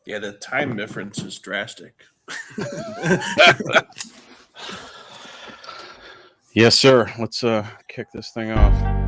Yeah, the time difference is drastic. Yes, sir. Let's kick this thing off.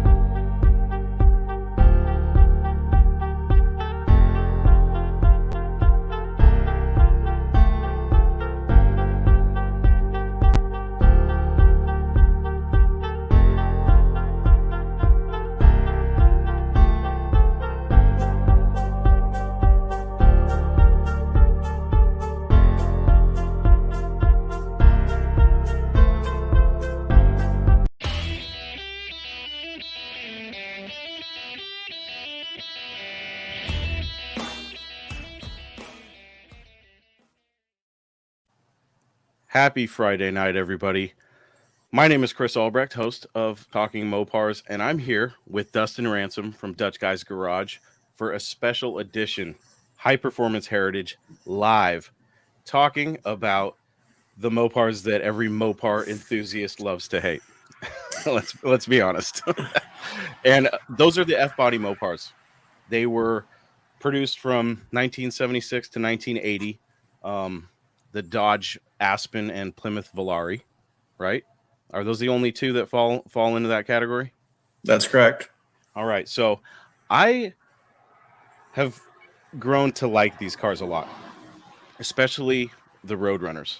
Happy Friday night, everybody. My name is Chris Albrecht, host of Talking Mopars, and I'm here with Dustin Ransom from Dutch Guy's Garage for a special edition High Performance Heritage live, talking about the Mopars that every Mopar enthusiast loves to hate. let's be honest. And those are the F-body Mopars. They were produced from 1976 to 1980. The Dodge Aspen and Plymouth Volare, right? Are those the only two that fall into that category? That's correct. All right. So I have grown to like these cars a lot, especially the Roadrunners,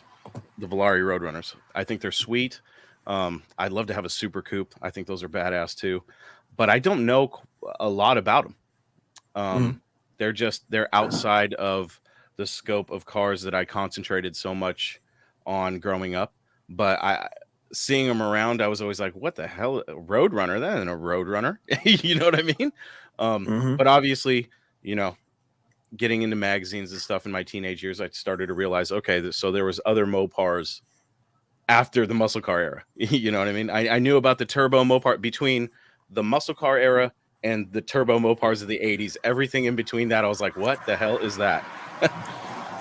the Volare Roadrunners. I think they're sweet. I'd love to have a Super Coupe. I think those are badass too, but I don't know a lot about them. They're outside of the scope of cars that I concentrated so much on growing up. But seeing them around, I was always like, what the hell? A Roadrunner? That ain't a Roadrunner. You know what I mean? But obviously, getting into magazines and stuff in my teenage years, I started to realize, okay, so there was other Mopars after the muscle car era. You know what I mean? I knew about the turbo Mopar between the muscle car era and the turbo Mopars of the 80s. Everything in between that, I was like, what the hell is that?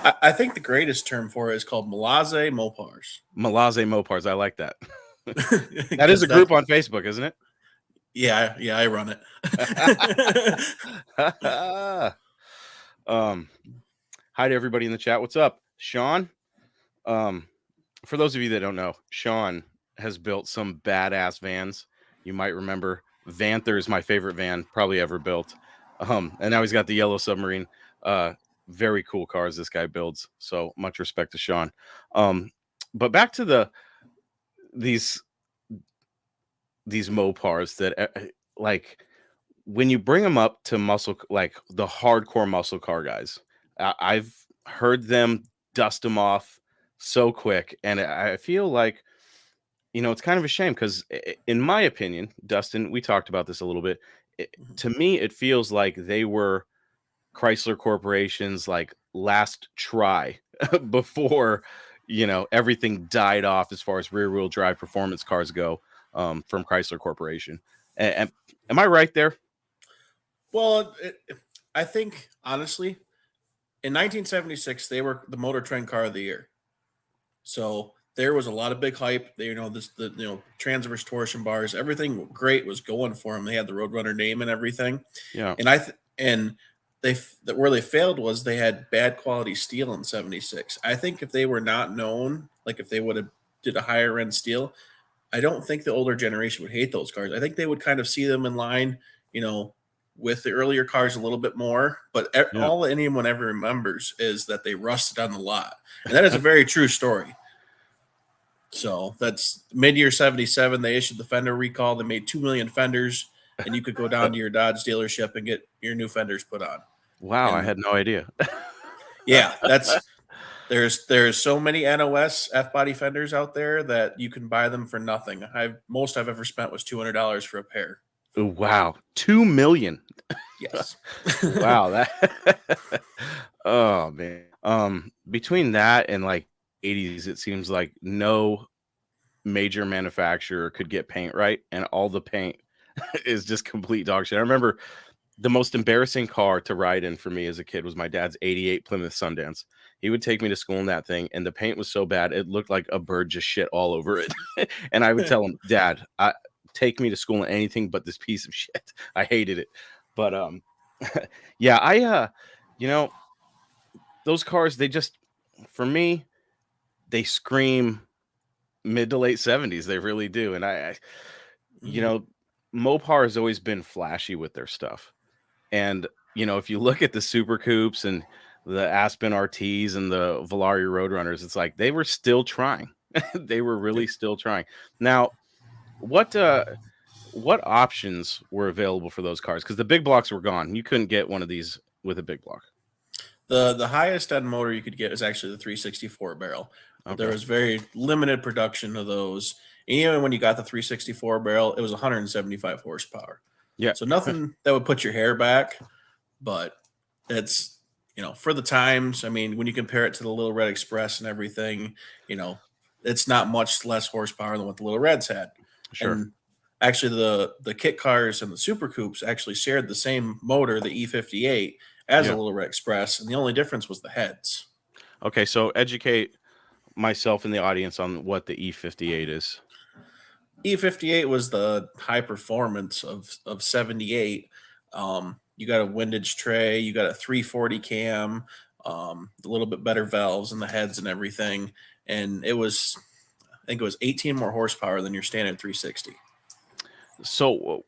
I think the greatest term for it is called malign Mopars. Malign Mopars. I like that. That is a group on Facebook, isn't it? Yeah, I run it. Hi to everybody in the chat. What's up? Sean? For those of you that don't know, Sean has built some badass vans. You might remember Vanther is my favorite van probably ever built. And now he's got the Yellow Submarine. Very cool cars this guy builds. So much respect to Sean. But back to these Mopars that like when you bring them up to muscle, like the hardcore muscle car guys, I've heard them dust them off so quick. And I feel like, it's kind of a shame because in my opinion, Dustin, we talked about this a little bit. To me, it feels like they were Chrysler Corporation's like last try before, everything died off as far as rear wheel drive performance cars go from Chrysler Corporation. Am I right there? Well, I think honestly, in 1976, they were the Motor Trend Car of the Year. So there was a lot of big hype. The transverse torsion bars, everything great was going for them. They had the Roadrunner name and everything. Yeah. And where they failed was they had bad quality steel in 76. I think if they were not known, like if they would have did a higher end steel, I don't think the older generation would hate those cars. I think they would kind of see them in line, with the earlier cars a little bit more. But all anyone ever remembers is that they rusted on the lot. And that is a very true story. So that's mid-year 77. They issued the fender recall. They made 2 million fenders, and you could go down to your Dodge dealership and get your new fenders put on. Wow, I had no idea. Yeah, there's so many NOS F-body fenders out there that you can buy them for nothing. Most I've ever spent was $200 for a pair. Wow, 2 million. Yes. Wow, that. Oh man. Between that and like 80s, it seems like no major manufacturer could get paint right, and all the paint is just complete dog shit. I remember the most embarrassing car to ride in for me as a kid was my dad's 88 Plymouth Sundance. He would take me to school in that thing, and the paint was so bad it looked like a bird just shit all over it. And I would tell him, Dad, take me to school in anything but this piece of shit. I hated it. But yeah, those cars, they just, for me, they scream mid to late 70s. They really do. And you Mhm. know, Mopar has always been flashy with their stuff. And, if you look at the Super Coupes and the Aspen RTs and the Volare Roadrunners, it's like they were still trying. They were Yep. really still trying. Now, what what options were available for those cars? Because the big blocks were gone. You couldn't get one of these with a big block. The highest end motor you could get is actually the 364 barrel, but there Okay. was very limited production of those. And even when you got the 364 barrel, it was 175 horsepower. Yeah. So nothing that would put your hair back, but it's for the times. I mean, when you compare it to the Little Red Express and everything, you know, it's not much less horsepower than what the Little Reds had. Sure. And actually, the kit cars and the Super Coupes actually shared the same motor, the E58, as a Yeah. Little Red Express, and the only difference was the heads. Okay. So educate myself and the audience on what the E58 is. E58 was the high performance of 78. You got a windage tray, you got a 340 cam, a little bit better valves in the heads and everything, and I think it was 18 more horsepower than your standard 360. So,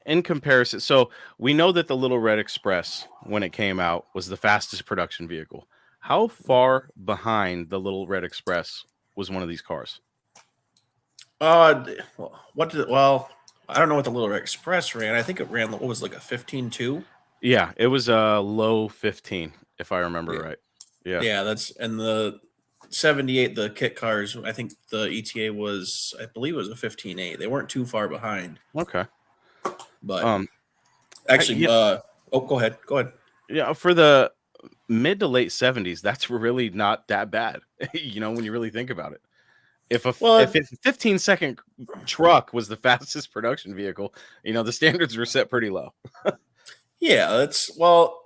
in comparison, so we know that the Little Red Express, when it came out, was the fastest production vehicle. How far behind the Little Red Express was one of these cars? Well, I don't know what the Little Red Express ran. I think it ran what was like a 15.2. Yeah, it was a low 15, if I remember Yeah, right. Yeah. yeah, that's and the 78, the kit cars. I think the ETA was, I believe, it was a 15.8. They weren't too far behind, Okay. but Um. actually, Yeah. oh, go ahead, go ahead. Yeah. For the mid to late 70s, that's really not that bad. When you really think about it. If Well, a 15-second truck was the fastest production vehicle, the standards were set pretty low. yeah, that's well.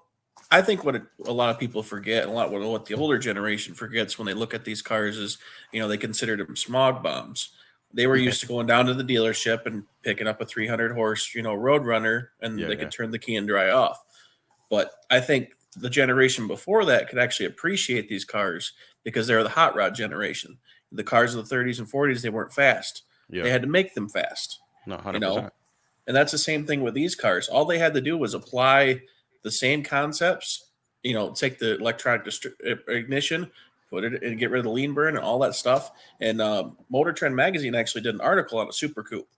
I think a lot of people forget, and what the older generation forgets when they look at these cars is, they considered them smog bombs. They were Yeah. used to going down to the dealership and picking up a 300 horse, Roadrunner, and Yeah. they Yeah. could turn the key and dry off. But I think the generation before that could actually appreciate these cars because they're the hot rod generation. The cars of the 30s and 40s, they weren't fast. Yeah. They had to make them fast, No, you 100%. know. And that's the same thing with these cars. All they had to do was apply the same concepts, take the electronic ignition, put it and get rid of the lean burn and all that stuff. And Motor Trend magazine actually did an article on a Super Coupe.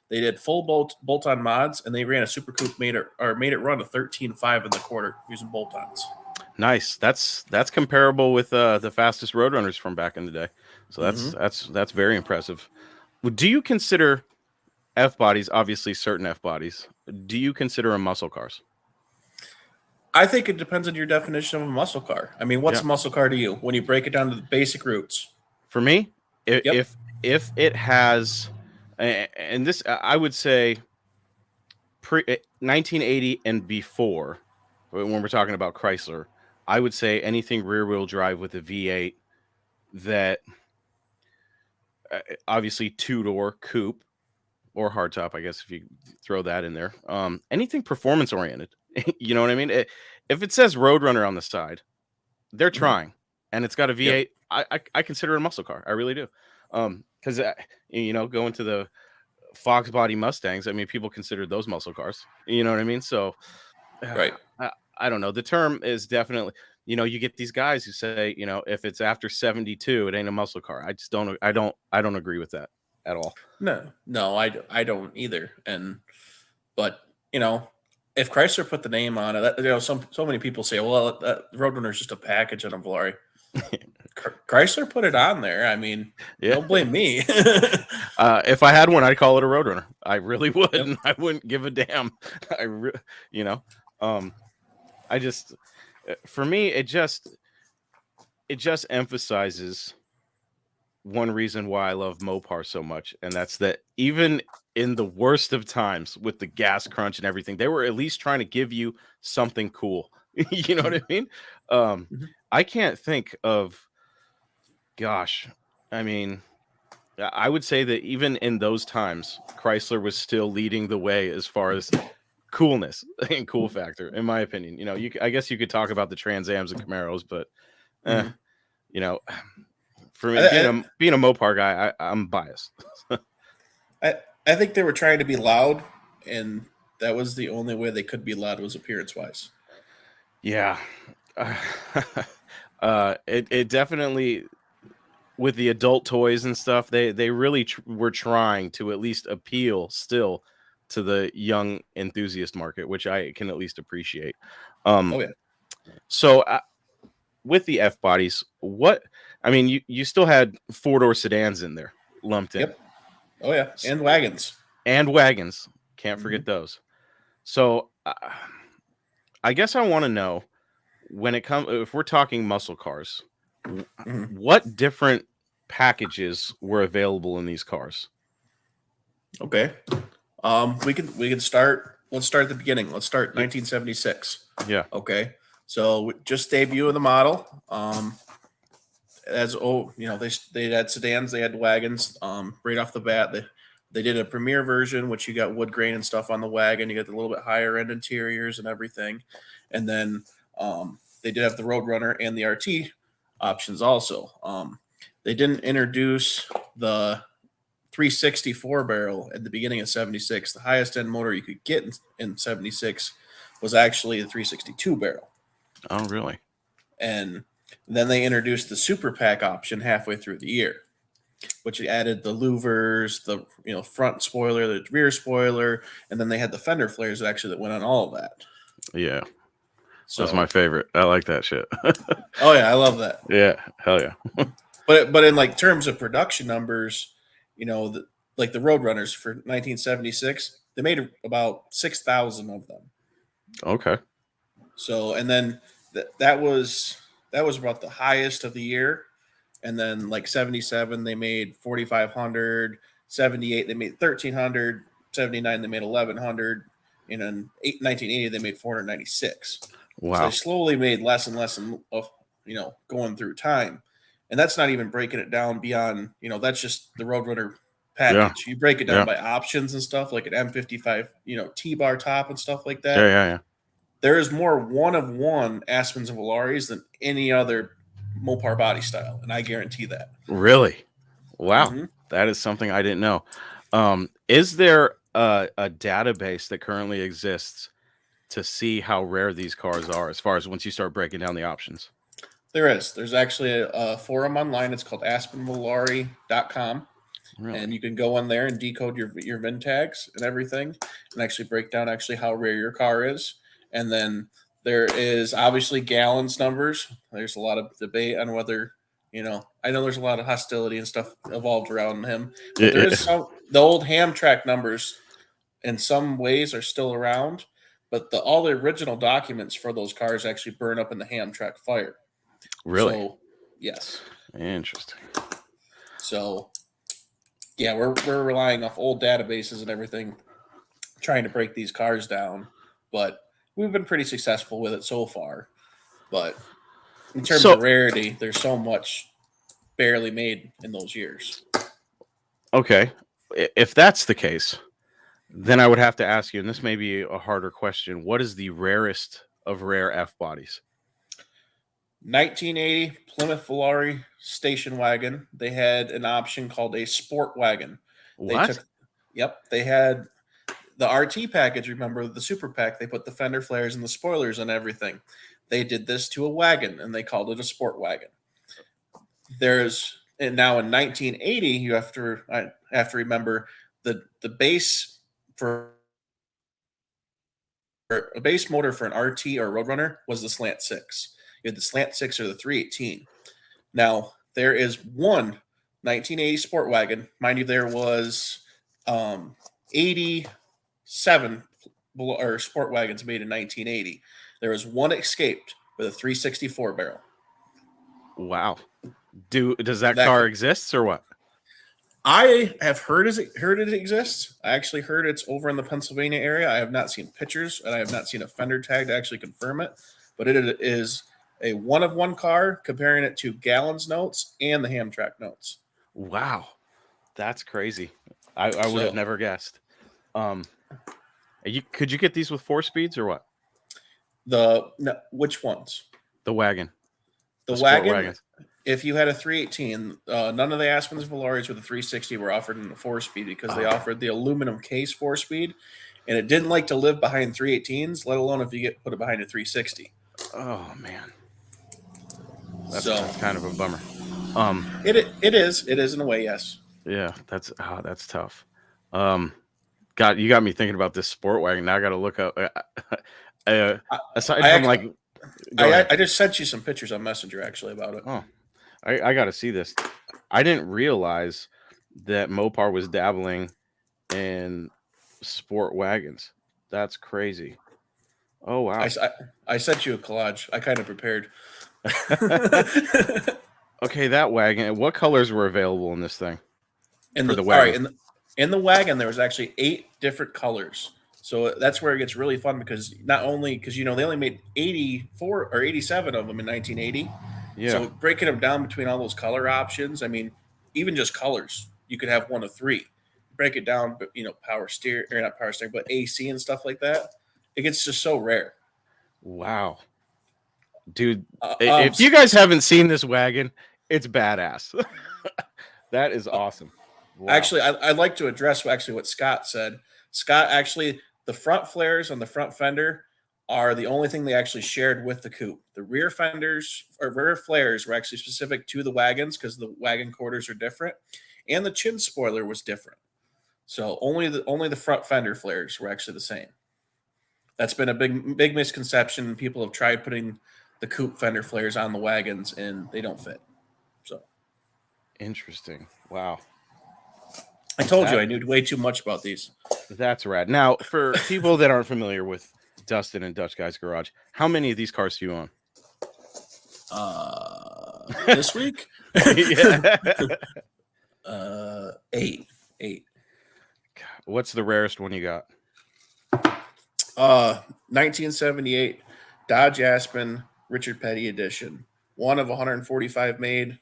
They did full bolt-on mods, and they ran a Super Coupe made it run a 13.5 in the quarter using bolt-ons. Nice. That's comparable with the fastest roadrunners from back in the day. So that's Hmm. that's very impressive. Do you consider F bodies, obviously certain F bodies, do you consider them muscle cars? I think it depends on your definition of a muscle car. I mean, what's Yeah. a muscle car to you when you break it down to the basic roots? For me, Yep. if it has, and this I would say 1980 and before, when we're talking about Chrysler, I would say anything rear wheel drive with a V8 that obviously two door coupe or hardtop, I guess if you throw that in there. Anything performance oriented, you know what I mean? If it says Roadrunner on the side, they're Mhm. trying, and it's got a Yep. V8. I consider it a muscle car. I really do. Because going to the Fox body Mustangs, I mean, people consider those muscle cars. You know what I mean? So Right. I don't know. The term is definitely. You get these guys who say, if it's after 72, it ain't a muscle car. I just don't. I don't agree with that at all. No, no, I don't either. But if Chrysler put the name on it, so many people say, well, that Roadrunner is just a package on a Volare. Chrysler put it on there. I mean, Yeah. don't blame me. If I had one, I'd call it a Roadrunner. I really would, Yep. and I wouldn't give a damn. You know, um, I just, for me, it just emphasizes one reason why I love Mopar so much, and that's that even in the worst of times with the gas crunch and everything, they were at least trying to give you something cool. You know what I Mhm. mean? Um, Mhm. I can't think of, gosh, I mean, I would say that even in those times, Chrysler was still leading the way as far as coolness and cool factor, in my opinion. You know, I guess you could talk about the Trans Ams and Camaros, but Mhm. you know, for me I, being a Mopar guy, I'm biased. I I think they were trying to be loud, and that was the only way they could be loud was appearance wise. Yeah. It definitely, with the adult toys and stuff, they really were trying to at least appeal still to the young enthusiast market, which I can at least appreciate. Um, Oh yeah. so with the F bodies, what I mean, you still had four-door sedans in there lumped in, Yep. Oh yeah. And wagons. and wagons. Can't Hmm. forget those. So I guess I want to know, when it comes, if we're talking muscle cars, Hmm. what different packages were available in these cars? Okay. We can start. Let's start at the beginning. Let's start Yeah. 1976. Yeah. Okay. So just debut of the model. As they had sedans, they had wagons. Right off the bat, they did a premier version, which you got wood grain and stuff on the wagon. You got the little bit higher end interiors and everything, and then they did have the Roadrunner and the RT options also. They didn't introduce the 364 barrel at the beginning of 76. The highest end motor you could get in 76 was actually the 362 barrel. Oh, really? And then they introduced the super pack option halfway through the year, which added the louvers, the front spoiler, the rear spoiler, and then they had the fender flares actually that went on all of that. Yeah, that's my So, favorite. I like that shit. oh yeah, I love that. Yeah, hell yeah. But in like terms of production numbers, like the Roadrunners for 1976, they made about 6,000 of them. Okay. So, and then that was about the highest of the year. And then like 77 they made 4,500, 78 they made 1,300, 79 they made 1,100, and then 1980 they made 496. So they Wow. slowly made less and less of going through time. And that's not even breaking it down beyond, that's just the Roadrunner Yeah. package. You break it down Yeah. by options and stuff like an M55, T-bar top and stuff like Yeah. that. Yeah. Yeah. There is more one of one Aspens and Valaris than any other Mopar body style, and I guarantee that. Really? Wow. Hmm. That is something I didn't know. Is there a database that currently exists to see how rare these cars are, as far as once you start breaking down the options? There is. There's actually a forum online. It's called aspenvalari.com. Really? And you can go on there and decode your VIN tags and everything and actually break down actually how rare your car is. And then there is obviously gallons numbers. There's a lot of debate on whether, I know there's a lot of hostility and stuff evolved around him, but there is the old ham track numbers in some ways are still around, but all the original documents for those cars actually burn up in the ham track fire. Really? So, yes. Interesting. So, yeah, we're relying off old databases and everything, trying to break these cars down. But we've been pretty successful with it so far. But in terms of So, rarity, there's so much barely made in those years. okay, if that's the case, then I would have to ask you, and this may be a harder question: what is the rarest of rare F bodies? 1980 Plymouth Volare station wagon. They had an option called a sport wagon. They What? took, yep, they had the RT package. Remember the super pack? They put the fender flares and the spoilers and everything. They did this to a wagon and they called it a sport wagon. And now in 1980, I have to remember the base for a base motor for an RT or Roadrunner was the slant six. You had the slant six or the 318. Now there is one 1980 sport wagon. Mind you, there was 87 or sport wagons made in 1980. There was one escaped with a 364 barrel. Wow. Does that That car exist or what? I have heard it exists. I actually heard it's over in the Pennsylvania area. I have not seen pictures and I have not seen a fender tag to actually confirm it. But it is a one of one car, comparing it to Gallon's notes and the Hamtrak notes. Wow, that's crazy. I would have So never guessed. Um, Could you get these with 4 speeds or what? Which ones? The wagon, The the sport wagon. wagons. If you had a 318, none of the Aspens Valaris with a 360 were offered in the 4 speed because they Oh, offered the aluminum case 4 speed, and it didn't like to live behind 318s, let alone if you get put it behind a 360. oh man, So that's kind of a bummer. Um, it is in a way, yes. yeah, that's tough. Um, you got me thinking about this sport wagon. Now I got to look up. Uh, I aside I, from act- like, go ahead. I just sent you some pictures on Messenger actually about it. Oh, I got to see this. I didn't realize that Mopar was dabbling in sport wagons. That's crazy. Oh I, wow. s- I, I sent you a collage. I kind of prepared. Okay, that wagon. What colors were available in this thing for the All right, wagon? in the wagon there was actually 8 different colors. So that's where it gets really fun because not only because they only made 84 or 87 of them in 1980. Yeah. So breaking them down between all those color options, I mean, even just colors, you could have one of three. Break it down, but power steer or not power steering, but AC and stuff like that. It gets just so rare. Wow. Dude, Uh, um, if you guys haven't seen this wagon, it's badass. That is awesome. Wow. Actually, I'd like to address actually what Scott said. Scott actually, the front flares on the front fender are the only thing they actually shared with the coupe. The rear fenders or rear flares were actually specific to the wagons because the wagon quarters are different, and the chin spoiler was different. So only the front fender flares were actually the same. That's been a big misconception. People have tried putting the coupe fender flares on the wagons, and they don't fit. So Interesting. Wow. I told you That I knew way too much about these. that's rad. Now, for people that aren't familiar with Dustin and Dutch Guy's Garage, how many of these cars do you own? This week, Yeah. eight, eight. What's the rarest one you got? 1978 Dodge Aspen Richard Petty edition. One of 145 made.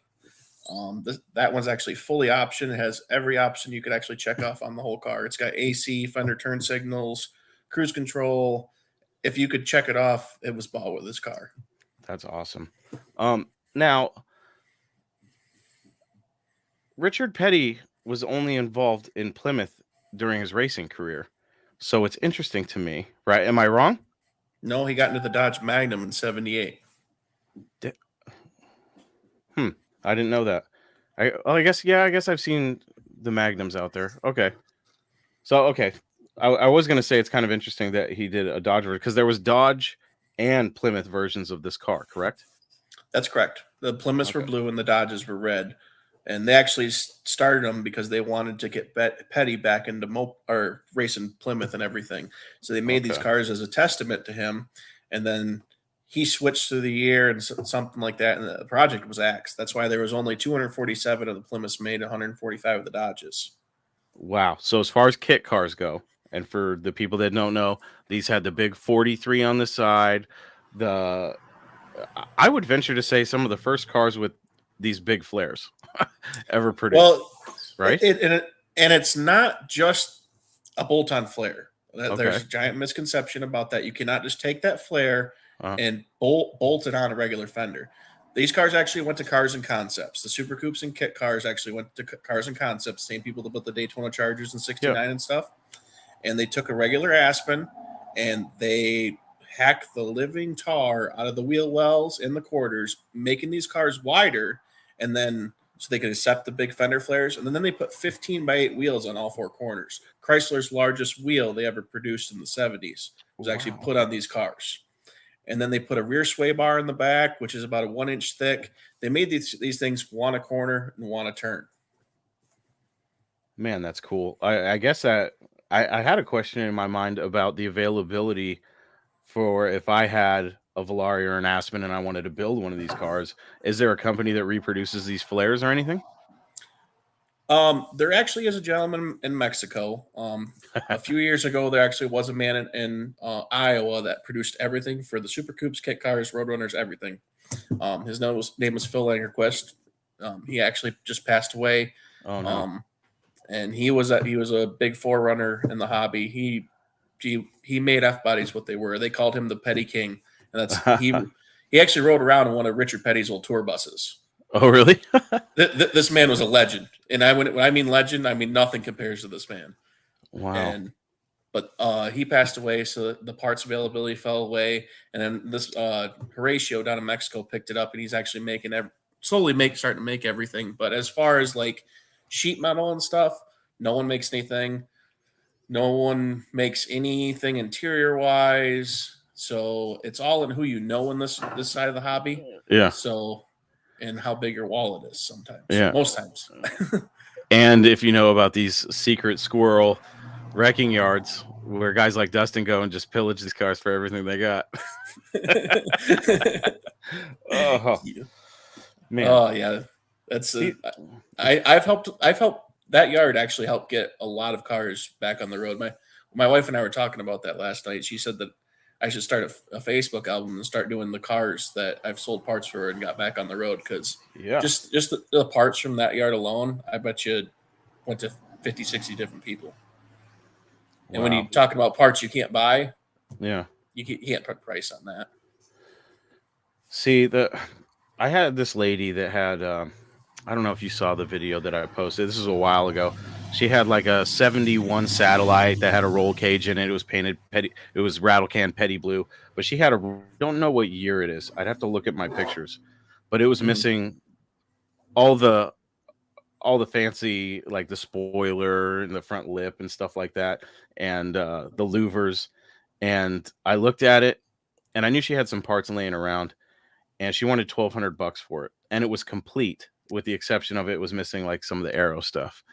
That one's actually fully optioned. It has every option you could actually check off on the whole car. It's got AC, fender turn signals, cruise control. If you could check it off, it was bought with this car. That's awesome. Now Richard Petty was only involved in Plymouth during his racing career. So it's interesting to me, right? Am I wrong? No, he got into the Dodge Magnum in 78. Di- Hmm. I didn't know that. I guess, yeah, I guess I've seen the Magnums out there. Okay. So, okay. I was going to say it's kind of interesting that he did a Dodge version because there was Dodge and Plymouth versions of this car, correct? That's correct. The Plymouths were Okay. blue and the Dodges were red. And they actually started them because they wanted to get Petty back into or racing Plymouth and everything. So they made these Okay. cars as a testament to him. And then he switched through the year and something like that. And the project was axed. That's why there was only 247 of the Plymouths made, 145 of the Dodges. Wow. So as far as kit cars go, and for the people that don't know, these had the big 43 on the side. The I would venture to say some of the first cars with these big flares ever produced, Well, right? and it's not just a bolt-on flare. There's Okay. a giant misconception about that. You cannot just take that flare Uh, and bolt it on a regular fender. These cars actually went to Cars and Concepts. The Super Coupes and kit cars actually went to Cars and Concepts, same people that built the Daytona Chargers in yeah. '69 and stuff. And they took a regular Aspen and they hacked the living tar out of the wheel wells in the quarters, making these cars wider, and then so they could accept the big fender flares. And then they put 15 by 8 wheels on all four corners. Chrysler's largest wheel they ever produced in the 70s was actually Wow. put on these cars. And then they put a rear sway bar in the back, which is about a 1 inch thick. They made these things want a corner and want a turn. Man, that's cool. I guess that I had a question in my mind about the availability for if I had a Volare or an Aspen and I wanted to build one of these cars. Is there a company that reproduces these flares or anything? There actually is a gentleman in Mexico. A few years ago, there actually was a man in Iowa that produced everything for the Super Coupes, kit cars, Roadrunners, everything. His name was Phil Langerquist. He actually just passed away. Oh no. And he was a big forerunner in the hobby. He he made F bodies what they were. They called him the Petty King, and he actually rode around in one of Richard Petty's old tour buses. Oh, really? This man was a legend, and when I mean legend, I mean nothing compares to this man. Wow. And but he passed away, so the parts availability fell away, and then this Horatio down in Mexico picked it up, and he's actually starting to make everything. But as far as like sheet metal and stuff, no one makes anything. No one makes anything interior wise. So it's all in who you know in this side of the hobby. Yeah. So and how big your wallet is sometimes. Yeah. Most times. And if you know about these secret squirrel wrecking yards where guys like Dustin go and just pillage these cars for everything they got. Oh man. Oh yeah. That's I've helped that yard actually helped get a lot of cars back on the road. My wife and I were talking about that last night. She said that I should start a Facebook album and start doing the cars that I've sold parts for and got back on the road, because just the parts from that yard alone, I bet you went to 50, 60 different people. And when you talk about parts you can't buy, yeah, you can't put a price on that. See, I had this lady that had I don't know if you saw the video that I posted. This was a while ago. She had like a 71 Satellite that had a roll cage in it. It was painted petty. It was rattle can petty blue. But she had don't know what year it is. I'd have to look at my pictures. But it was missing all the fancy, like the spoiler and the front lip and stuff like that, and the louvers. And I looked at it, and I knew she had some parts laying around, and she wanted $1,200 for it, and it was complete with the exception of it was missing like some of the aero stuff.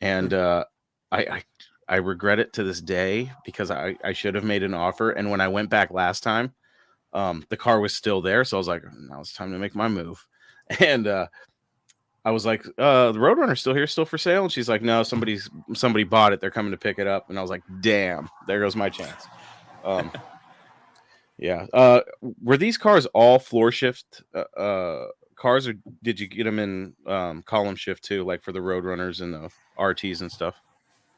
And I regret it to this day, because I should have made an offer. And when I went back last time, the car was still there, so I was like, now it's time to make my move. And I was like, the Roadrunner's still here, still for sale? And she's like, no, somebody bought it, they're coming to pick it up. And I was like, damn, there goes my chance. Yeah. Were these cars all floor shift cars, or did you get them in column shift too, like for the Roadrunners and the RTs and stuff?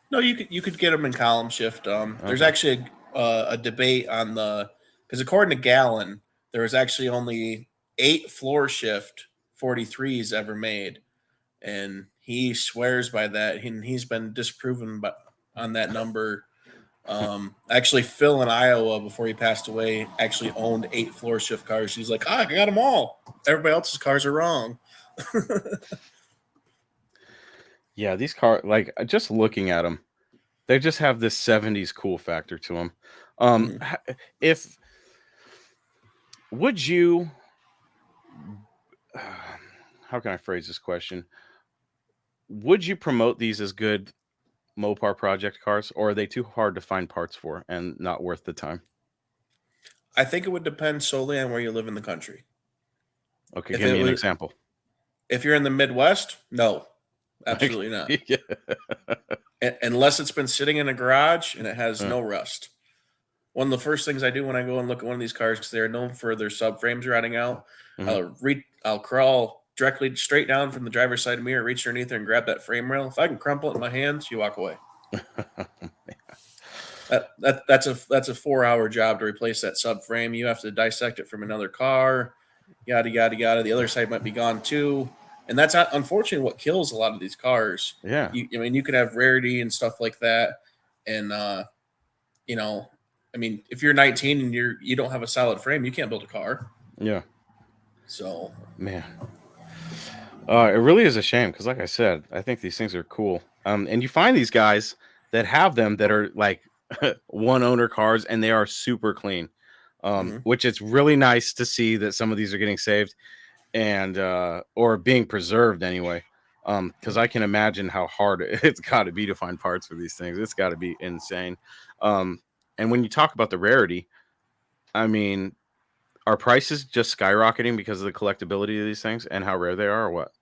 No, you could get them in column shift. There's actually a debate on because according to Gallon, there was actually only 8 floor shift 43s ever made, and he swears by that, and he's been disproven on that number. Actually, Phil in Iowa, before he passed away, actually owned 8 floor shift cars. He's like, I got them all. Everybody else's cars are wrong. Yeah, these cars, like just looking at them, they just have this 70s cool factor to them. If would you, how can I phrase this question? Would you promote these as good Mopar project cars, or are they too hard to find parts for and not worth the time? I think it would depend solely on where you live in the country. Okay, give me an example. If you're in the Midwest, no, absolutely not. Unless it's been sitting in a garage and it has no rust. One of the first things I do when I go and look at one of these cars, because they're known for their subframes rotting out, I'll crawl directly straight down from the driver's side mirror, reach underneath there and grab that frame rail. If I can crumple it in my hands, you walk away. That's a 4-hour job to replace that subframe. You have to dissect it from another car, yada yada yada. The other side might be gone too, and that's not, unfortunately, what kills a lot of these cars. Yeah, I mean, you could have rarity and stuff like that, and I mean, if you're 19 and you don't have a solid frame, you can't build a car. Yeah. So, man, it really is a shame, because, like I said, I think these things are cool. And you find these guys that have them that are like one owner cars, and they are super clean. Which it's really nice to see that some of these are getting saved and or being preserved anyway. Because I can imagine how hard it's got to be to find parts for these things. It's got to be insane. And when you talk about the rarity, I mean, are prices just skyrocketing because of the collectability of these things and how rare they are, or what?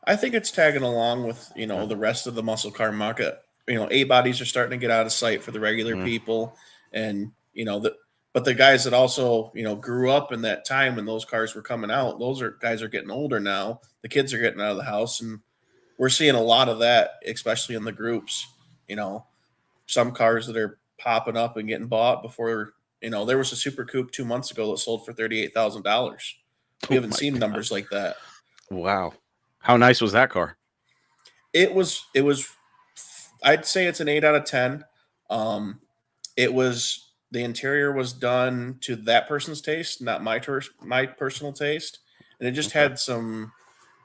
I think it's tagging along with, the rest of the muscle car market. A bodies are starting to get out of sight for the regular people, and but the guys that also grew up in that time when those cars were coming out, guys are getting older now. The kids are getting out of the house, and we're seeing a lot of that, especially in the groups. Some cars that are popping up and getting bought before, there was a Super Coupe 2 months ago that sold for $38,000. We Oh haven't my seen god! numbers like that. Wow, how nice was that car? It was I'd say it's an 8 out of 10. Um, it was the interior was done to that person's taste, not my personal taste, and it just Okay, had some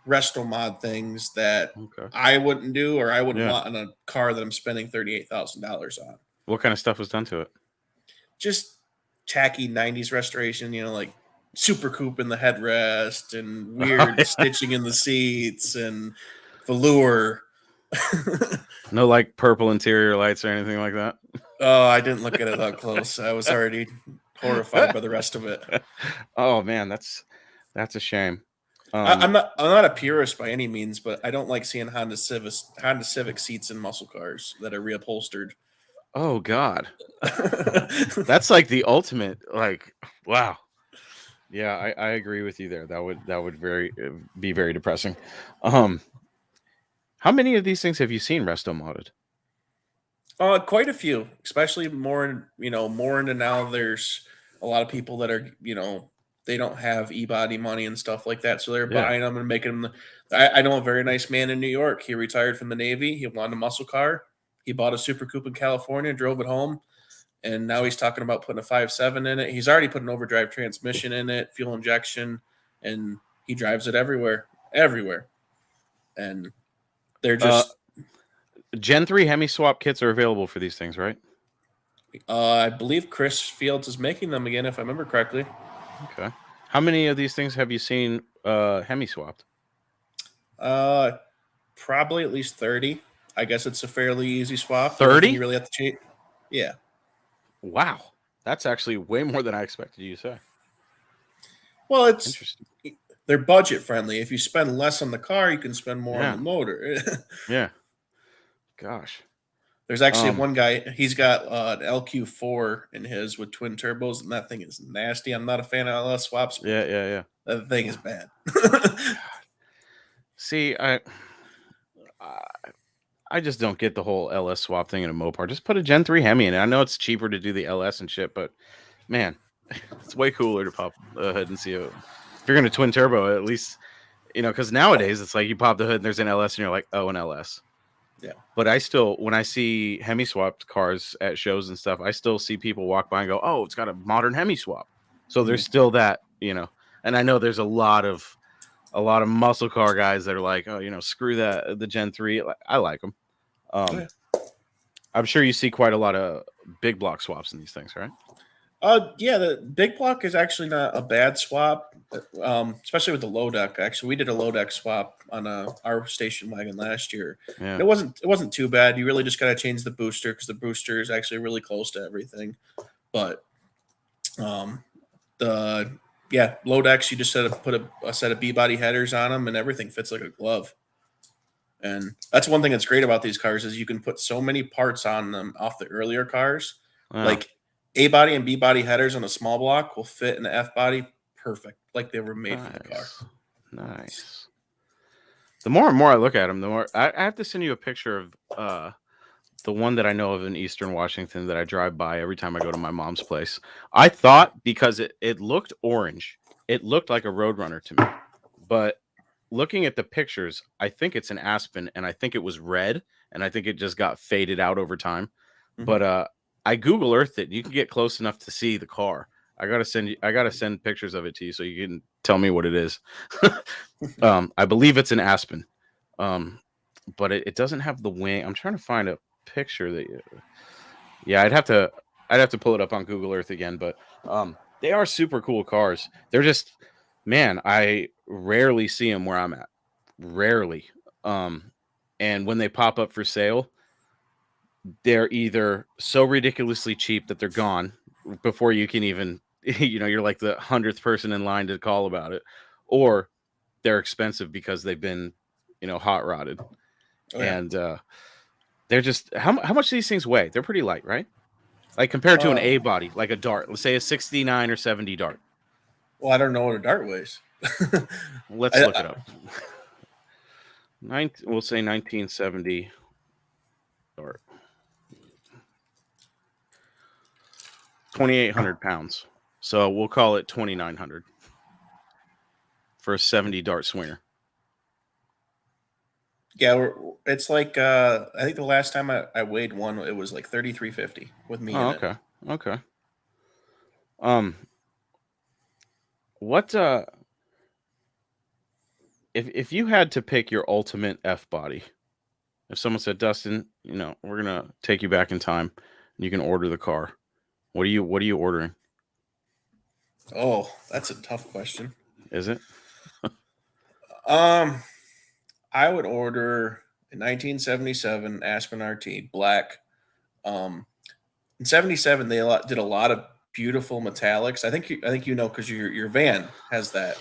resto mod things that okay, I wouldn't do or I wouldn't yeah. want in a car that I'm spending $38,000 on. What kind of stuff was done to it? Just tacky '90s restoration, like Super Coupe in the headrest and Oh, weird yeah. stitching in the seats and velour. No, like purple interior lights or anything like that. Oh, I didn't look at it up close. I was already horrified by the rest of it. Oh man, that's a shame. I'm Um, not I'm not a purist by any means, but I don't like seeing Honda Civic seats in muscle cars that are reupholstered. oh god, that's like the ultimate. Like, wow. Yeah, I agree with you there. That would be very depressing. Um, how many of these things have you seen resto modded? Quite a few, especially more into now. There's a lot of people that are, they don't have e-body money and stuff like that, so they're Yeah. buying them and making them. I know a very nice man in New York. He retired from the Navy. He wanted a muscle car. He bought a Super Coupe in California, drove it home, and now he's talking about putting a 5.7 in it. He's already put an overdrive transmission in it, fuel injection, and he drives it everywhere. And they're Uh, just, Gen 3 Hemi swap kits are available for these things, right? I believe Chris Fields is making them again, if I remember correctly. Okay. How many of these things have you seen Hemi swapped? Uh, Probably at least 30. I guess it's a fairly easy swap. The only thing you 30? really have to cheat. Yeah. Wow. That's actually way more than I expected you to say. Well, Interesting. they're budget friendly. If you spend less on the car, you can spend more on Yeah. the motor. Yeah. Gosh. There's actually Um, one guy, he's got an LQ4 in his with twin turbos, and that thing is nasty. I'm not a fan of LS swaps, but yeah, yeah, yeah. that thing is bad. See, I I just don't get the whole LS swap thing in a Mopar. Just put a Gen 3 Hemi in it. I know it's cheaper to do the LS and shit, but man, it's way cooler to pop the hood and see it. If you're gonna twin turbo, at least because nowadays it's like you pop the hood and there's an LS and you're like, oh, an LS. Yeah. But I still, when I see Hemi swapped cars at shows and stuff, I still see people walk by and go, "Oh, it's got a modern Hemi swap." So there's Mhm. still that. And I know there's a lot of muscle car guys that are like, "Oh, screw that, the Gen 3." I like them. Oh, Um, yeah. I'm sure you see quite a lot of big block swaps in these things, right? Yeah, the big block is actually not a bad swap, especially with the low deck. Actually, we did a low deck swap on our station wagon last year, and Yeah. it wasn't too bad. You really just got to change the booster because the booster is actually really close to everything. But um, the yeah, low decks, you just set put a set of B body headers on them, and everything fits like a glove. And that's one thing that's great about these cars is you can put so many parts on them off the earlier cars. Wow. Like A body and B body headers on a small block will fit in the F body perfect, like they were made for the car. Nice. Nice. The more and more I look at them, the more I have to send you a picture of the one that I know of in Eastern Washington that I drive by every time I go to my mom's place. I thought because it looked orange, it looked like a Roadrunner to me. But looking at the pictures, I think it's an Aspen and I think it was red and I think it just got faded out over time. Mhm. But I Google Earthed it. You can get close enough to see the car. I gotta send pictures of it to you so you can tell me what it is. I believe it's an Aspen. Um, but it doesn't have the wing. I'm trying to find a picture that yeah, I'd have to pull it up on Google Earth again, but they are super cool cars. They're just man, I rarely see them where I'm at. Rarely. Um and when they pop up for sale, they're either so ridiculously cheap that they're gone before you can even you're like the 100th person in line to call about it, or they're expensive because they've been hot rodded. Oh yeah. And they're just how much do these things weigh? They're pretty light, right? Like compared to an Uh, A body, like a dart, let's say a 69 or 70 dart. well, I don't know what a dart weighs. Let's I, look it up. We'll say 1970 dart. 2,800 pounds. So we'll call it 2,900 for a 70 dart swinger. Yeah, it's like I think the last time I weighed one, it was like 3350 with me Oh, in it. okay. Okay. Um, what if you had to pick your ultimate F body? If someone said, Dustin, we're gonna take you back in time and you can order the car. What are you ordering? Oh, that's a tough question. Is it? Um, I would order a 1977 Aspen RT black. In '77 they did a lot of beautiful metallics. I think you know because your van has that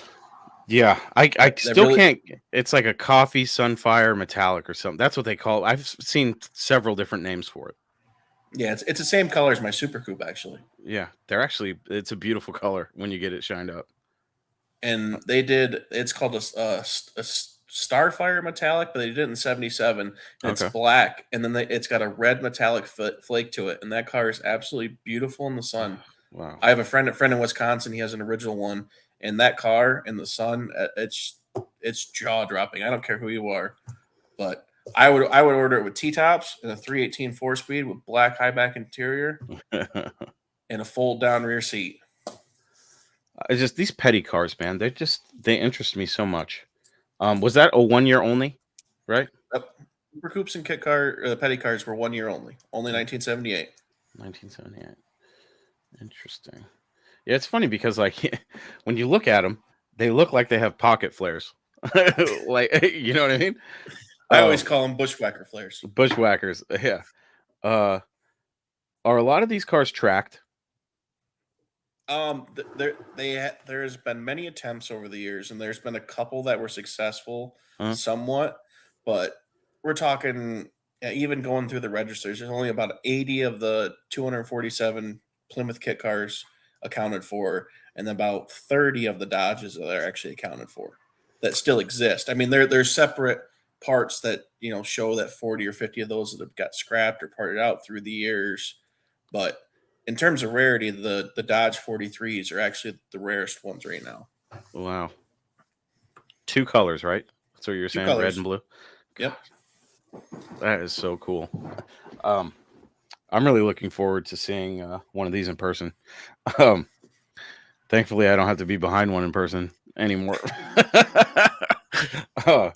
Yeah, I that still really. can't. It's like a coffee sunfire metallic or something. That's what they call it. I've seen several different names for it. Yeah, it's the same color as my Super Coupe actually. Yeah, they're actually. It's a beautiful color when you get it shined up. And they did. It's called a Starfire metallic, but they did it in '77, and it's Okay. black, and then it's got a red metallic flake to it, and that car is absolutely beautiful in the sun. Wow. I have a friend in Wisconsin. He has an original one, and that car in the sun, it's jaw dropping. I don't care who you are, but I would order it with T tops and a 318 4 speed with black high back interior and a fold down rear seat. It's just these petty cars, man. They interest me so much. Was that a 1 year only? Right. Yep. Super Coupes and petty cars were 1 year only 1978. 1978. Interesting. Yeah, it's funny because like when you look at them, they look like they have pocket flares. Like you know what I mean? I always Um, call them bushwhacker flares. bushwhackers. Yeah. Uh, are a lot of these cars tracked? There's been many attempts over the years, and there's been a couple that were successful Huh? somewhat, but we're talking even going through the registers. There's only about 80 of the 247 Plymouth kit cars accounted for, and about 30 of the Dodges that are actually accounted for that still exist. I mean, there's separate parts that show that 40 or 50 of those that have got scrapped or parted out through the years, but in terms of rarity, the Dodge 43s are actually the rarest ones right now. Wow. Two colors, right? That's what you're Two saying, red and colors. blue. Yep. That is so cool. Um, I'm really looking forward to seeing one of these in person. Um, thankfully, I don't have to be behind one in person anymore. Oh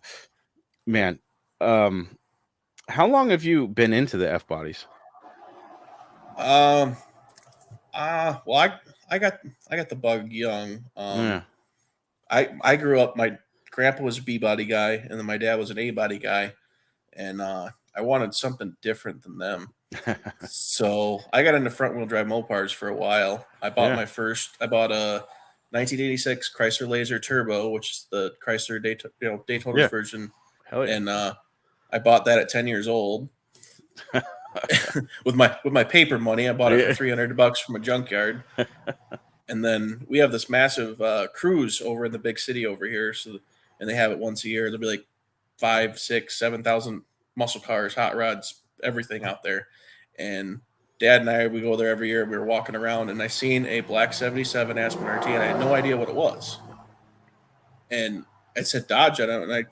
man, um, how long have you been into the F bodies? Um. Well, I got the bug young. Yeah. I grew up. My grandpa was a B body guy, and then my dad was an A body guy, and I wanted something different than them. So I got into front wheel drive Mopars for a while. Yeah. I bought a 1986 Chrysler Laser Turbo, which is the Chrysler Daytona's Yeah. version, Hell yeah. and I bought that at 10 years old with my paper money. I bought it for Yeah. $300 from a junkyard, and then we have this massive cruise over in the big city over here. And they have it once a year. There'll be like 5, 6, 7,000 muscle cars, hot rods, everything out there. And Dad and I, we go there every year. We were walking around, and I seen a black '77 Aspen RT, and I had no idea what it was. And I said Dodge on it, and I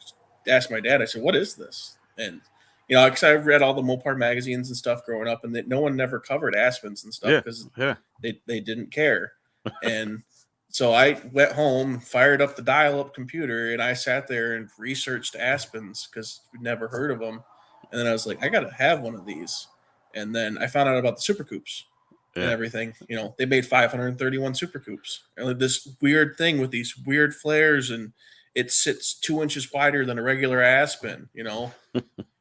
asked my dad. I said, "What is this?" And because I read all the Mopar magazines and stuff growing up, and that no one never covered Aspens and stuff Yeah. because Yeah. they didn't care. And so I went home, fired up the dial-up computer, and I sat there and researched Aspens because we'd never heard of them. And then I was like, I gotta have one of these. And then I found out about the Super Coupes and Yeah. everything. They made 531 Super Coupes. And this weird thing with these weird flares, and it sits 2 inches wider than a regular Aspen.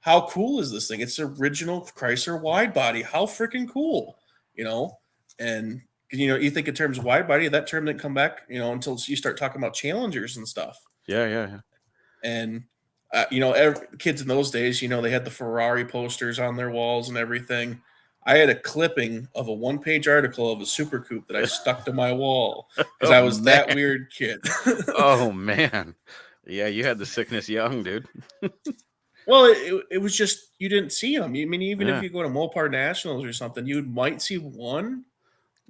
How cool is this thing? It's the original Chrysler wide body. How freaking cool, you know? And you think in terms of wide body, that term didn't come back, until you start talking about Challengers and stuff. Yeah. Yeah. And kids in those days, they had the Ferrari posters on their walls and everything. I had a clipping of a one-page article of a Super Coupe that I stuck to my wall because Oh I was man. that weird kid. Oh man. Yeah, you had the sickness young, dude. Well, it was just you didn't see them. I mean, even if Yeah. you go to Mopar Nationals or something, you might see one,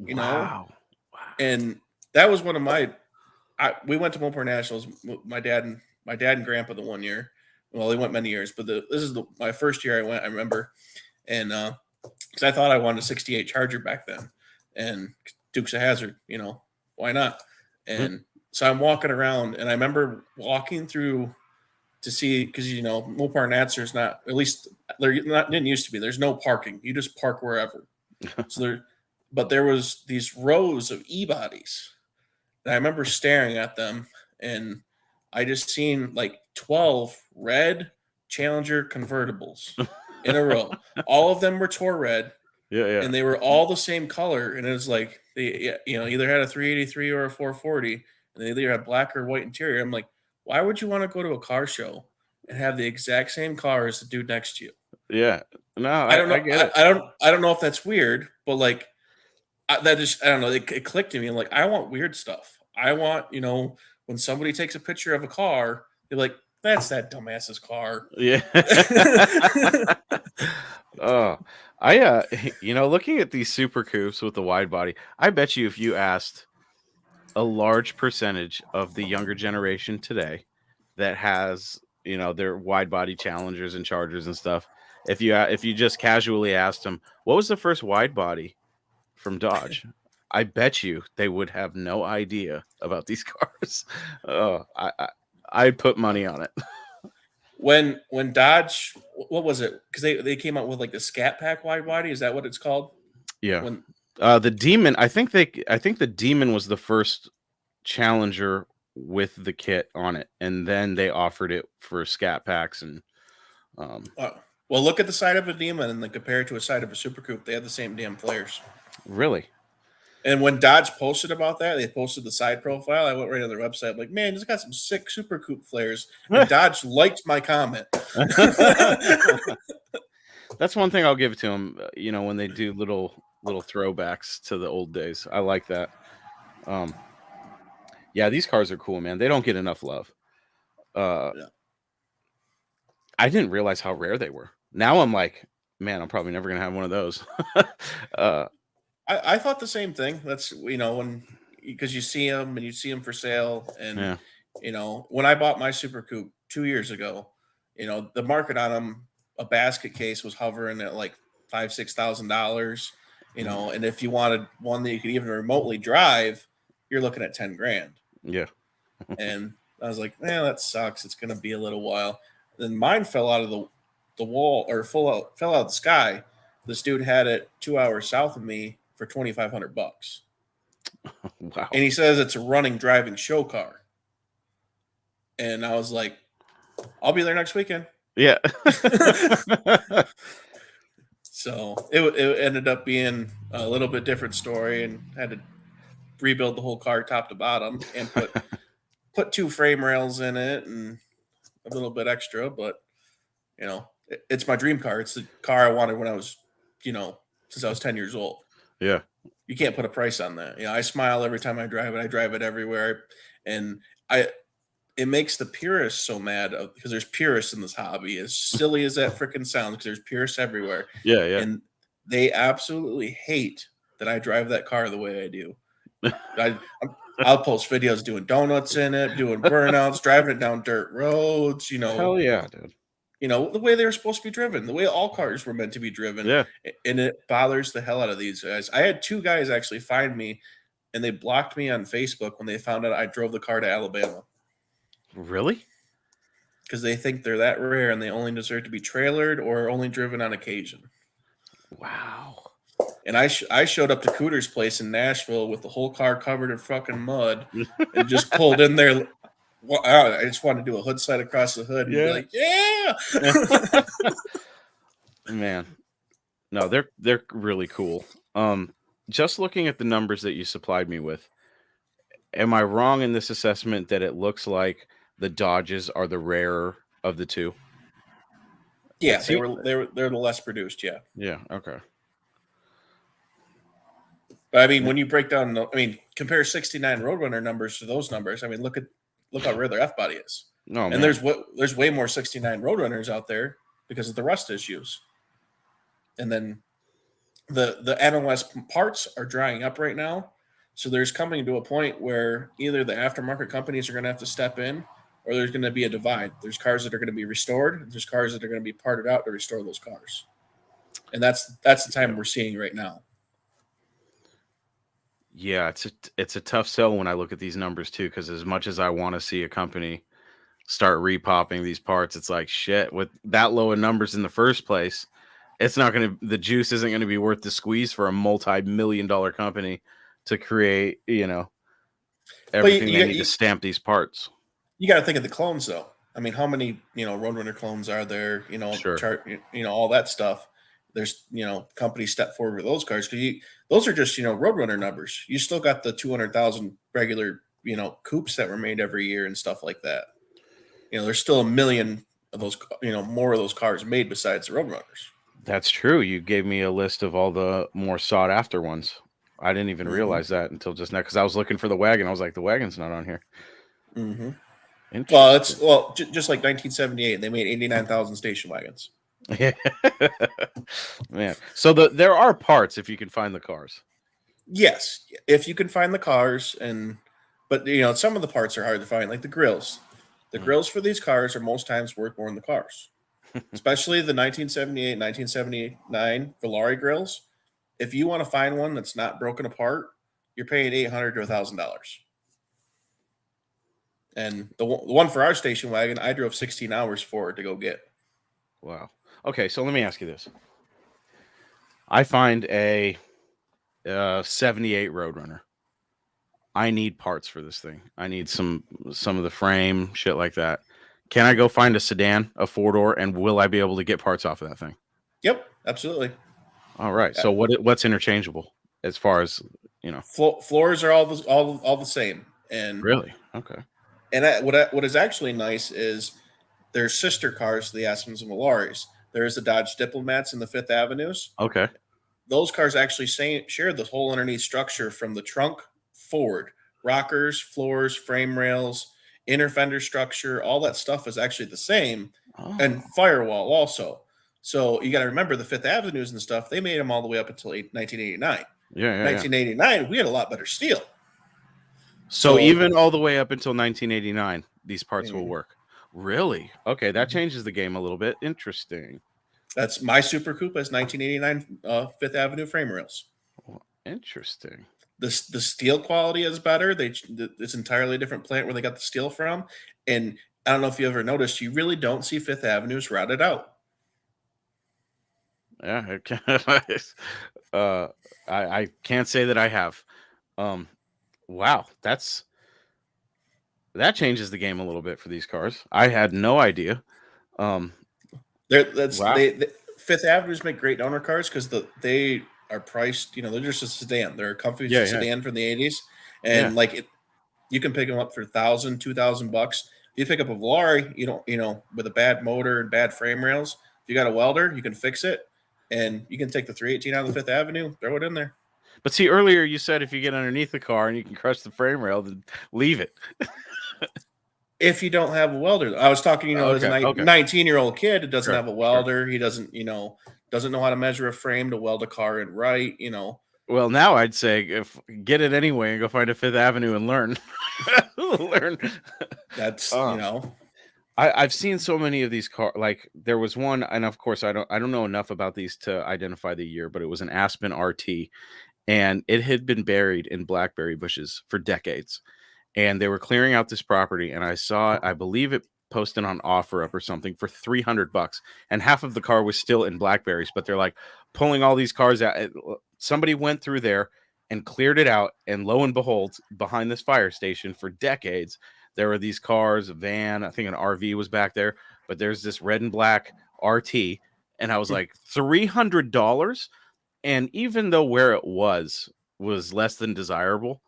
you know, Wow. Wow. and that was one of my. We went to Mopar Nationals. My dad and Grandpa the one year. Well, they went many years, but this is my first year I went. I remember, and because I thought I wanted a '68 Charger back then, and Dukes of Hazzard. Why not? And so I'm walking around, and I remember walking through to see because Mopar Nats there's not at least there not didn't used to be. There's no parking. You just park wherever. So but there was these rows of e-bodies. And I remember staring at them, and I just seen like 12 red Challenger convertibles in a row. All of them were Tour red, Yeah, yeah. and they were all the same color. And it was like they, either had a 383 or a 440, and they either had black or white interior. I'm like, why would you want to go to a car show and have the exact same car as the dude next to you? Yeah. No, I don't I know. get I, it. I don't know if that's weird, but like that just I don't know. It clicked to me. I'm like, I want weird stuff. I want when somebody takes a picture of a car, they're like, that's that dumbass's car. Yeah. Oh, looking at these super coupes with the wide body, I bet you if you asked a large percentage of the younger generation today that has, their wide body Challengers and Chargers and stuff, if you just casually asked them, what was the first wide body from Dodge? I bet you they would have no idea about these cars. Oh, I'd put money on it. When Dodge, what was it? Because they came out with like the Scat Pack wide body. Is that what it's called? Yeah. When The Demon, I think the Demon was the first Challenger with the kit on it, and then they offered it for scat packs and well, look at the side of a Demon and then compare it to a side of a Super Coupe. They have the same damn flares. really. And when Dodge posted about that, they posted the side profile. I went right on their website. I'm like, man, it's got some sick Super Coupe flares. And Dodge liked my comment. That's one thing I'll give to them. When they do little throwbacks to the old days, I like that. Yeah, these cars are cool, man. They don't get enough love. Yeah. I didn't realize how rare they were. Now I'm like, man, I'm probably never gonna have one of those. uh, I thought the same thing. That's when because you see them and you see them for sale, and yeah, when I bought my Super Coupe 2 years ago, the market on them, a basket case was hovering at like $5,000-6,000. And if you wanted one that you could even remotely drive, you're looking at 10 grand. yeah. And I was like, man, that sucks. It's gonna be a little while. Then mine fell out of the wall or fell out of the sky. This dude had it 2 hours south of me for $2,500, Wow. and he says it's a running, driving show car. And I was like, I'll be there next weekend. Yeah. So it ended up being a little bit different story, and had to rebuild the whole car top to bottom and put two frame rails in it and a little bit extra. But it's my dream car. It's the car I wanted when I was, since I was 10 years old. Yeah. You can't put a price on that. I smile every time I drive it. I drive it everywhere, and it makes the purists so mad because there's purists in this hobby. As silly as that freaking sounds, because there's purists everywhere, Yeah, yeah. and they absolutely hate that I drive that car the way I do. I'll post videos doing donuts in it, doing burnouts, driving it down dirt roads. Hell yeah, dude. The way they were supposed to be driven, the way all cars were meant to be driven. Yeah. And it bothers the hell out of these guys. I had two guys actually find me, and they blocked me on Facebook when they found out I drove the car to Alabama, Really? because they think they're that rare and they only deserve to be trailered or only driven on occasion. Wow. And I showed up to Cooter's place in Nashville with the whole car covered in fucking mud and just pulled in there. Well, I just wanted to do a hood slide across the hood and be like, yeah. Man. No, they're really cool. Just looking at the numbers that you supplied me with, am I wrong in this assessment that it looks like the Dodges are the rarer of the two? Yeah, they're the less produced, yeah. Yeah, okay. But I mean, when you break down, compare 69 Roadrunner numbers to those numbers. I mean, look how rare their F body is. No, and man. there's way more 69 Roadrunners out there because of the rust issues. And then the NOS parts are drying up right now. So there's coming to a point where either the aftermarket companies are going to have to step in, or there's going to be a divide. There's cars that are going to be restored. There's cars that are going to be parted out to restore those cars, and that's the time Yeah. we're seeing right now. Yeah, it's a tough sell when I look at these numbers too, because as much as I want to see a company start repopping these parts, it's like shit with that low of numbers in the first place. It's not going to, the juice isn't going to be worth the squeeze for a multi-million-dollar company to create, But everything they need to stamp these parts. you got to think of the clones though. I mean, how many Roadrunner clones are there? Sure. Chart, all that stuff. There's companies step forward with those cars because those are just Roadrunner numbers. You still got the 200,000 regular coupes that were made every year and stuff like that. There's still a million of those more of those cars made besides the Roadrunners. That's true. You gave me a list of all the more sought after ones. I didn't even Mm-hmm. realize that until just now because I was looking for the wagon. I was like, the wagon's not on here. Mm-hmm. Well, Interesting. just like 1978, they made 89,000 station wagons. Yeah. Man. So there are parts if you can find the cars. Yes, if you can find the cars, but some of the parts are hard to find, like the grills. The grills for these cars are most times worth more than the cars, especially the 1978, 1979 Volare grills. If you want to find one that's not broken apart, you're paying $800 to $1,000. And the one for our station wagon, I drove 16 hours for it to go get. Wow. Okay, so let me ask you this. I find a 78 Roadrunner. I need parts for this thing. I need some of the frame, shit like that. Can I go find a sedan, a 4-door, and will I be able to get parts off of that thing? Yep, absolutely. All right. So what's interchangeable as far as floors are all the same. And really? Okay. And what is actually nice is their sister cars, the Aspens and Valaris. There's the Dodge Diplomats and the Fifth Avenues. Okay. Those cars actually share the whole underneath structure from the trunk forward. Rockers, floors, frame rails, inner fender structure, all that stuff is actually the same. Oh. And firewall also. So you got to remember the Fifth Avenues and stuff, they made them all the way up until 1989. Yeah. 1989, we had a lot better steel. So even all the way up until 1989, these parts will work. Really? Okay, that changes the game a little bit. Interesting. That's my Super Coupe as 1989 Fifth Avenue frame rails. Interesting. The steel quality is better. It's entirely different plant where they got the steel from. And I don't know if you ever noticed, you really don't see Fifth Avenues routed out. Yeah, I can't say that I have. Wow, that changes the game a little bit for these cars. I had no idea. Wow. Fifth Avenues make great owner cars because they are priced. They're just a sedan. They're a comfy sedan from the 80s, and you can pick them up for $1,000, $2,000. If you pick up a Volare, with a bad motor and bad frame rails, if you got a welder, you can fix it, and you can take the 318 out of the Fifth Avenue, throw it in there. But see, earlier you said if you get underneath the car and you can crush the frame rail, then leave it. If you don't have a welder, I was talking, as a 19-year-old kid, it doesn't have a welder. He doesn't know how to measure a frame to weld a car in right. Well, now I'd say get it anyway and go find a Fifth Avenue and learn. Learn. That's I've seen so many of these cars. Like there was one, and of course I don't know enough about these to identify the year, but it was an Aspen RT, and it had been buried in blackberry bushes for decades. And they were clearing out this property, and I saw, I believe it posted on OfferUp or something for $300, and half of the car was still in blackberries. But they're like pulling all these cars out. Somebody went through there and cleared it out, and lo and behold, behind this fire station for decades, there were these cars, a van, I think an RV was back there, but there's this red and black RT, and I was like, $300. And even though where it was less than desirable,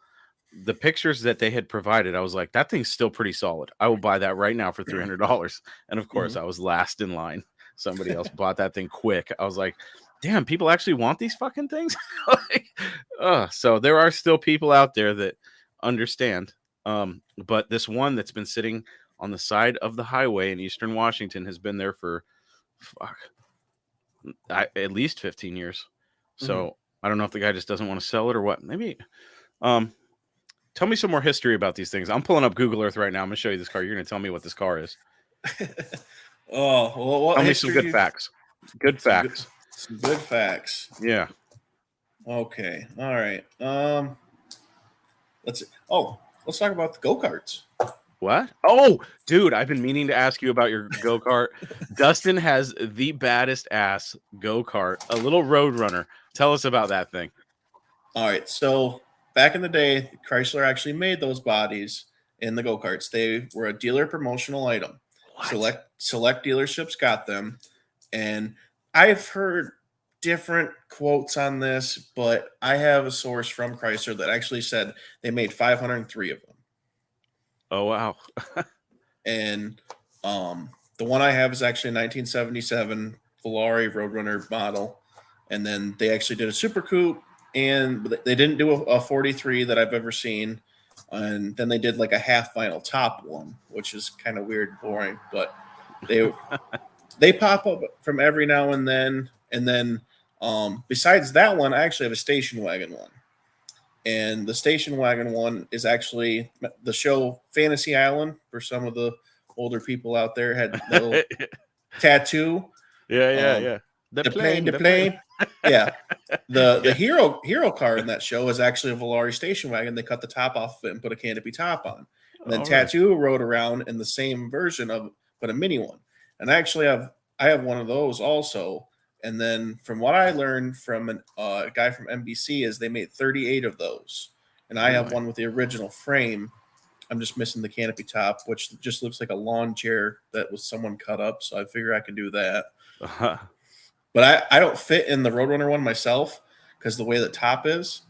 the pictures that they had provided, I was like, that thing's still pretty solid. I will buy that right now for $300. And of course, I was last in line. Somebody else bought that thing quick. I was like, damn, people actually want these fucking things? So there are still people out there that understand. But this one that's been sitting on the side of the highway in Eastern Washington has been there for at least 15 years. So I don't know if the guy just doesn't want to sell it or what. Maybe. Tell me some more history about these things. I'm pulling up Google Earth right now. I'm going to show you this car. You're going to tell me what this car is. Oh, well, what Tell me some history? good facts. Good facts. Some good facts. Yeah. Okay. All right. Let's. Oh, let's talk about the go-karts. What? Oh, dude, I've been meaning to ask you about your go-kart. Dustin has the baddest ass go-kart, a little Roadrunner. Tell us about that thing. All right. So back in the day, Chrysler actually made those bodies in the go-karts. They were a dealer promotional item. What? Select dealerships got them, and I've heard different quotes on this, but I have a source from Chrysler that actually said they made 503 of them. Oh, wow. And the one I have is actually a 1977 Volare Roadrunner model, and then they actually did a Super Coupe, and they didn't do a 43 that I've ever seen, and then they did like a half vinyl top one, which is kind of weird, boring, but they pop up from every now and then. And then besides that one, I actually have a station wagon one. And the station wagon one is actually the show Fantasy Island. For some of the older people out there, had the little tattoo. Yeah. The plane. Yeah. The hero car in that show is actually a Volare station wagon. They cut the top off of it and put a canopy top on. And then Tattoo rode around in the same version of, but a mini one. And I have one of those also. And then from what I learned from a guy from NBC is they made 38 of those. And I have one with the original frame. I'm just missing the canopy top, which just looks like a lawn chair that was someone cut up. So I figure I can do that. But I don't fit in the Roadrunner one myself because the way the top is.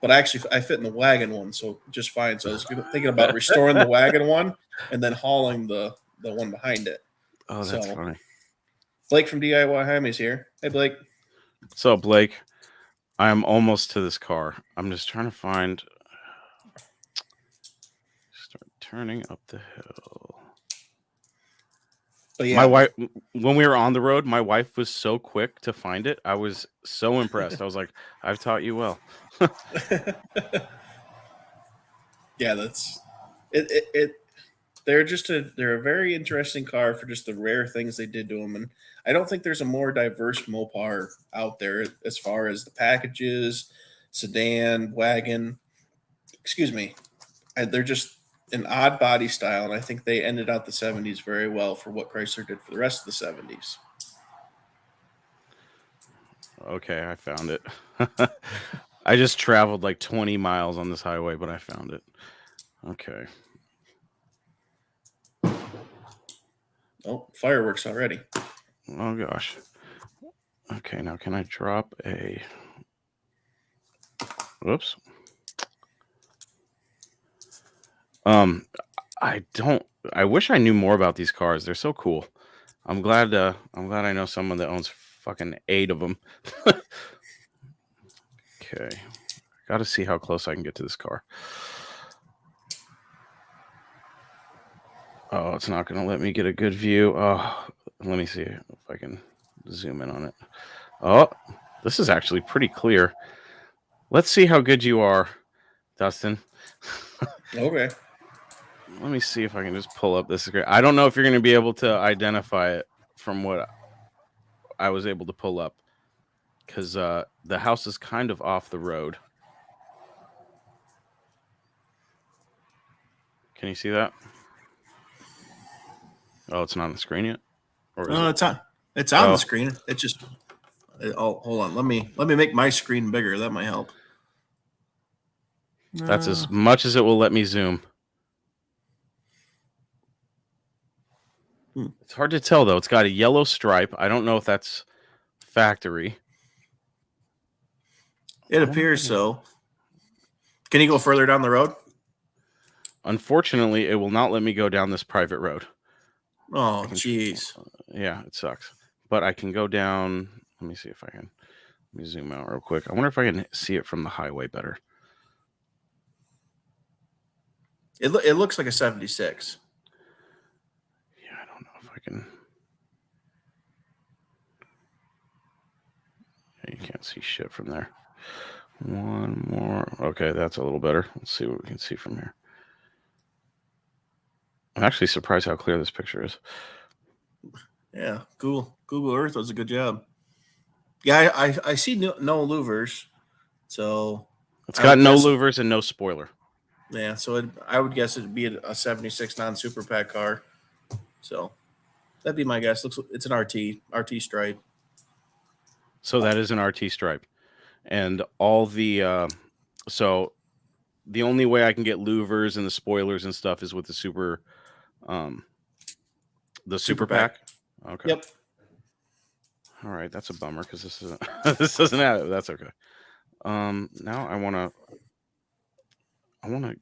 But I fit in the wagon one, so just fine. So I was thinking about restoring the wagon one and then hauling the one behind it. Oh, that's funny. Blake from DIY Jaimez here. Hey, Blake. So, Blake, I'm almost to this car. I'm just trying to find. Start turning up the hill. But yeah, my wife, when we were on the road, my wife was so quick to find it. I was so impressed. I was like, I've taught you well. Yeah, that's it. They're a very interesting car for just the rare things they did to them, and I don't think there's a more diverse Mopar out there as far as the packages, sedan, wagon. Excuse me, they're just an odd body style, and I think they ended out the 70s very well for what Chrysler did for the rest of the 70s. Okay, I found it. I just traveled like 20 miles on this highway, but I found it. Okay. Oh, fireworks already. Oh, gosh. Okay, now can I drop a... Whoops. I wish I knew more about these cars. They're so cool. I'm glad I know someone that owns fucking 8 of them. Okay. Got to see how close I can get to this car. Oh, it's not going to let me get a good view. Oh, let me see if I can zoom in on it. Oh, this is actually pretty clear. Let's see how good you are, Dustin. Okay. Let me see if I can just pull up this screen. I don't know if you're going to be able to identify it from what I was able to pull up, because the house is kind of off the road. Can you see that? Oh, it's not on the screen yet? Or no, it's on. It's on the screen. It just. Oh, hold on. Let me make my screen bigger. That might help. That's as much as it will let me zoom. It's hard to tell, though. It's got a yellow stripe. I don't know if that's factory. It appears so. Can you go further down the road? Unfortunately, it will not let me go down this private road. Oh, jeez. Yeah, it sucks. But I can go down. Let me see if I can. Let me zoom out real quick. I wonder if I can see it from the highway better. It looks like a 76. Yeah, I don't know if I can. can't see shit from there. One more. Okay, that's a little better. Let's see what we can see from here. I'm actually surprised how clear this picture is. Yeah, Google Earth does a good job. Yeah, I see no louvers, so It's I got would no guess. louvers and no spoiler. Yeah, so I would guess it'd be a 76 non super pack car. So that'd be my guess. It's an RT stripe. So that is an RT stripe, and all the so the only way I can get louvers and the spoilers and stuff is with um the Super super pack. pack. Okay. Yep. All right, that's a bummer because this isn't this doesn't have it. That's okay. Now I wanna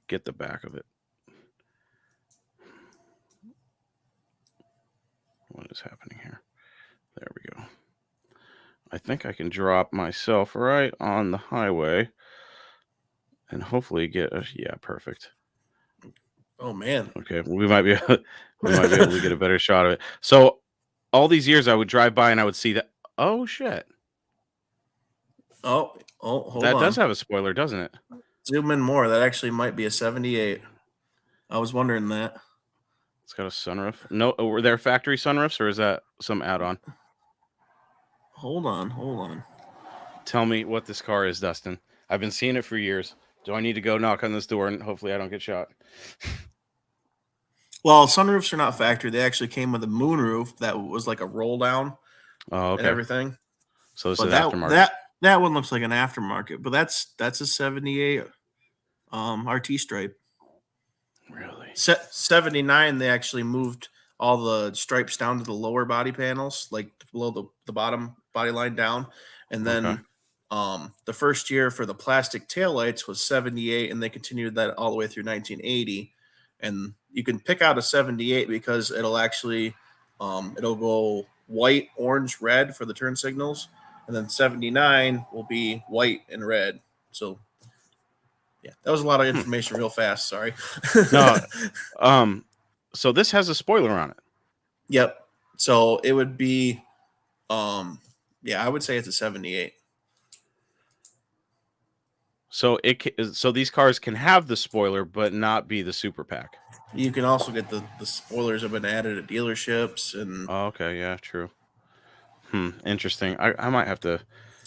get the back of it. What is happening here? There we go. I think I can drop myself right on the highway and hopefully get a, yeah, perfect. Oh man. Okay, we might be we might be able to get a better shot of it. So all these years I would drive by and I would see that. Oh shit, Hold that does on. have a spoiler, doesn't it? Zoom in more. That actually might be a 78. I was wondering that. It's got a sunroof. No, were there factory sunroofs or is that some add-on? Hold on. Tell me what this car is, Dustin. I've been seeing it for years. Do I need to go knock on this door and hopefully I don't get shot? Well, sunroofs are not factory. They actually came with a moonroof that was like a roll down Oh, and okay. everything. So this But is that aftermarket. that that one looks like an aftermarket. But that's a 78 RT stripe. Really? 79 they actually moved all the stripes down to the lower body panels, like below the bottom body line down. And Okay. then the first year for the plastic taillights was 78, and they continued that all the way through 1980. And you can pick out a 78 because it'll go white, orange, red for the turn signals, and then 79 will be white and red. So yeah, that was a lot of Hmm. information real fast. Sorry. No. So this has a spoiler on it. Yep. So it would be, um, yeah, I would say it's a 78. So so these cars can have the spoiler, but not be the super pack. You can also get the spoilers have been added at dealerships, and Oh, okay, yeah, true. Interesting. I might have to.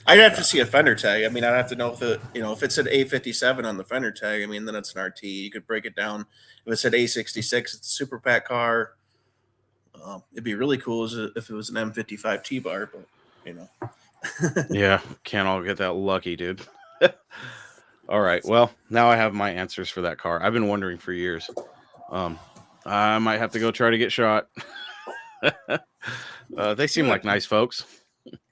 I'd have to Uh, see a fender tag. I mean, I'd have to know if it said A57 on the fender tag. I mean, then it's an RT. You could break it down. If it said A66, it's a super pack car. It'd be really cool if it was an M55 T bar, but you know. yeah, can't all get that lucky, dude. All right. Well, now I have my answers for that car. I've been wondering for years. Um, I might have to go try to get shot. They seem like nice folks.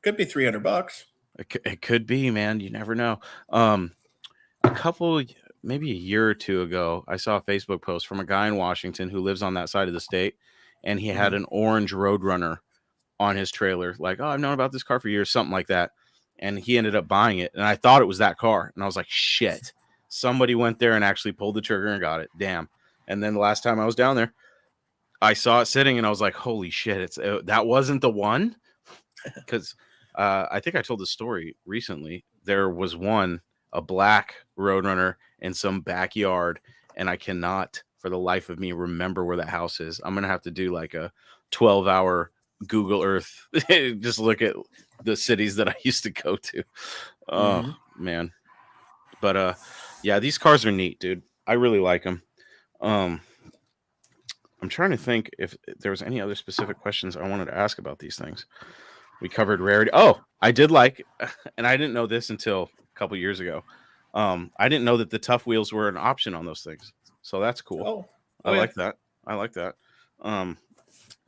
Could be $300. It could be, man. You never know. A couple, maybe a year or two ago, I saw a Facebook post from a guy in Washington who lives on that side of the state, and he had Mhm. an orange Roadrunner on his trailer. Like, oh, I've known about this car for years, something like that. And he ended up buying it, and I thought it was that car, and I was like, shit. Somebody went there and actually pulled the trigger and got it. Damn. And then the last time I was down there, I saw it sitting, and I was like, holy shit! It's that wasn't the one, because I think I told the story recently. There was a black Roadrunner in some backyard, and I cannot, for the life of me, remember where that house is. I'm gonna have to do like a 12-hour Google Earth, just look at the cities that I used to go to. Oh Mm-hmm. man, but yeah, these cars are neat, dude. I really like them. Um, I'm trying to think if there was any other specific questions I wanted to ask about these things. We covered rarity. Oh, I did like, and I didn't know this until a couple years ago. I didn't know that the tough wheels were an option on those things, so that's cool. Oh, I oh yeah. like that. I like that. Um,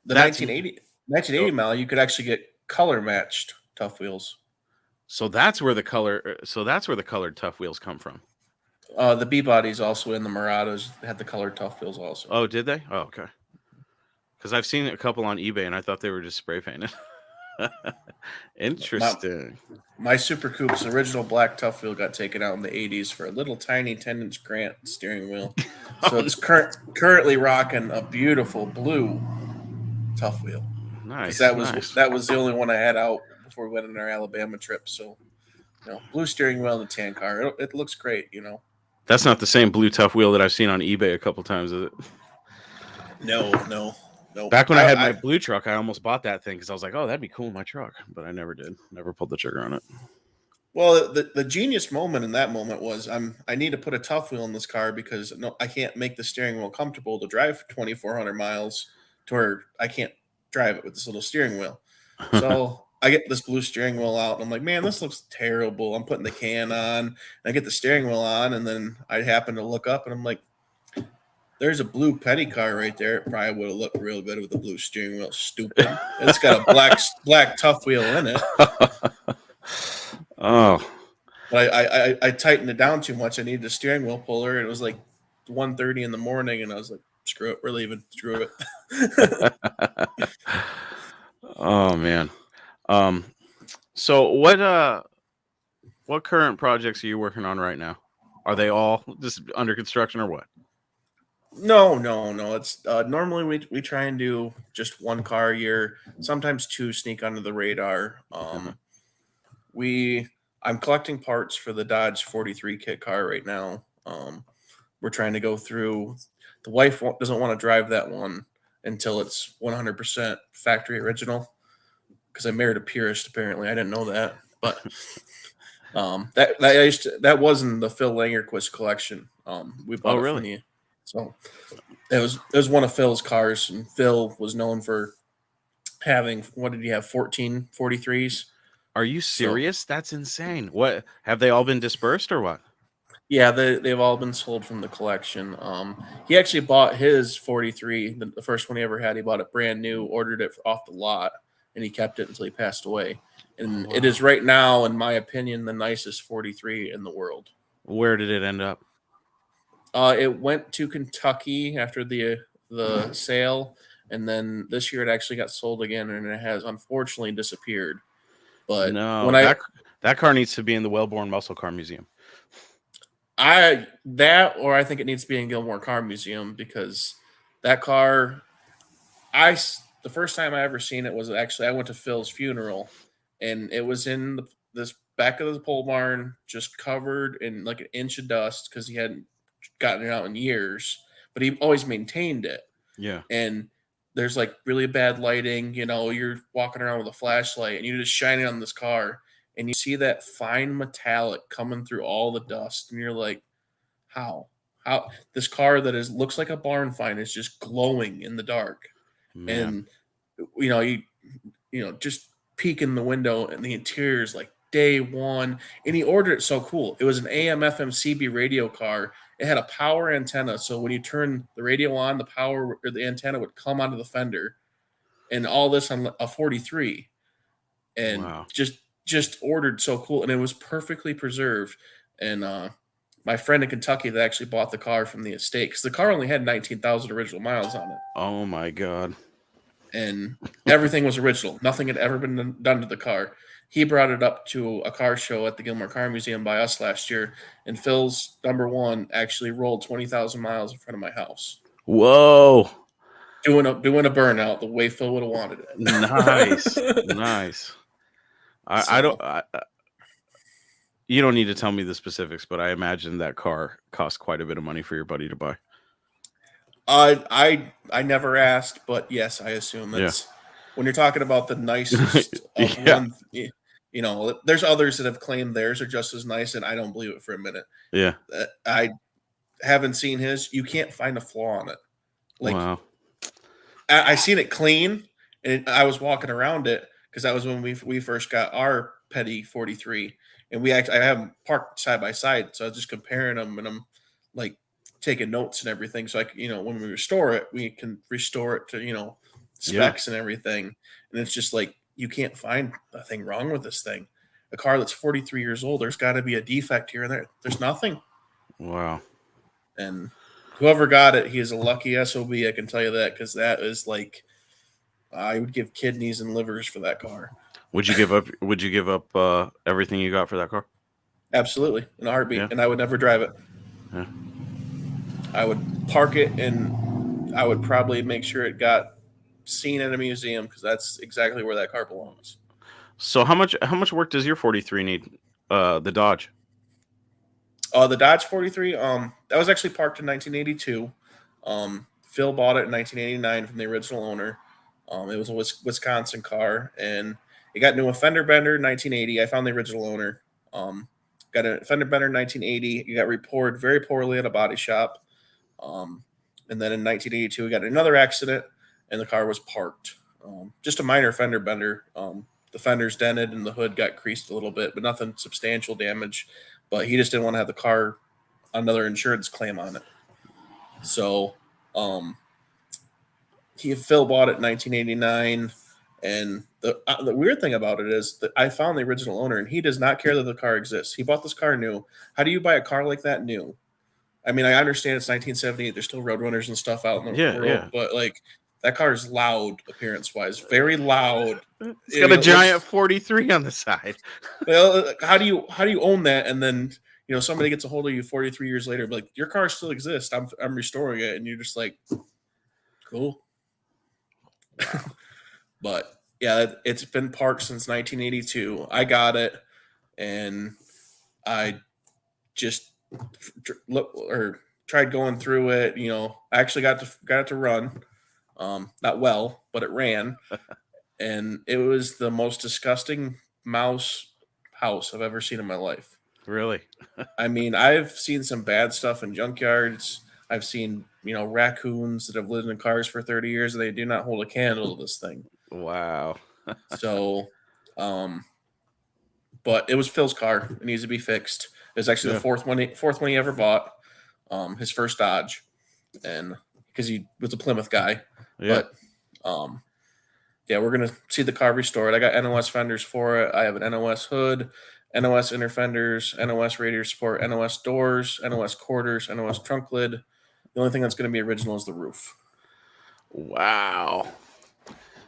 The that's 1980 model, you could actually get color matched tough wheels. so that's where the color. So that's where the colored tough wheels come from. The B bodies also in the Murados had the colored tough wheels also. Oh, did they? Oh, okay. Because I've seen a couple on eBay, and I thought they were just spray painted. My, Interesting. my Super Coupe's original black tough wheel got taken out in the 80s for a little tiny 10-inch Grant steering wheel. So Oh, it's currently rocking a beautiful blue tough wheel. Because nice, nice. that was the only one I had out before we went on our Alabama trip. So Blue steering wheel and the tan car. It looks great. That's not the same blue tough wheel that I've seen on eBay a couple times, is it? No, no, no. Back when I had my blue truck, I almost bought that thing because I was like, "Oh, that'd be cool in my truck," but I never did. Never pulled the trigger on it. Well, the genius moment in that moment was I need to put a tough wheel in this car because no, I can't make the steering wheel comfortable to drive for 2,400 miles to where I can't drive it with this little steering wheel. So I get this blue steering wheel out, and I'm like, man, this looks terrible. I'm putting the can on, and I get the steering wheel on, and then I happen to look up, and I'm like, there's a blue penny car right there. It probably would have looked real good with a blue steering wheel. Stupid. It's got a black tough wheel in it. Oh. But I tightened it down too much. I needed a steering wheel puller, and it was like 1:30 in the morning, and I was like, screw it, we're leaving. Screw it. Oh man. So what current projects are you working on right now? Are they all just under construction or what? No. It's normally we try and do just one car a year. Sometimes two sneak under the radar. We I'm collecting parts for the Dodge 43 kit car right now. We're trying to go through. The wife doesn't want to drive that one until it's 100% factory original because I married a purist. Apparently, I didn't know that, but that wasn't the Phil Langerquist collection. We bought it really? from the so it was one of Phil's cars, and Phil was known for having, what did he have, 14 43s. Are you serious? So, that's insane. What, have they all been dispersed or what? Yeah, they've all been sold from the collection. He actually bought his 43, the first one he ever had. He bought it brand new, ordered it off the lot, and he kept it until he passed away. And It is right now, in my opinion, the nicest 43 in the world. Where did it end up? It went to Kentucky after the sale, and then this year it actually got sold again, and it has unfortunately disappeared. But no, that car needs to be in the Wellborn Muscle Car Museum. I think it needs to be in Gilmore Car Museum, because that car, the first time I ever seen it was actually, I went to Phil's funeral, and it was in this back of the pole barn, just covered in like an inch of dust because he hadn't gotten it out in years, but he always maintained it. Yeah. And there's like really bad lighting, you're walking around with a flashlight and you're just shining on this car, and you see that fine metallic coming through all the dust, and you're like, how this car that looks like a barn find is just glowing in the dark. Man. And you just peek in the window, and the interior is like day one. And he ordered it so cool. It was an AM FM CB radio car. It had a power antenna, so when you turn the radio on, the power or the antenna would come onto the fender, and all this on a 43. And wow. just ordered so cool, and it was perfectly preserved. And my friend in Kentucky that actually bought the car from the estate, because the car only had 19,000 original miles on it. Oh my god. And everything was original. Nothing had ever been done to the car. He brought it up to a car show at the Gilmore Car Museum by us last year, and Phil's number one actually rolled 20,000 miles in front of my house. Whoa. Doing a burnout the way Phil would have wanted it. Nice. Nice. You don't need to tell me the specifics, but I imagine that car cost quite a bit of money for your buddy to buy. I never asked, but yes, I assume that's when you're talking about the nicest of one. There's others that have claimed theirs are just as nice, and I don't believe it for a minute. Yeah, I haven't seen his. You can't find a flaw on it. Like, wow. I seen it clean, and I was walking around it because that was when we first got our Petty 43, and I have them parked side by side, so I was just comparing them, and I'm like taking notes and everything. So when we restore it, we can restore it to specs and everything. And it's just like, you can't find a thing wrong with this thing. A car that's 43 years old, there's got to be a defect here and there. There's nothing. Wow. And whoever got it, he is a lucky SOB. I can tell you that, because that is like, I would give kidneys and livers for that car. Would you give up? Would you give up everything you got for that car? Absolutely, in a heartbeat. And I would never drive it. Yeah. I would park it, and I would probably make sure it got seen in a museum, because that's exactly where that car belongs. So how much work does your 43 need The Dodge. The Dodge 43, that was actually parked in 1982. Phil bought it in 1989 from the original owner. It was a Wisconsin car, and it got into a fender bender in 1980. I found the original owner. Um, got a fender bender in 1980. It got repaired very poorly at a body shop. Um, and then in 1982, we got another accident, and the car was parked. Just a minor fender bender. The fender's dented, and the hood got creased a little bit, but nothing substantial damage. But he just didn't want to have the car another insurance claim on it. So um, Phil bought it in 1989, and the weird thing about it is that I found the original owner, and he does not care that the car exists. He bought this car new. How do you buy a car like that new? I mean, I understand it's 1978. There's still roadrunners and stuff out in the Yeah, world, yeah. but like that car is loud appearance wise, very loud. It's got a giant 43 on the side. Well, how do you own that? And then somebody gets a hold of you 43 years later, like your car still exists. I'm restoring it, and you're just like, cool. Wow. But yeah, it's been parked since 1982. I got it, and I just tried going through it. I actually got it to run, not well, but it ran, and it was the most disgusting mouse house I've ever seen in my life. Really? I mean, I've seen some bad stuff in junkyards. I've seen raccoons that have lived in cars for 30 years, and they do not hold a candle to this thing. Wow. So, but it was Phil's car. It needs to be fixed. It was actually the fourth one he ever bought. His first Dodge, and because he was a Plymouth guy. Yeah. But yeah, we're gonna see the car restored. I got NOS fenders for it. I have an NOS hood, NOS inner fenders, NOS radiator support, NOS doors, NOS quarters, NOS trunk lid. The only thing that's going to be original is the roof. Wow.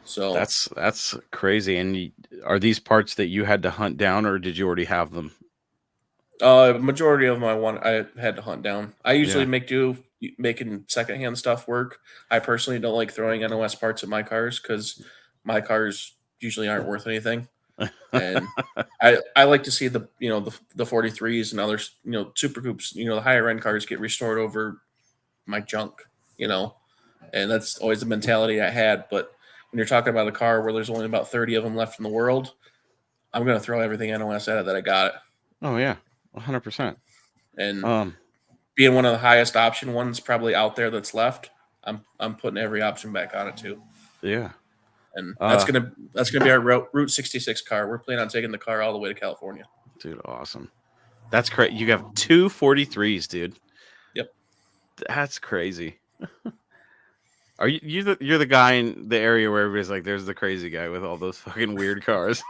So that's crazy. And are these parts that you had to hunt down, or did you already have them? Majority of them I had to hunt down. I usually make do making secondhand stuff work. I personally don't like throwing NOS parts at my cars because my cars usually aren't worth anything. And I like to see the 43s and other super coupes, the higher end cars get restored over my junk, and that's always the mentality I had. But when you're talking about a car where there's only about 30 of them left in the world, I'm going to throw everything NOS at it that I got. Oh yeah, 100%. And being one of the highest option ones probably out there that's left, I'm putting every option back on it too. Yeah. And that's gonna be our Route 66 car. We're planning on taking the car all the way to California. Dude, awesome. That's great. You have two 43s, dude. Yep. That's crazy. Are you're the guy in the area where everybody's like, there's the crazy guy with all those fucking weird cars?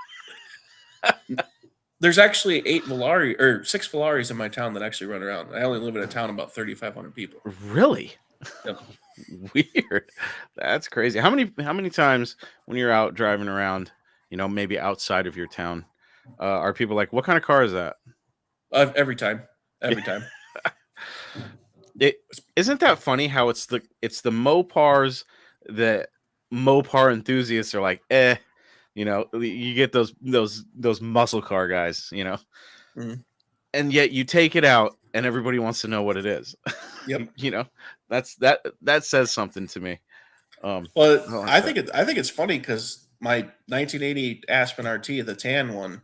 There's actually 6 Velaris in my town that actually run around. I only live in a town about 3,500 people. Really? Yep. Weird. That's crazy. How many times when you're out driving around, maybe outside of your town, are people like, what kind of car is that? Every time. Isn't that funny how it's the Mopars that Mopar enthusiasts are like, you get those muscle car guys, Mm-hmm. And yet you take it out and everybody wants to know what it is. Yep. that says something to me. Well, I think it's funny because my 1980 Aspen RT, the tan one,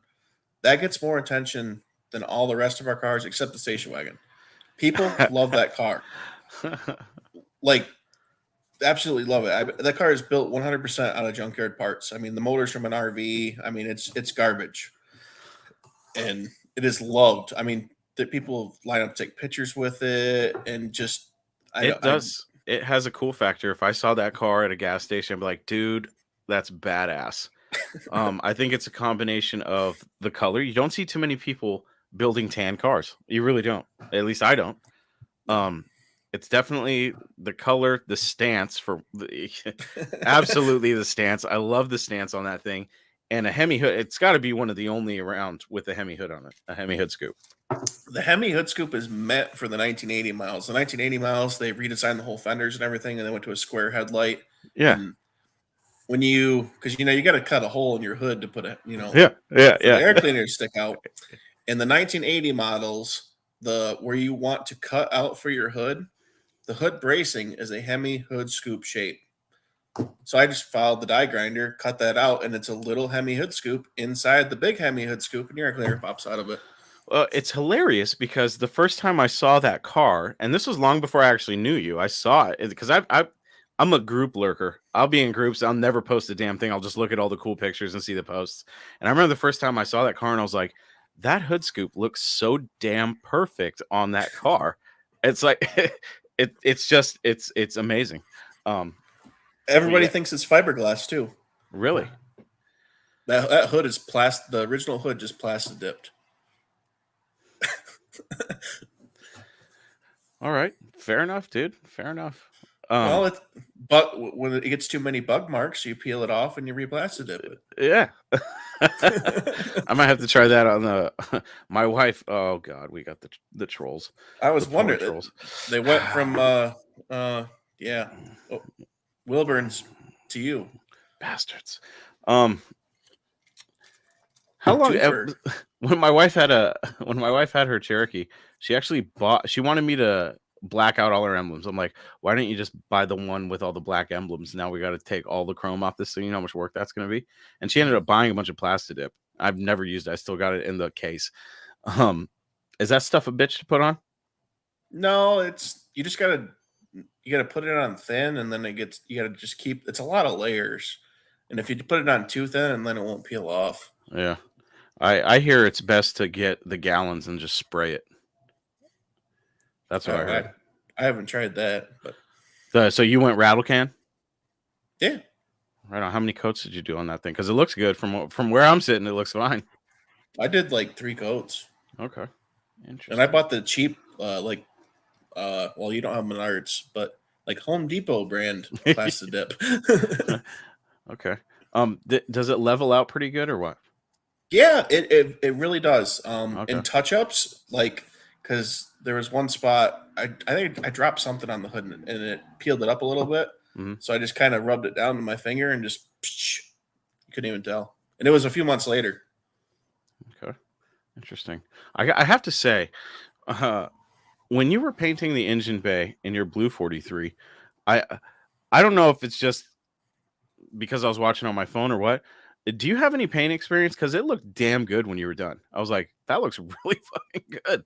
that gets more attention than all the rest of our cars except the station wagon. People love that car. Like, absolutely love it. That car is built 100% out of junkyard parts. I mean, the motor's from an RV. I mean, it's garbage. And it is loved. I mean, that people line up to take pictures with it, and just it has a cool factor. If I saw that car at a gas station, I'd be like, dude, that's badass. I think it's a combination of the color. You don't see too many people building tan cars. You really don't. At least I don't. It's definitely the color, the stance absolutely the stance. I love the stance on that thing. And a Hemi hood, it's got to be one of the only around with a Hemi hood on it, a Hemi hood scoop. The Hemi hood scoop is meant for the 1980 miles. The 1980 miles, they redesigned the whole fenders and everything, and they went to a square headlight. Yeah. And when because you got to cut a hole in your hood to put the air cleaner to stick out. In the 1980 models, the where you want to cut out for your hood, the hood bracing is a Hemi hood scoop shape. So I just followed the die grinder, cut that out, and it's a little Hemi hood scoop inside the big Hemi hood scoop, and your air cleaner pops out of it. It's hilarious because the first time I saw that car, and this was long before I actually knew you, I saw it because I'm a group lurker. I'll be in groups. I'll never post a damn thing. I'll just look at all the cool pictures and see the posts. And I remember the first time I saw that car, and I was like, that hood scoop looks so damn perfect on that car. It's like it's amazing. Um, but Everybody yeah, thinks it's fiberglass too. really. That hood is plastic. The original hood just plastic dipped. All right, fair enough, dude. Fair enough. Well, but when it gets too many bug marks, you peel it off and you replastic dip Yeah. it. I might have to try that on the my wife. Oh God, we got the trolls, I the was poor wondering. trolls. They went from yeah, oh, Wilburns to you. Bastards. Um, how long? Twofer. When my wife had her Cherokee, she actually bought. She wanted me to black out all her emblems. I'm like, why don't you just buy the one with all the black emblems? Now we got to take all the chrome off this thing. You know how much work that's going to be. And she ended up buying a bunch of plastic dip. I've never used it. I still got it in the case. Um, is that stuff a bitch to put on? No, it's you gotta put it on thin, and then you gotta just keep. It's a lot of layers, and if you put it on too thin, and then it won't peel off. Yeah. I hear it's best to get the gallons and just spray it. That's what I Oh, heard. I haven't tried that, but So you went rattle can? yeah, Right on. How many coats did you do on that thing? Because it looks good from where I'm sitting. It looks fine. I did like 3 coats, Okay, and I interesting. bought the cheap well, you don't have Menards, but like Home Depot brand plastic dip. Okay. Does it level out pretty good or what? Yeah, it really does. Okay. In touch ups, like because there was one spot I think I dropped something on the hood and it peeled it up a little bit, Hmm. so I just kind of rubbed it down to my finger and just you couldn't even tell. And it was a few months later. Okay. Interesting. I have to say, uh, when you were painting the engine bay in your blue 43, I I don't know if it's just because I was watching on my phone or what. Do you have any paint experience? Because it looked damn good when you were done. I was like, that looks really fucking good.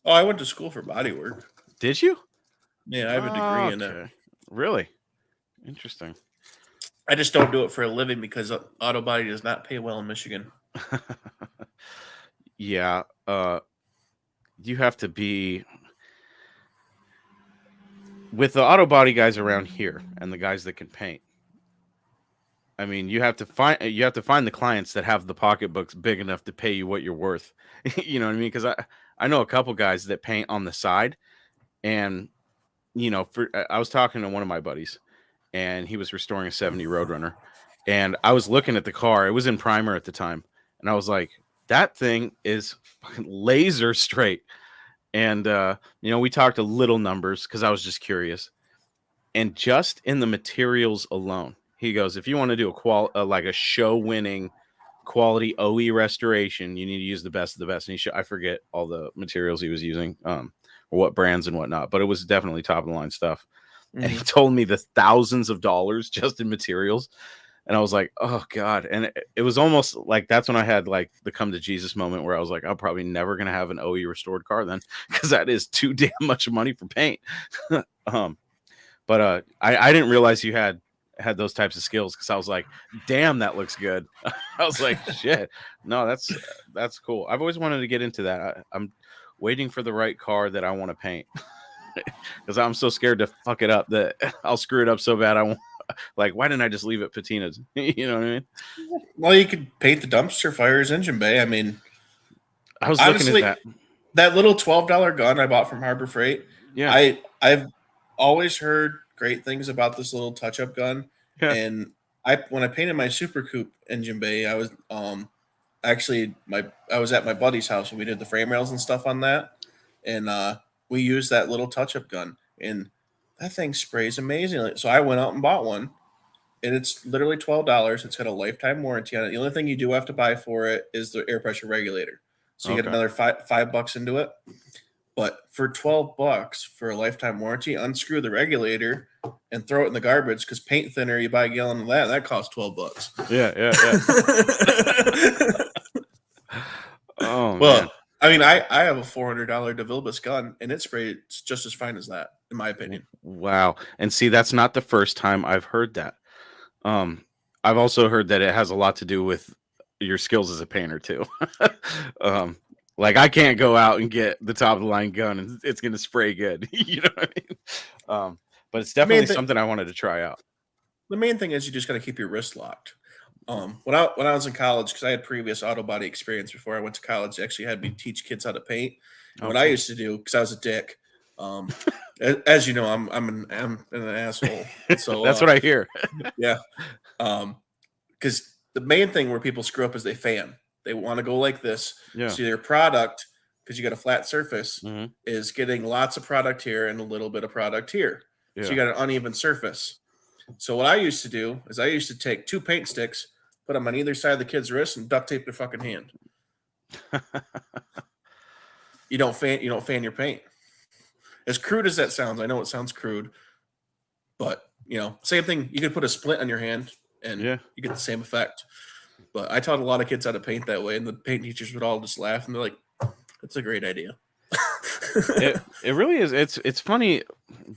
Oh, I went to school for body work. Did you? Yeah, I have a degree in it. Okay. Really? Interesting. I just don't do it for a living because auto body does not pay well in Michigan. Yeah. You have to be with the auto body guys around here and the guys that can paint. I mean, you have to find the clients that have the pocketbooks big enough to pay you what you're worth. You know what I mean? Because I know a couple guys that paint on the side, and I was talking to one of my buddies, and he was restoring a 70 Roadrunner, and I was looking at the car. It was in primer at the time, and I was like, that thing is fucking laser straight. And we talked a little numbers because I was just curious. And just in the materials alone, he goes, if you want to do like a show winning quality OE restoration, you need to use the best of the best. And I forget all the materials he was using, or what brands and whatnot, but it was definitely top of the line stuff. And he Mm-hmm. told me the thousands of dollars just in materials. And I was like, oh God. And it was almost like that's when I had like the come to Jesus moment where I was like, I'm probably never going to have an OE restored car then, because that is too damn much money for paint. um, but I didn't realize you had those types of skills, because I was like, damn, that looks good. I was like, shit. No, that's cool. I've always wanted to get into that. I'm waiting for the right car that I want to paint, because I'm so scared to fuck it up that I'll screw it up so bad I won't. Like, why didn't I just leave it patina's? You know what I mean? Well, you could paint the dumpster fire's engine bay. I mean, I was looking at honestly, that. that little $12 gun I bought from Harbor Freight, Yeah. I've always heard great things about this little touch up gun. Yeah. And I when I painted my Super Coupe engine bay, I was actually my I was at my buddy's house and we did the frame rails and stuff on that, and we used that little touch up gun, and that thing sprays amazingly. So I went out and bought one, and it's literally $12. It's got a lifetime warranty on it. The only thing you do have to buy for it is the air pressure regulator. so you get Okay. another $5 into it. But for $12 for a lifetime warranty, unscrew the regulator and throw it in the garbage because paint thinner you buy a gallon of that, and that costs $12. Yeah, yeah, yeah. Oh man. Well, I mean, I have a $400 DeVilbiss gun, and it sprays just as fine as that, in my opinion. Wow. And see, that's not the first time I've heard that. Um, I've also heard that it has a lot to do with your skills as a painter too. um, like I can't go out and get the top of the line gun and it's going to spray good. You know what I mean? But it's The main definitely thing, something I wanted to try out. the main thing is you just got to keep your wrist locked. When I was in college, because I had previous auto body experience before I went to college, they actually had me teach kids how to paint. And Oh, what I cool. used to do, because I was a dick, um, as you know, I'm an asshole. So That's what I hear. yeah, because the main thing where people screw up is they fan. They want to go like this. Yeah. So their product, because you got a flat surface, Hmm. is getting lots of product here and a little bit of product here. So you Yeah. got an uneven surface. So what I used to do is I used to take 2 paint sticks, put them on either side of the kid's wrist, and duct tape their fucking hand. You don't fan your paint. As crude as that sounds, I know it sounds crude, but same thing. You could put a splint on your hand, and Yeah. you get the same effect. But I taught a lot of kids how to paint that way, and the paint teachers would all just laugh, and they're like, "That's a great idea." It really is. It's funny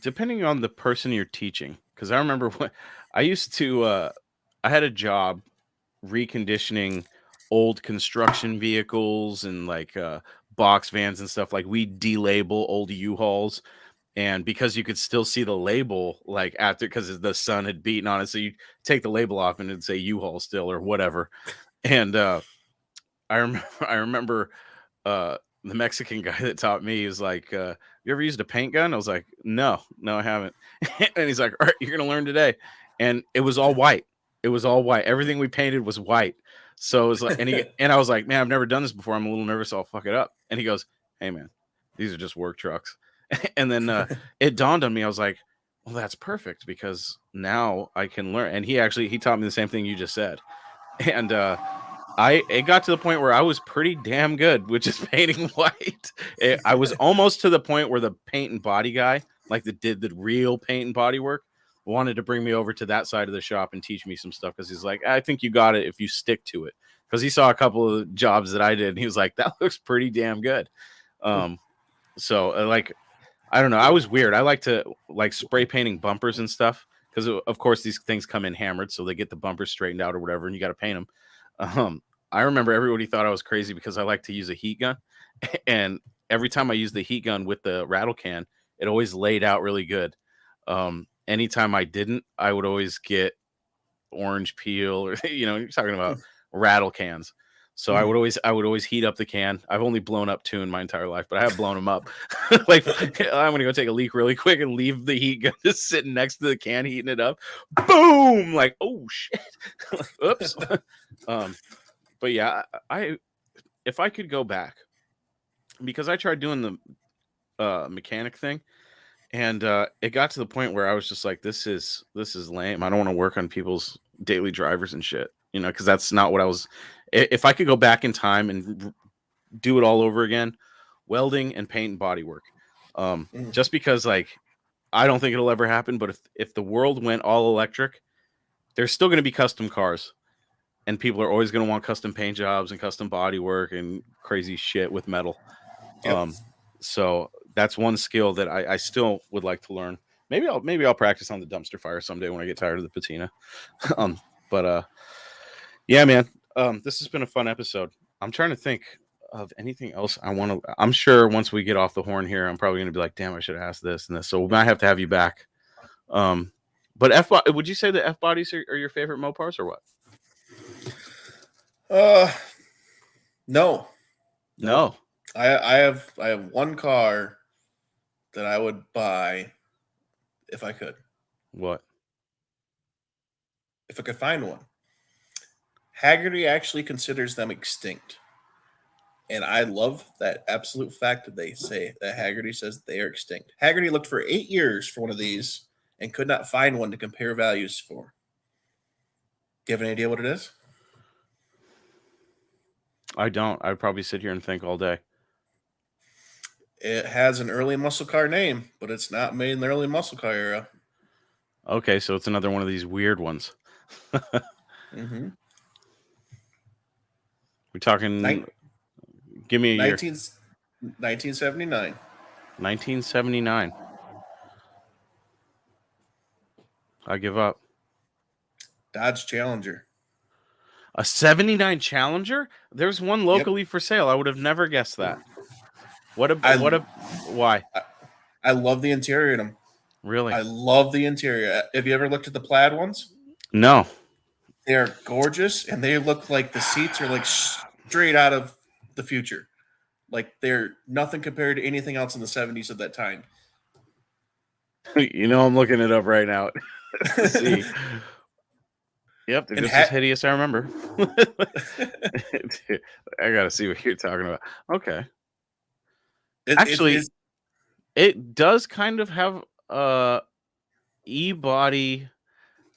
depending on the person you're teaching. Because I remember when I used to I had a job reconditioning old construction vehicles and like box vans and stuff. Like we delabel old U-Hauls, and because you could still see the label like after because the sun had beaten on it, so you take the label off and it'd say U-Haul still or whatever. And I remember the Mexican guy that taught me is like, "You ever used a paint gun?" I was like, "No, no, I haven't." And he's like, "All right, you're gonna learn today." And it was all white. It was all white. Everything we painted was white. So it was like, and I was like, "Man, I've never done this before. I'm a little nervous. I'll fuck it up." And he goes, "Hey, man, these are just work trucks." And then it dawned on me. I was like, "Well, that's perfect because now I can learn." And he taught me the same thing you just said. And it got to the point where I was pretty damn good with just painting white. I was almost to the point where the paint and body guy, like that did the real paint and body work, wanted to bring me over to that side of the shop and teach me some stuff because he's like, I think you got it if you stick to it. Because he saw a couple of jobs that I did and he was like, that looks pretty damn good. So like, I don't know. I was weird. I like to like spray painting bumpers and stuff because of course these things come in hammered, so they get the bumpers straightened out or whatever, and you got to paint them. I remember everybody thought I was crazy because I like to use a heat gun, and every time I used the heat gun with the rattle can, it always laid out really good. Anytime I didn't, I would always get orange peel or you're talking about rattle cans. So Mhm. I would always heat up the can. I've only blown up two in my entire life, but I have blown them up. Like I'm gonna go take a leak really quick and leave the heat gun just sitting next to the can, heating it up. Boom! Like, oh shit! Like, oops. But yeah, I if I could go back, because I tried doing the mechanic thing, and it got to the point where I was just like, this is lame. I don't want to work on people's daily drivers and shit, because that's not what I was. If I could go back in time and do it all over again, welding and paint and body work, Mhm. just because like I don't think it'll ever happen. But if the world went all electric, there's still going to be custom cars. And people are always going to want custom paint jobs and custom body work and crazy shit with metal. Yep. Um, so that's one skill that I still would like to learn. Maybe I'll practice on the dumpster fire someday when I get tired of the patina. um, but yeah, man, this has been a fun episode. I'm trying to think of anything else I want to. I'm sure once we get off the horn here, I'm probably going to be like, damn, I should have asked this and this. So we might have to have you back. Um, but would you say the F bodies are your favorite Mopars or what? Uh, no, nope. No. I have one car that I would buy if I could, What? if I could find one. Haggerty actually considers them extinct. And I love that absolute fact that they say that Haggerty says they are extinct. Haggerty looked for 8 years for one of these and could not find one to compare values for. Do you have any idea what it is? I don't. I'd probably sit here and think all day. It has an early muscle car name, but it's not made in the early muscle car era. Okay, so it's another one of these weird ones. Mm-hmm. We're talking. Nin- Give me a year. 19, 1979. 1979. I give up. Dodge Challenger. A 79 Challenger? There's one Yep. locally for sale. I would have never guessed that. What a I what a why? I love the interior in them. Really? I love the interior. Have you ever looked at the plaid ones? No. They're gorgeous, and they look like the seats are like straight out of the future. Like they're nothing compared to anything else in the 70s of that time. I'm looking it up right now to see. Yep, they're And just as hideous I remember. I gotta see what you're talking about. Okay. Actually, it's it does kind of have a e-body.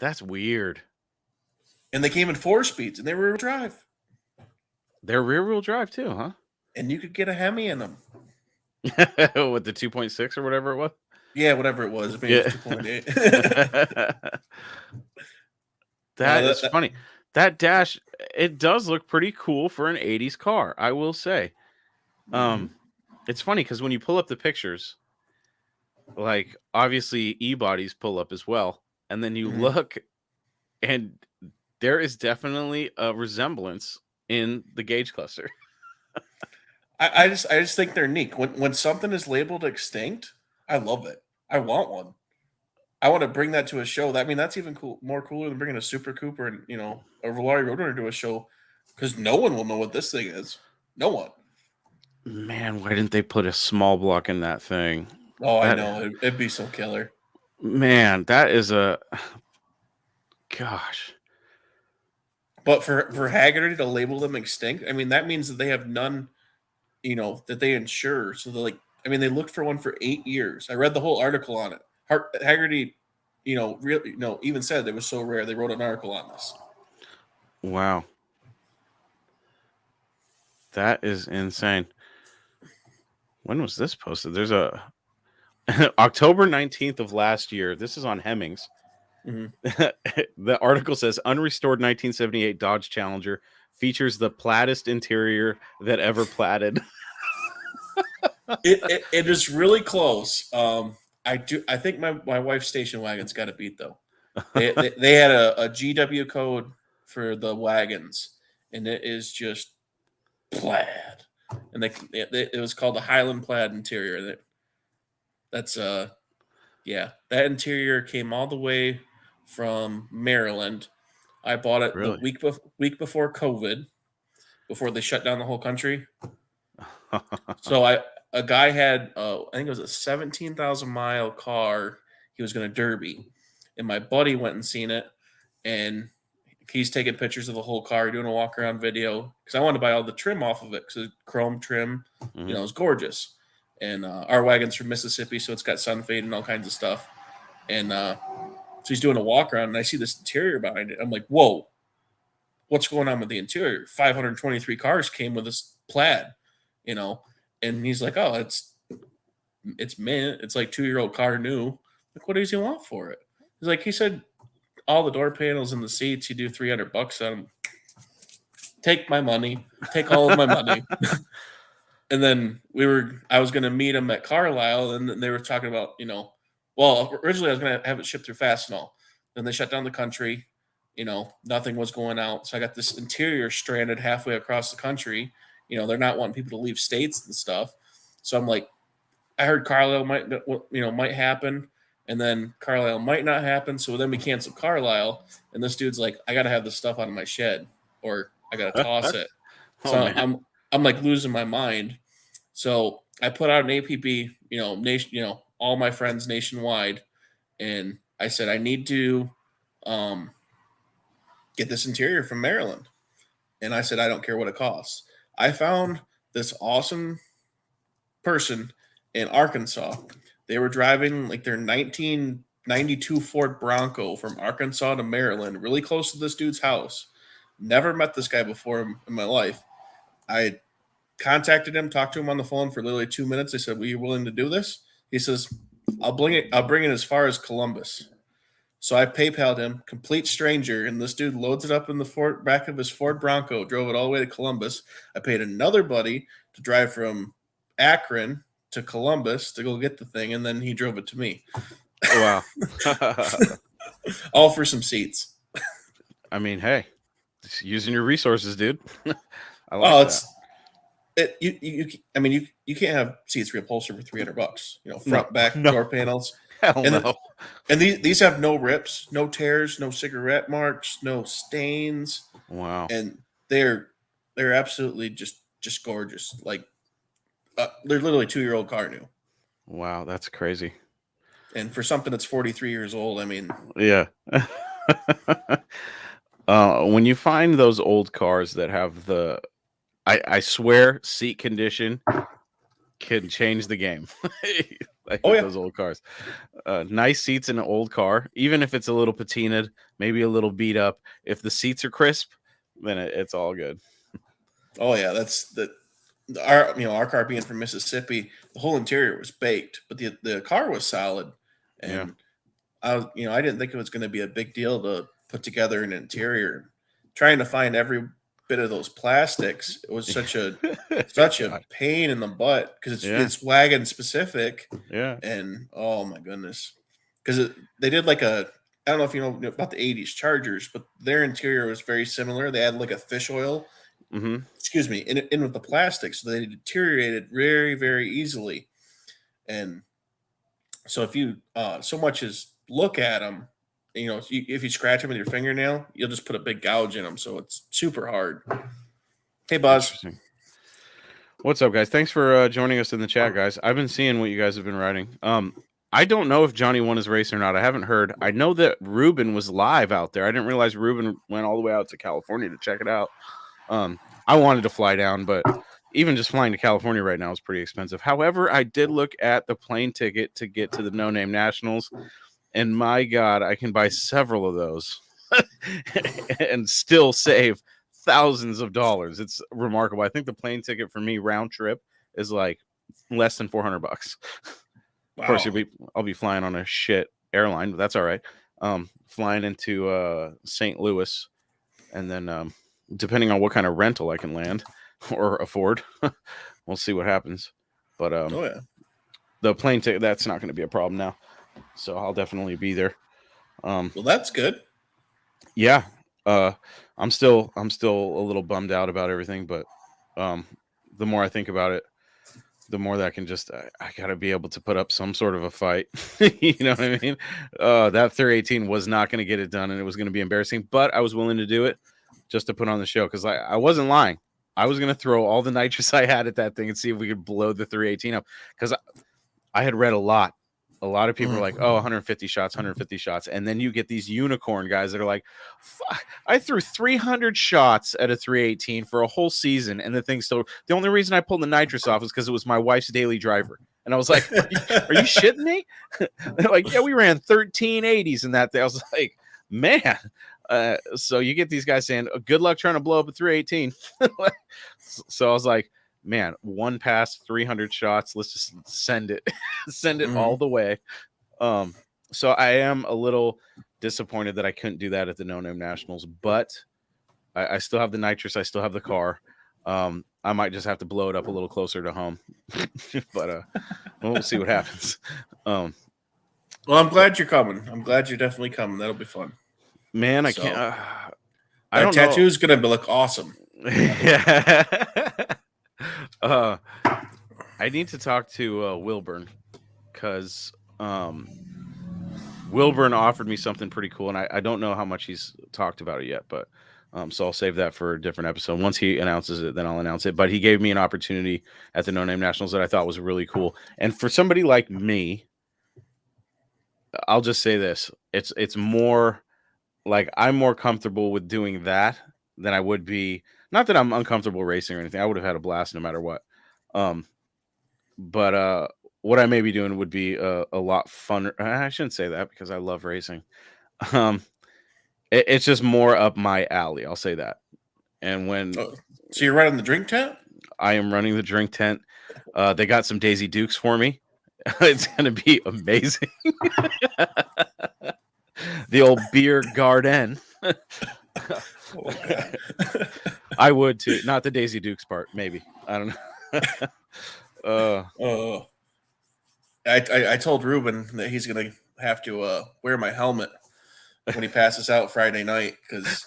That's weird. and they came in 4 speeds, and they were rear drive, They're rear-wheel drive too, huh? and you could get a Hemi in them. With the 2.6 or whatever it was. Yeah, whatever it was. Maybe Yeah. it was 2.8. That is funny. That dash, it does look pretty cool for an 80s car, I will say. It's funny because when you pull up the pictures, like obviously e-bodies pull up as well, and then you look, and there is definitely a resemblance in the gauge cluster. I just think they're unique. When something is labeled extinct, I love it. I want one. I want to bring that to a show. That's even more cooler than bringing a Super Cooper and a Volare Roadrunner to a show, because no one will know what this thing is. No one. Man, why didn't they put a small block in that thing? Oh, I know. It'd be so killer. Man, that is a gosh. But for Haggerty to label them extinct, that means that they have none, that they insure. So they're like, they looked for one for 8 years. I read the whole article on it. Haggerty, really, even said it was so rare. They wrote an article on this. Wow. That is insane. When was this posted? There's a October 19th of last year. This is on Hemmings. The article says unrestored 1978 Dodge Challenger features the plattest interior that ever platted. It is really close. I think my wife's station wagon's got to beat though. They had a GW code for the wagons, and it is just plaid, and it was called the Highland plaid interior. That's yeah, that interior came all the way from Maryland. I bought it Really? the week before COVID, before they shut down the whole country. So a guy had I think it was a 17,000-mile car. He was going to Derby, and my buddy went and seen it, and he's taking pictures of the whole car, doing a walk around video, because I wanted to buy all the trim off of it because it's chrome trim, it's gorgeous. And our wagon's from Mississippi, so it's got sun fade and all kinds of stuff. And so he's doing a walk around, and I see this interior behind it. I'm like, whoa, what's going on with the interior? 523 cars came with this plaid, and he's like, oh, it's mint. It's like 2-year-old car new. Like, what does he want for it? He's like, he said all the door panels and the seats, you do $300 on them. Take my money. Take all of my money. And then I was going to meet him at Carlisle, and they were talking about, well, originally I was going to have it shipped through Fastenal. Then they shut down the country. Nothing was going out. So I got this interior stranded halfway across the country. They're not wanting people to leave states and stuff. So I'm like, I heard Carlisle might happen, and then Carlisle might not happen. So then we canceled Carlisle, and this dude's like, I got to have this stuff out of my shed, or I got to toss it. Oh, So man. I'm like losing my mind. So I put out an APB, nation, all my friends nationwide, and I said I need to get this interior from Maryland, and I said I don't care what it costs. I found this awesome person in Arkansas. They were driving like their 1992 Ford Bronco from Arkansas to Maryland, really close to this dude's house. Never met this guy before in my life. I contacted him, talked to him on the phone for literally 2 minutes. I said, "Were you willing to do this?" He says, "I'll bring it. I'll bring it as far as Columbus." So I PayPal'd him, complete stranger, and this dude loads it up in the back of his Ford Bronco, drove it all the way to Columbus. I paid another buddy to drive from Akron to Columbus to go get the thing, and then he drove it to me. Wow. All for some seats. I mean, hey, just using your resources, dude. I like Oh, that. I mean, you can't have seats reupholstered for $300. You know, No, front, back, no, door panels, hell and no. and these have no rips, no tears, no cigarette marks, no stains, Wow. and they're absolutely just gorgeous. Like they're literally 2-year-old car new, Wow, that's crazy. and for something that's 43 years old, I mean, Yeah. When you find those old cars that have I swear seat condition can change the game. I oh hate yeah, those old cars. Nice seats in an old car, even if it's a little patinaed, maybe a little beat up. If the seats are crisp, then it's all good. oh yeah, that's the our car being from Mississippi, the whole interior was baked, but the car was solid, Yeah. and I didn't think it was going to be a big deal to put together an interior. Trying to find every bit of those plastics, it was such a God. pain in the butt because Yeah. it's wagon specific, Yeah. and oh my goodness, because they did like a I don't know if you know about the '80s Chargers, but their interior was very similar. They had like a fish oil, Mm-hmm. excuse me, in with the plastic, so they deteriorated very very easily, and so if you so much as look at them, if you scratch them with your fingernail, you'll just put a big gouge in them. So it's super hard. Hey, Buzz. Interesting. What's up, guys? Thanks for joining us in the chat, guys. I've been seeing what you guys have been writing. I don't know if Johnny won his race or not. I haven't heard. I know that Ruben was live out there. I didn't realize Ruben went all the way out to California to check it out. I wanted to fly down, but even just flying to California right now is pretty expensive. However, I did look at the plane ticket to get to the No Name Nationals, and my God, I can buy several of those and still save thousands of dollars. It's remarkable. I think the plane ticket for me round trip is like less than $400. Of course, Wow. I'll be flying on a shit airline, but that's all right. Flying into St. Louis, and then depending on what kind of rental I can land or afford, we'll see what happens. But Oh yeah. the plane ticket, that's not going to be a problem now, so I'll definitely be there. Well, that's good. Yeah, I'm still a little bummed out about everything, but the more I think about it, the more that I can just I gotta be able to put up some sort of a fight. You know what I mean? That 318 was not going to get it done, and it was going to be embarrassing, but I was willing to do it just to put on the show because I wasn't lying. I was going to throw all the nitrous I had at that thing and see if we could blow the 318 up because I had read a lot. A lot of people are like, oh, 150 shots, 150 shots. And then you get these unicorn guys that are like, I threw 300 shots at a 318 for a whole season. And the thing still, the only reason I pulled the nitrous off is because it was my wife's daily driver. And I was like, are you shitting me? They're like, yeah, we ran 1380s in that day. I was like, man. So you get these guys saying, good luck trying to blow up a 318. So I was like, man, one pass, 300 shots. Let's just send it, send it all the way. So I am a little disappointed that I couldn't do that at the No Name Nationals, but I still have the nitrous. I still have the car. I might just have to blow it up a little closer to home, but we'll see what happens. Well, I'm glad you're coming. I'm glad you're definitely coming. That'll be fun. Man, I So, can't. I that don't know. tattoo is gonna look awesome. Yeah. I need to talk to Wilburn because Wilburn offered me something pretty cool, and I don't know how much he's talked about it yet, but so I'll save that for a different episode. Once he announces it, then I'll announce it. But he gave me an opportunity at the No Name Nationals that I thought was really cool. And for somebody like me, I'll just say this: it's more like I'm more comfortable with doing that than I would be. Not that I'm uncomfortable racing or anything. I would have had a blast no matter what. But what I may be doing would be a lot funner. I shouldn't say that because I love racing. It's just more up my alley. I'll say that. And when Oh. So you're running the drink tent? I am running the drink tent. They got some Daisy Dukes for me. It's going to be amazing. The old beer garden. Oh God. I would too. Not the Daisy Dukes part, maybe. I don't know. Oh, I told Ruben that he's gonna have to wear my helmet when he passes out Friday night because,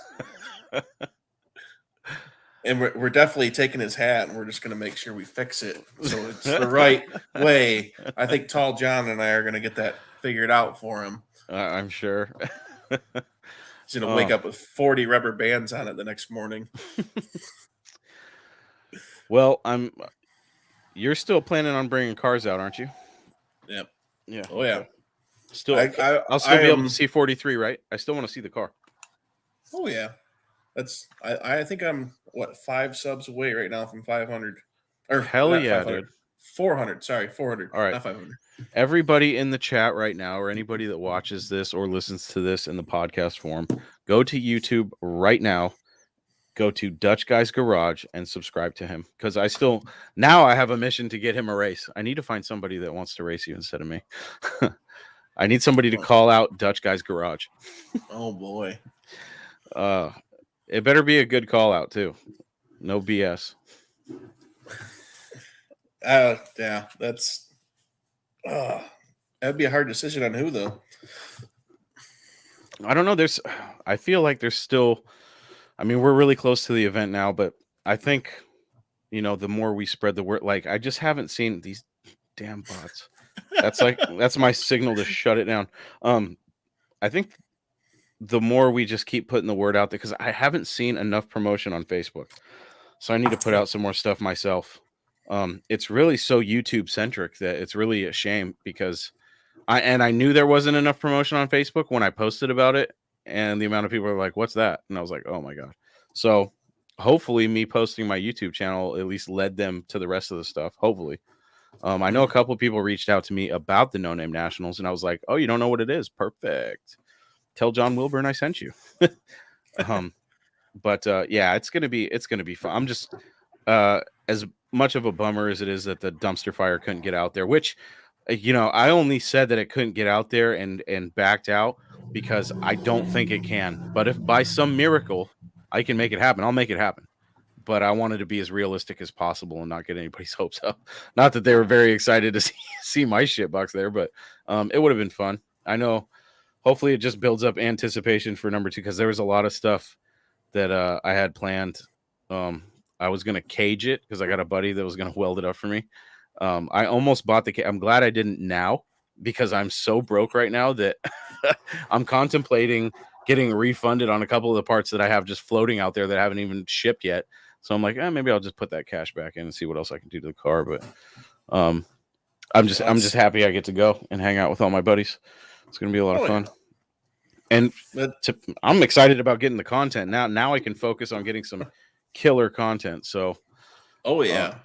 and we're definitely taking his hat and we're just gonna make sure we fix it so it's the right way. I think Tall John and I are gonna get that figured out for him. I'm sure. He's gonna wake up with 40 rubber bands on it the next morning. Well, you're still planning on bringing cars out, aren't you? Yep. Yeah. Oh yeah. Okay. Still, I'll still be able to see 43, right? I still want to see the car. Oh yeah. I think I'm 5 subs away right now from 500. Or Hell not yeah, 500. dude. 400. Sorry, 400. All right. Not 500. Everybody in the chat right now, or anybody that watches this or listens to this in the podcast form, go to YouTube right now. Go to Dutch Guy's Garage and subscribe to him, because now I have a mission to get him a race. I need to find somebody that wants to race you instead of me. I need somebody to call out Dutch Guy's Garage. Oh boy. It better be a good call out too. No BS. Yeah, that'd be a hard decision on who though. I don't know. I feel like there's still, I mean, we're really close to the event now, but I think, the more we spread the word, like, I just haven't seen these damn bots. That's my signal to shut it down. I think the more we just keep putting the word out there, because I haven't seen enough promotion on Facebook, so I need to put out some more stuff myself. It's really so YouTube centric that it's really a shame, because I knew there wasn't enough promotion on Facebook when I posted about it, and the amount of people are like, "What's that?" And I was like, "Oh my god!" So hopefully, me posting my YouTube channel at least led them to the rest of the stuff. Hopefully, I know a couple of people reached out to me about the No Name Nationals, and I was like, "Oh, you don't know what it is? Perfect. Tell John Wilburn I sent you." But yeah, it's gonna be fun. I'm just as much of a bummer as it is that the dumpster fire couldn't get out there, which I only said that it couldn't get out there and backed out because I don't think it can. But if by some miracle I can make it happen, I'll make it happen. But I wanted to be as realistic as possible and not get anybody's hopes up. Not that they were very excited to see my shit box there, but it would have been fun. I know. Hopefully, it just builds up anticipation for number 2, because there was a lot of stuff that I had planned. I was gonna cage it because I got a buddy that was gonna weld it up for me. I almost bought the. I'm glad I didn't now, because I'm so broke right now that I'm contemplating getting refunded on a couple of the parts that I have just floating out there that haven't even shipped yet. So I'm like, maybe I'll just put that cash back in and see what else I can do to the car. But I'm just happy I get to go and hang out with all my buddies. It's gonna be a lot of fun. And I'm excited about getting the content now. Now I can focus on getting some killer content. So, oh yeah,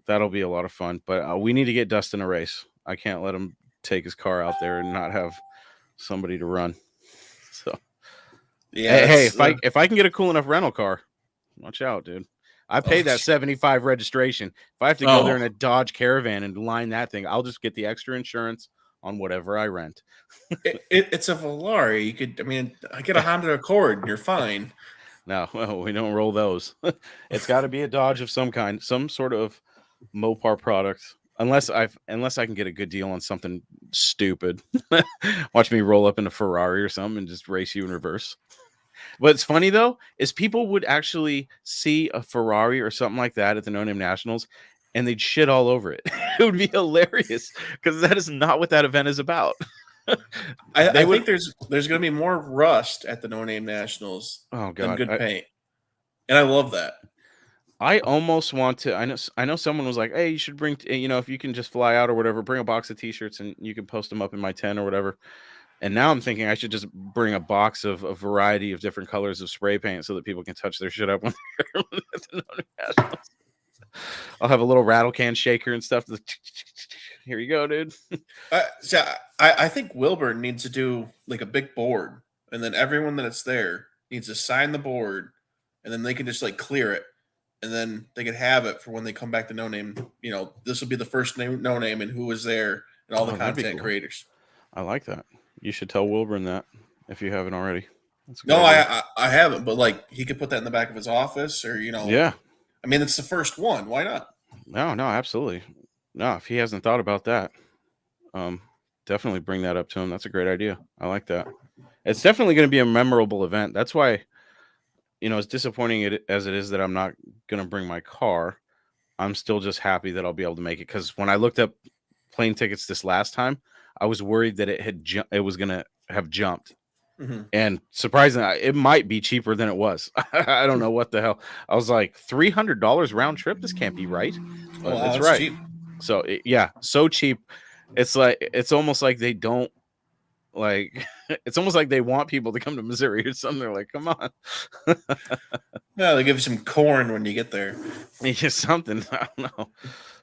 that'll be a lot of fun. But we need to get Dustin a race. I can't let him take his car out there and not have somebody to run. So, yeah. Hey, if I can get a cool enough rental car, watch out, dude. I paid that $75 registration. If I have to go there in a Dodge Caravan and line that thing, I'll just get the extra insurance on whatever I rent. It's a Volare. You could, I get a Honda Accord and you're fine. No, we don't roll those. It's got to be a Dodge of some kind, some sort of Mopar product. Unless I can get a good deal on something stupid. Watch me roll up in a Ferrari or something and just race you in reverse. What's funny though is people would actually see a Ferrari or something like that at the No Name Nationals, and they'd shit all over it. It would be hilarious, because that is not what that event is about. I think there's going to be more rust at the No Name Nationals than good paint, and I love that. I almost want to. I know someone was like, "Hey, you should bring, if you can just fly out or whatever, bring a box of T-shirts and you can post them up in my tent or whatever." And now I'm thinking I should just bring a box of a variety of different colors of spray paint so that people can touch their shit up when they're at the No Name Nationals. I'll have a little rattle can shaker and stuff. Here you go, dude. So I think Wilburn needs to do like a big board, and then everyone that's there needs to sign the board, and then they can just like clear it. and then they could have it for when they come back to No Name. This will be the first name No Name and who was there and all the Oh, that'd be content cool. creators. I like that. You should tell Wilburn that if you haven't already. That's a good No, idea. I haven't, but like he could put that in the back of his office, or Yeah. I mean, it's the first one. Why not? No, no, absolutely. No, if he hasn't thought about that, um, definitely bring that up to him. That's a great idea. I like that. It's definitely going to be a memorable event. That's why, as disappointing as it is that I'm not going to bring my car, I'm still just happy that I'll be able to make it. Because when I looked up plane tickets this last time, I was worried that it was going to have jumped. Mm-hmm. And surprisingly, it might be cheaper than it was. I don't know what the hell. I was like, $300 round trip. This can't be right, Oh, but wow, it's that's right. cheap. So yeah, so cheap. It's almost like they don't like. It's almost like they want people to come to Missouri or something. They're like, come on, Yeah, they give you some corn when you get there. just something. I don't know.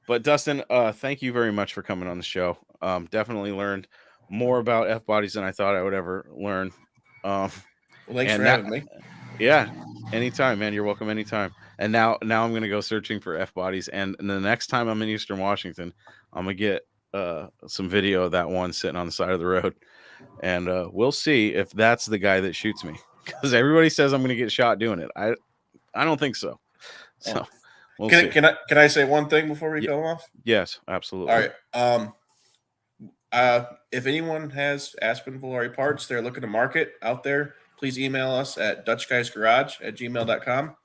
But Dustin, thank you very much for coming on the show. Definitely learned more about F bodies than I thought I would ever learn. Um, Well, thanks for and that having me. Yeah, anytime, man. You're welcome anytime. And now I'm gonna go searching for F bodies. And the next time I'm in Eastern Washington, I'm gonna get some video of that one sitting on the side of the road, and we'll see if that's the guy that shoots me. Because everybody says I'm gonna get shot doing it. I don't think so. Oh. So we'll Can see. can I say one thing before we Y- come off? yes, All absolutely. right. If anyone has Aspen Valori parts they're looking to market out there, please email us at DutchGuysGarage@gmail.com.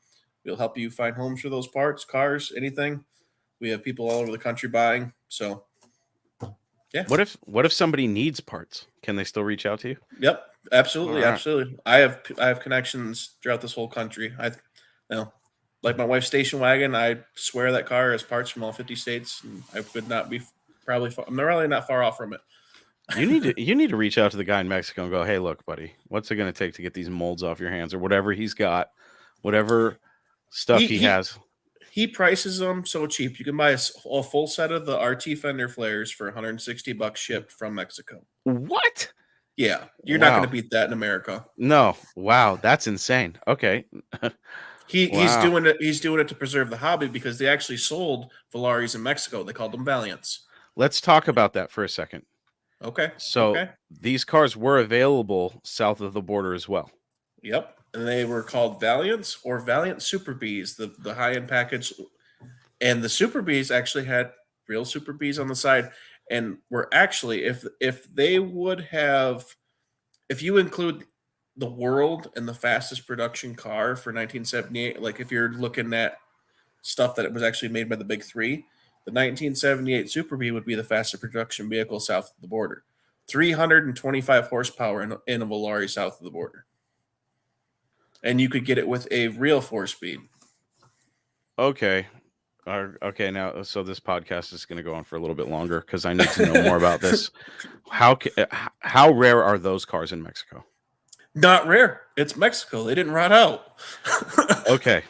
We'll help you find homes for those parts, cars, anything. We have people all over the country buying. So, yeah. What if somebody needs parts? Can they still reach out to you? Yep. All Absolutely. right. Absolutely. I have connections throughout this whole country. Like my wife's station wagon, I swear that car has parts from all 50 states. And I could not be I'm really not far off from it. You need to reach out to the guy in Mexico and go, hey, look, buddy, what's it going to take to get these molds off your hands or whatever he's got, whatever stuff He he he has. he prices them so cheap. You can buy a full set of the RT fender flares for $160 shipped from Mexico. What? Yeah, you're not going to Wow. beat that in America. No. Wow. That's insane. Okay. He's Wow. doing it. He's doing it to preserve the hobby because they actually sold Valaris in Mexico. They called them Valiants. Let's talk about that for a second. Okay. So Okay. these cars were available south of the border as well. Yep. And they were called Valiants or Valiant Super Bees, the high end package. And the Super Bees actually had real Super Bees on the side, and were actually if they would have if you include the world and the fastest production car for 1978, like if you're looking at stuff that it was actually made by the big three, the 1978 Super Bee would be the fastest production vehicle south of the border. 325 horsepower in a Volare south of the border. And you could get it with a real four speed. Okay. Okay. Now, so this podcast is going to go on for a little bit longer because I need to know more about this. How rare are those cars in Mexico? Not rare. It's Mexico. They didn't rot out. Okay.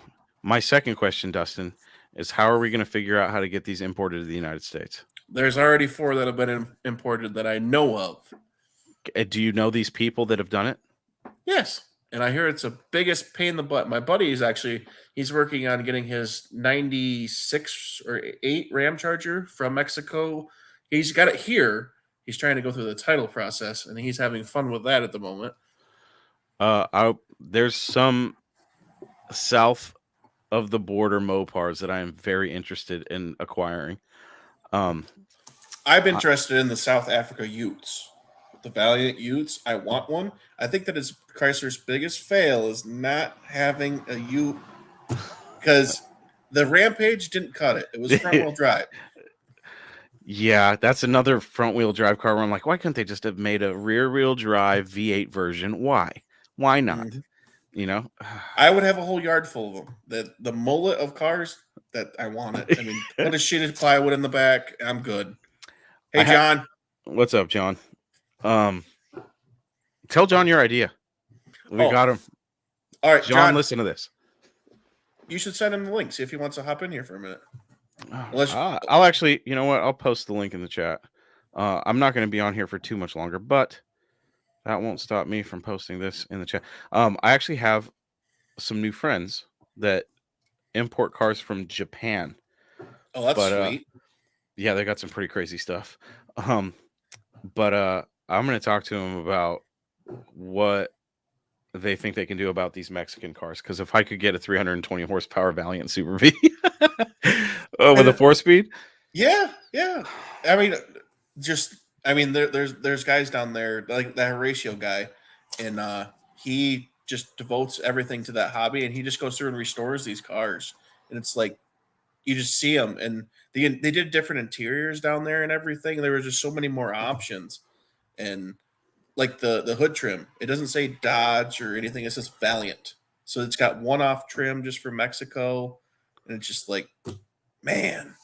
My second question, Dustin, is how are we going to figure out how to get these imported to the United States? There's already 4 that have been imported that I know of. Do you know these people that have done it? Yes. And I hear it's the biggest pain in the butt. My buddy is he's working on getting his 96 or 8 Ram Charger from Mexico. He's got it here. He's trying to go through the title process, and he's having fun with that at the moment. There's some south of the border Mopars that I am very interested in acquiring. I'm I- interested in the South Africa Utes, the Valiant Utes. I want one. I think that is Chrysler's biggest fail is not having a Ute because the Rampage didn't cut it. It was front wheel drive. Yeah, that's another front wheel drive car where I'm like, why couldn't they just have made a rear wheel drive V8 version? Why? Why not? Mhm. You know? I would have a whole yard full of them. The mullet of cars that I want it. I mean, put a sheeted plywood in the back. I'm good. I Hey, John. What's up, John? Um, Tell John your idea. We got Oh, him. all right, John, John. listen to this. You should send him the link. See if he wants to hop in here for a minute. Unless, I'll actually, you know what? I'll post the link in the chat. I'm not going to be on here for too much longer, but that won't stop me from posting this in the chat. I actually have some new friends that import cars from Japan. Oh, that's But sweet. yeah, they got some pretty crazy stuff. But I'm going to talk to them about what they think they can do about these Mexican cars. Because if I could get a 320 horsepower Valiant Super V with a And 4-speed, yeah, yeah. I mean, there's guys down there like that Horatio guy, and he just devotes everything to that hobby, and he just goes through and restores these cars, and it's like you just see them, and they did different interiors down there and everything. There were just so many more options, and like the hood trim, it doesn't say Dodge or anything. It says Valiant, so it's got one off trim just for Mexico, and it's just like, man.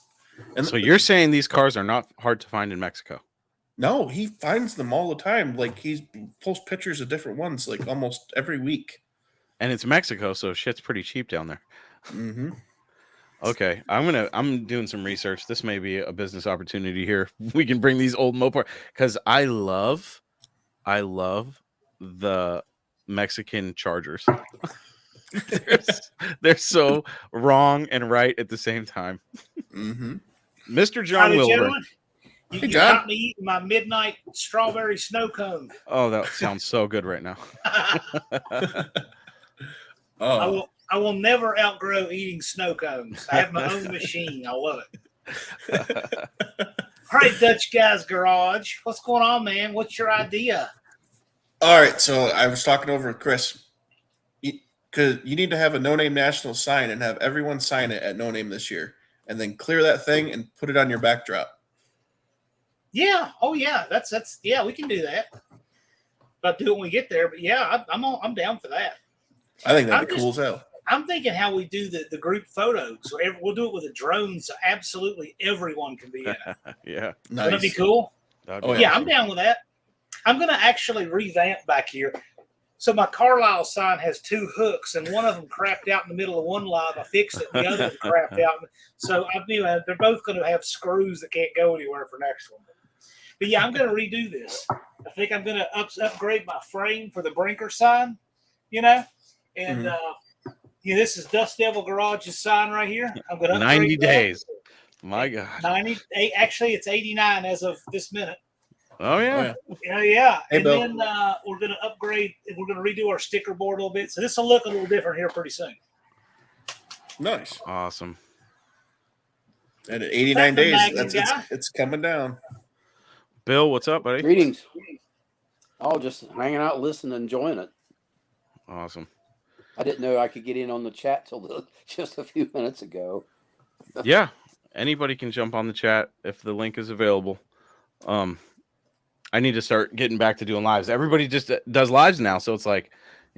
And so you're saying these cars are not hard to find in Mexico? no, he finds them all the time. Like he posts pictures of different ones, like almost every week. And it's Mexico, so shit's pretty cheap down there. Mm-hmm. Okay, I'm doing some research. This may be a business opportunity here. We can bring these old Mopar because I love the Mexican Chargers. they're so wrong and right at the same time. Mm-hmm. Mr. John Howdy, Wilbur. gentlemen. You, Hey, you John. got me eating my midnight strawberry snow cone. Oh, that sounds so good right now. Oh, I will never outgrow eating snow cones. I have my own machine. I love it. All right, Dutch Guy's Garage. What's going on, man? What's your idea? all right. So I was talking over with Chris because you need to have a No Name National sign and have everyone sign it at No Name this year, and then clear that thing and put it on your backdrop. Yeah. Oh, yeah. That's yeah. We can do that. But do it when we get there. But yeah, I'm down for that. I think that'd I'm be cool as hell. I'm thinking how we do the group photos. So we'll do it with a drone, so absolutely everyone can be in it. Yeah. Nice. Wouldn't that be cool? That'd Oh, be Yeah, awesome. I'm down with that. I'm going to actually revamp back here. So my Carlisle sign has two hooks, and one of them crapped out in the middle of one live. I fixed it. And the other one crapped out. So they're both going to have screws that can't go anywhere for next one. But yeah, I'm going to redo this. I think I'm going to upgrade my frame for the Brinker sign, and this is Dust Devil Garage's sign right here. I'm going to 90 days. My God. 98. Actually, it's 89 as of this minute. Oh yeah. Yeah. Hey, And Bill. then we're going to upgrade. We're going to redo our sticker board a little bit. So this will look a little different here pretty soon. Nice. Awesome. And at 89 days, Magnum guy. it's coming down. Bill, what's up, buddy? Greetings. Oh, just hanging out, listening, enjoying it. Awesome. I didn't know I could get in on the chat till just a few minutes ago. Yeah. Anybody can jump on the chat if the link is available. I need to start getting back to doing lives. Everybody just does lives now, so it's like,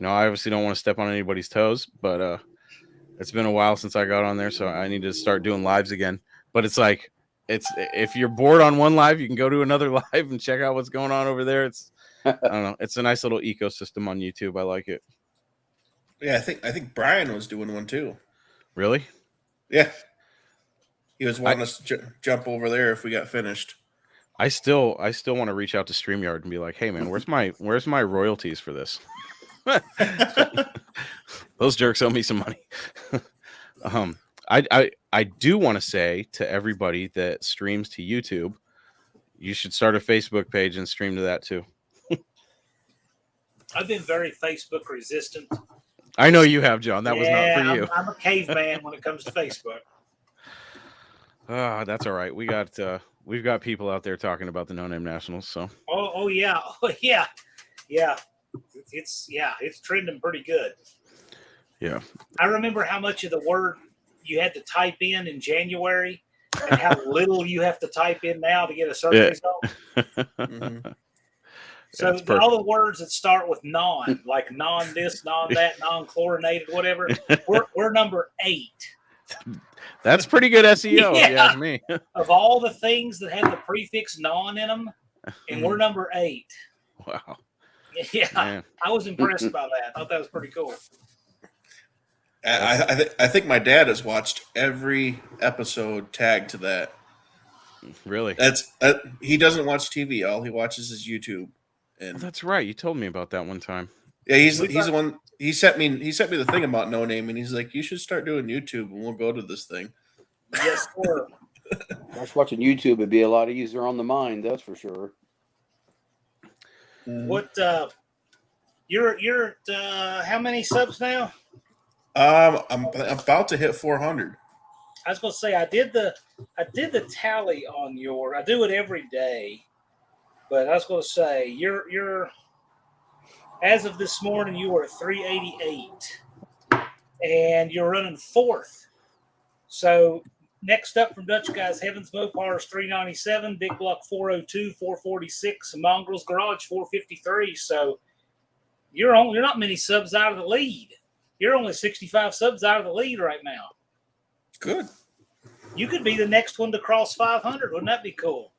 I obviously don't want to step on anybody's toes, but it's been a while since I got on there, so I need to start doing lives again. But it's like, if you're bored on one live, you can go to another live and check out what's going on over there. I don't know. It's a nice little ecosystem on YouTube. I like it. Yeah, I think Brian was doing one too. Really? Yeah, he was wanting us to jump over there if we got finished. I still want to reach out to StreamYard and be like, hey man, where's my royalties for this? Those jerks owe me some money. I do want to say to everybody that streams to YouTube, you should start a Facebook page and stream to that too. I've been very Facebook resistant. I know you have, John. That was not for you. I'm a caveman when it comes to Facebook. That's all right. We've got people out there talking about the No Name Nationals. So. Oh yeah. It's trending pretty good. Yeah. I remember how much of the word you had to type in January, and how little you have to type in now to get a search result. Mm-hmm. So all the words that start with non, like non this, non that, non chlorinated, whatever, we're number 8. That's pretty good SEO, if you ask me. Of all the things that have the prefix non in them, and we're number 8. Wow. Yeah, Man. I was impressed by that. I thought that was pretty cool. I think my dad has watched every episode tagged to that. Really? He doesn't watch TV. All he watches is YouTube. And That's right. You told me about that one time. Yeah, he's We've got- the one. He sent me the thing about No Name, and he's like, "You should start doing YouTube, and we'll go to this thing." Yes, sir. Gosh, watching YouTube would be a lot easier on the mind, that's for sure. What you're at how many subs now? I'm about to hit 400. I was gonna say I did the tally on your. I do it every day, but I was gonna say you're as of this morning you were at 388, and you're running fourth. So next up from Dutch Guys Heavens Mopars 397, Big Block 402, 446, and Mongrel's Garage 453. So you're not many subs out of the lead. You're only 65 subs out of the lead right now. Good. You could be the next one to cross 500. Wouldn't that be cool?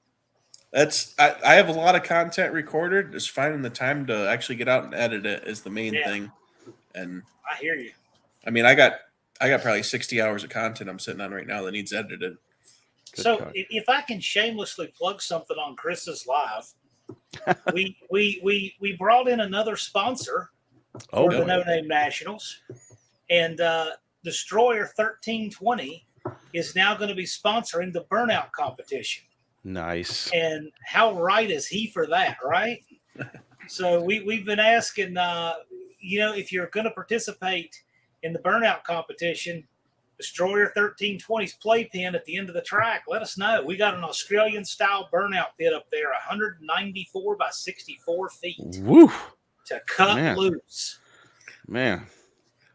I have a lot of content recorded. Just finding the time to actually get out and edit it is the main thing. And I hear you. I mean, I got probably 60 hours of content I'm sitting on right now that needs edited. So if I can shamelessly plug something on Chris's live, we brought in another sponsor for the No Name Nationals, and Destroyer 1320 is now going to be sponsoring the burnout competition. Nice. And how right is he for that, right? So we've been asking, if you're going to participate in the burnout competition, Destroyer 1320's playpen at the end of the track, let us know. We got an Australian style burnout pit up there, 194 by 64 feet. Woo! To cut loose. Man,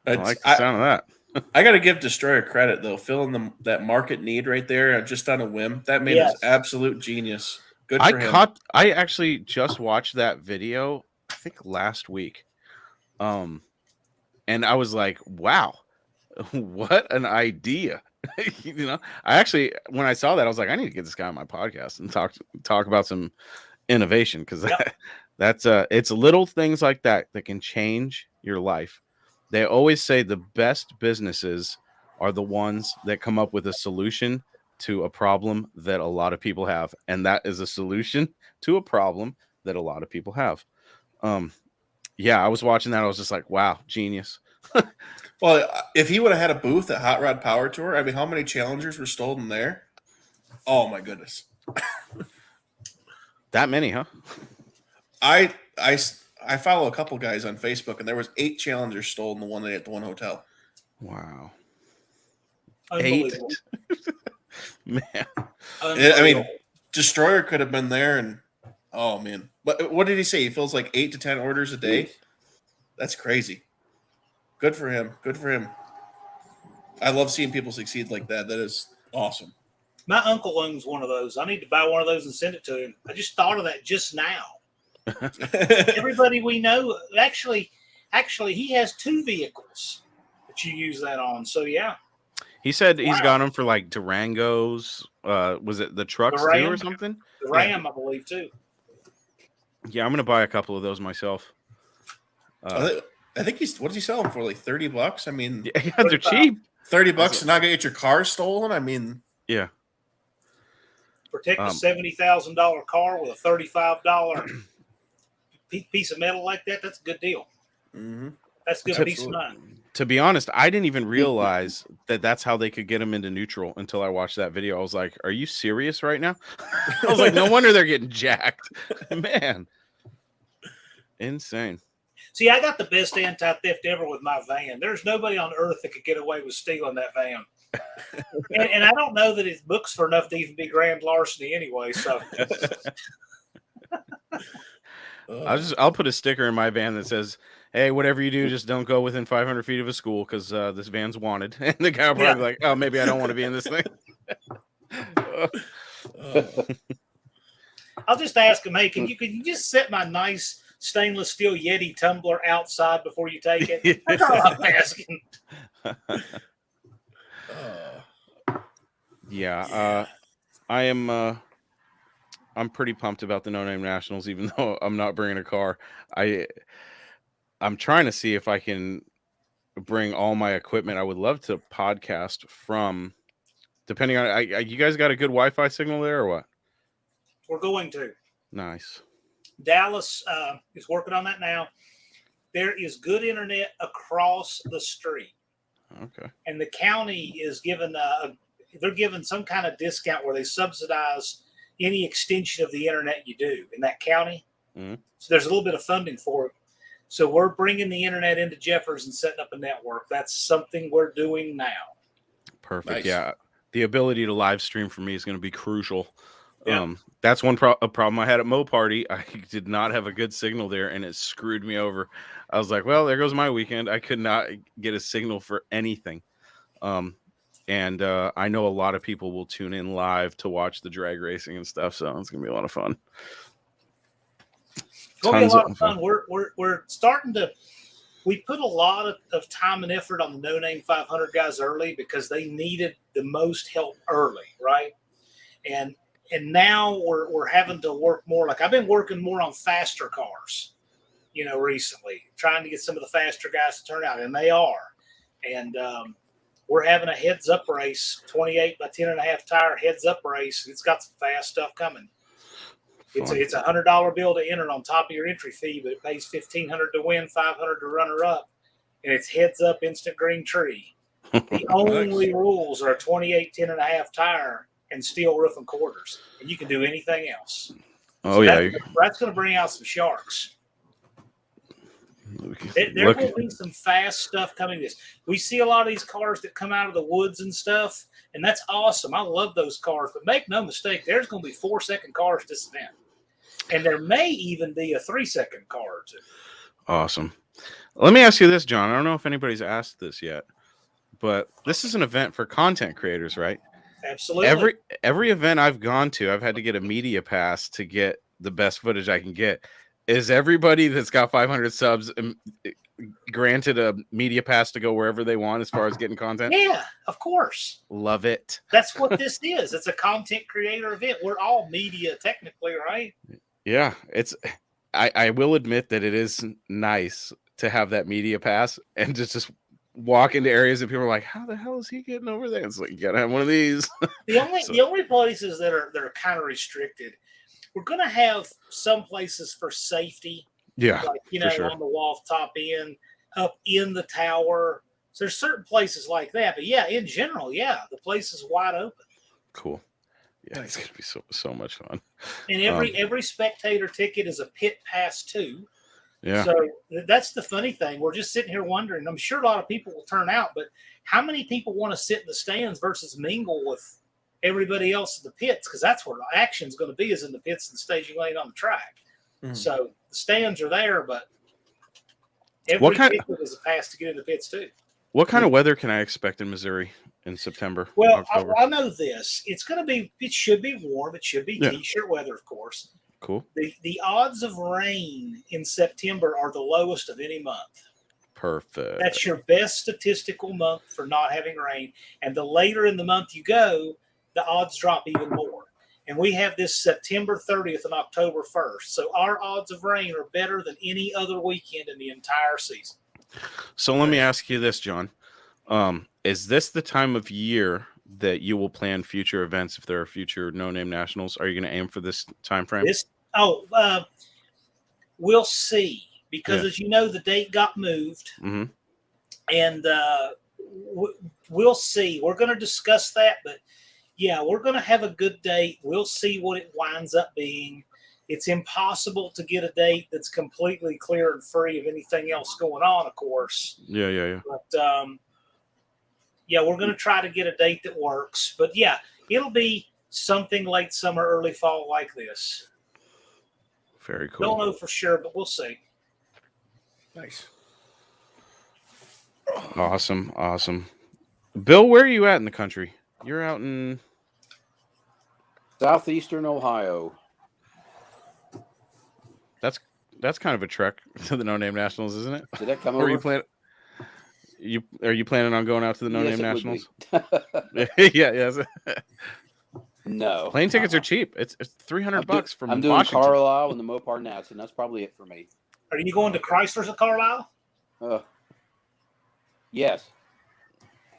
I like the sound of that. I got to give Destroyer credit, though, filling that market need right there just on a whim. That man is absolute genius. Good for him. I actually just watched that video, I think last week. And I was like, wow, what an idea. I actually, when I saw that, I was like, I need to get this guy on my podcast and talk about some innovation, because that's it's little things like that can change your life. They always say the best businesses are the ones that come up with a solution to a problem that a lot of people have, and that is a solution to a problem that a lot of people have. I was watching that, I was just like, wow, genius. Well, if he would have had a booth at Hot Rod Power Tour, I mean, how many Challengers were stolen there? Oh my goodness. That many, huh? I follow a couple guys on Facebook, and there was 8 Challengers stolen the one day at the one hotel. Wow. 8? Man. I mean, Destroyer could have been there, and oh man. But what did he say? He fills like 8 to 10 orders a day? That's crazy. Good for him. Good for him. I love seeing people succeed like that. That is awesome. My uncle owns one of those. I need to buy one of those and send it to him. I just thought of that just now. Everybody we know, actually, he has 2 vehicles that you use that on. So yeah. He said he's got them for like Durangos. Was it the trucks too or something? The Ram, I believe, too. Yeah, I'm gonna buy a couple of those myself. I think what does he sell them for? Like $30? I mean, yeah, they're cheap. $30 to not get your car stolen. I mean, yeah. Protect a $70,000 car with a $35 piece of metal like that. That's a good deal. Mm-hmm. That's good piece of money. To be honest, I didn't even realize that that's how they could get them into neutral until I watched that video. I was like, are you serious right now? I was like, no wonder they're getting jacked. Man. Insane. See, I got the best anti-theft ever with my van. There's nobody on earth that could get away with stealing that van. and I don't know that it books for enough to even be grand larceny anyway. So I'll put a sticker in my van that says, hey, whatever you do, just don't go within 500 feet of a school, because this van's wanted. And the guy will probably be like, oh, maybe I don't want to be in this thing. I'll just ask him, hey, can you just set my nice stainless steel Yeti tumbler outside before you take it? That's all I'm asking. I am. I'm pretty pumped about the No Name Nationals, even though I'm not bringing a car. I'm trying to see if I can bring all my equipment. I would love to podcast from, depending on, you guys got a good Wi-Fi signal there or what? We're going to. Nice. Dallas is working on that now. there is good internet across the street, Okay. and the county is given they're given some kind of discount where they subsidize any extension of the internet you do in that county. Mhm. So there's a little bit of funding for it. So we're bringing the internet into Jeffers and setting up a network. That's something we're doing now. Perfect. Nice. Yeah. The ability to live stream for me is going to be crucial. Yep. That's one problem I had at Mo Party. I did not have a good signal there, and it screwed me over. I was like, well, there goes my weekend. I could not get a signal for anything. And I know a lot of people will tune in live to watch the drag racing and stuff, so it's going to be a lot of fun. It's going to be a lot of fun. We're starting to. We put a lot of time and effort on the No Name 500 guys early because they needed the most help early, right? And now we're having to work more. Like I've been working more on faster cars, recently, trying to get some of the faster guys to turn out, and they are. And we're having a heads up race, 28 by 10.5 tire heads up race. It's got some fast stuff coming. It's a $100 bill to enter on top of your entry fee, but it pays $1,500 to win, $500 to runner up, and it's heads up instant green tree. The only rules are a 28 10.5 tire and steel roof and quarters, and you can do anything else. Oh, so yeah, that's going to bring out some sharks. There will be some fast stuff coming. We see a lot of these cars that come out of the woods and stuff, and that's awesome. I love those cars, but make no mistake, there's going to be 4-second cars this event, and there may even be a 3-second car or two. Awesome. Let me ask you this, John. I don't know if anybody's asked this yet, but this is an event for content creators, right? Absolutely. Every event I've gone to, I've had to get a media pass to get the best footage I can get. Is everybody that's got 500 subs granted a media pass to go wherever they want as far as getting content? Yeah, of course. Love it. That's what this is. It's a content creator event. We're all media technically, right? Yeah, I will admit that it is nice to have that media pass and just walk into areas and people are like, how the hell is he getting over there? It's like, you gotta have one of these. The only places that are kind of restricted, we're going to have some places for safety. Yeah, like, sure. On the wall top end, up in the tower. So there's certain places like that. But yeah, in general, the place is wide open. Cool. Yeah, it's going to be so much fun. And every spectator ticket is a pit pass too. Yeah. So that's the funny thing. We're just sitting here wondering. I'm sure a lot of people will turn out, but how many people want to sit in the stands versus mingle with everybody else in the pits? Because that's where the action's going to be, is in the pits and the staging lane on the track. Mm-hmm. So the stands are there, but every ticket is a pass to get in the pits too. What kind of weather can I expect in Missouri in September? Well, I know this. It should be warm. It should be t-shirt weather, of course. Cool. The odds of rain in September are the lowest of any month. Perfect. That's your best statistical month for not having rain. And the later in the month you go, the odds drop even more. And we have this September 30th and October 1st. So our odds of rain are better than any other weekend in the entire season. So let me ask you this, John. Is this the time of year that you will plan future events if there are future no-name nationals? Are you going to aim for this time frame? We'll see. Because as you know, the date got moved. Mm-hmm. And we'll see. We're going to discuss that, but we're going to have a good date. We'll see what it winds up being. It's impossible to get a date that's completely clear and free of anything else going on, of course. Yeah. But, we're going to try to get a date that works. But, it'll be something late summer, early fall like this. Very cool. Don't know for sure, but we'll see. Nice. Awesome. Bill, where are you at in the country? You're out in southeastern Ohio. That's kind of a trek to the No Name Nationals, isn't it? Did that come over? Are you planning on going out to the No Name Nationals? Yes. No. Plane tickets are cheap. It's $300 from I'm doing Washington. Carlisle and the Mopar Nats, and that's probably it for me. Are you going to Chrysler's at Carlisle? Yes.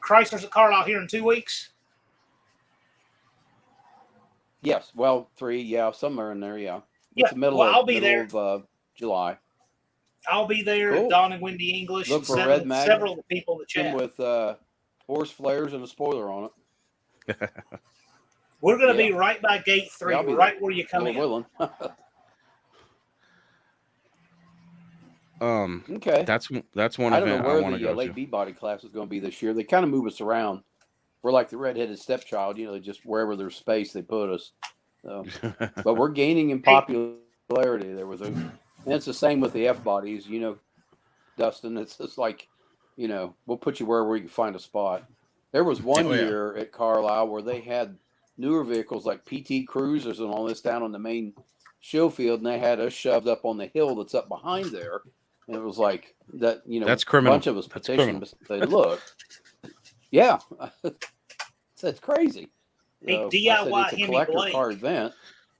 Chrysler's at Carlisle here in 2 weeks? Yes. Well, 3, somewhere in there, It's the middle I'll be there. Of July. I'll be there. Cool. Don and Wendy English. Look And for Red Magnum several of the people in the chat. with horse flares and a spoiler on it. We're going to be right by gate 3, I'll be right there. where you come Lord in. willing. Okay. That's one I don't know event I where want to the go late to. B body class is going to be this year. They kind of move us around. We're like the redheaded stepchild, you know, just wherever there's space, they put us. So, but we're gaining in popularity there with them. And it's the same with the F bodies, you know, Dustin. It's just like, you know, we'll put you wherever we can find a spot. There was one year at Carlisle where they had newer vehicles like PT Cruisers and all this down on the main show field, and they had us shoved up on the hill that's up behind there. And it was like that, you know, That's criminal. A bunch of us petitioned to say, look, yeah, it's crazy. Hey, So DIY I said, it's a Hemi collector Blake. car event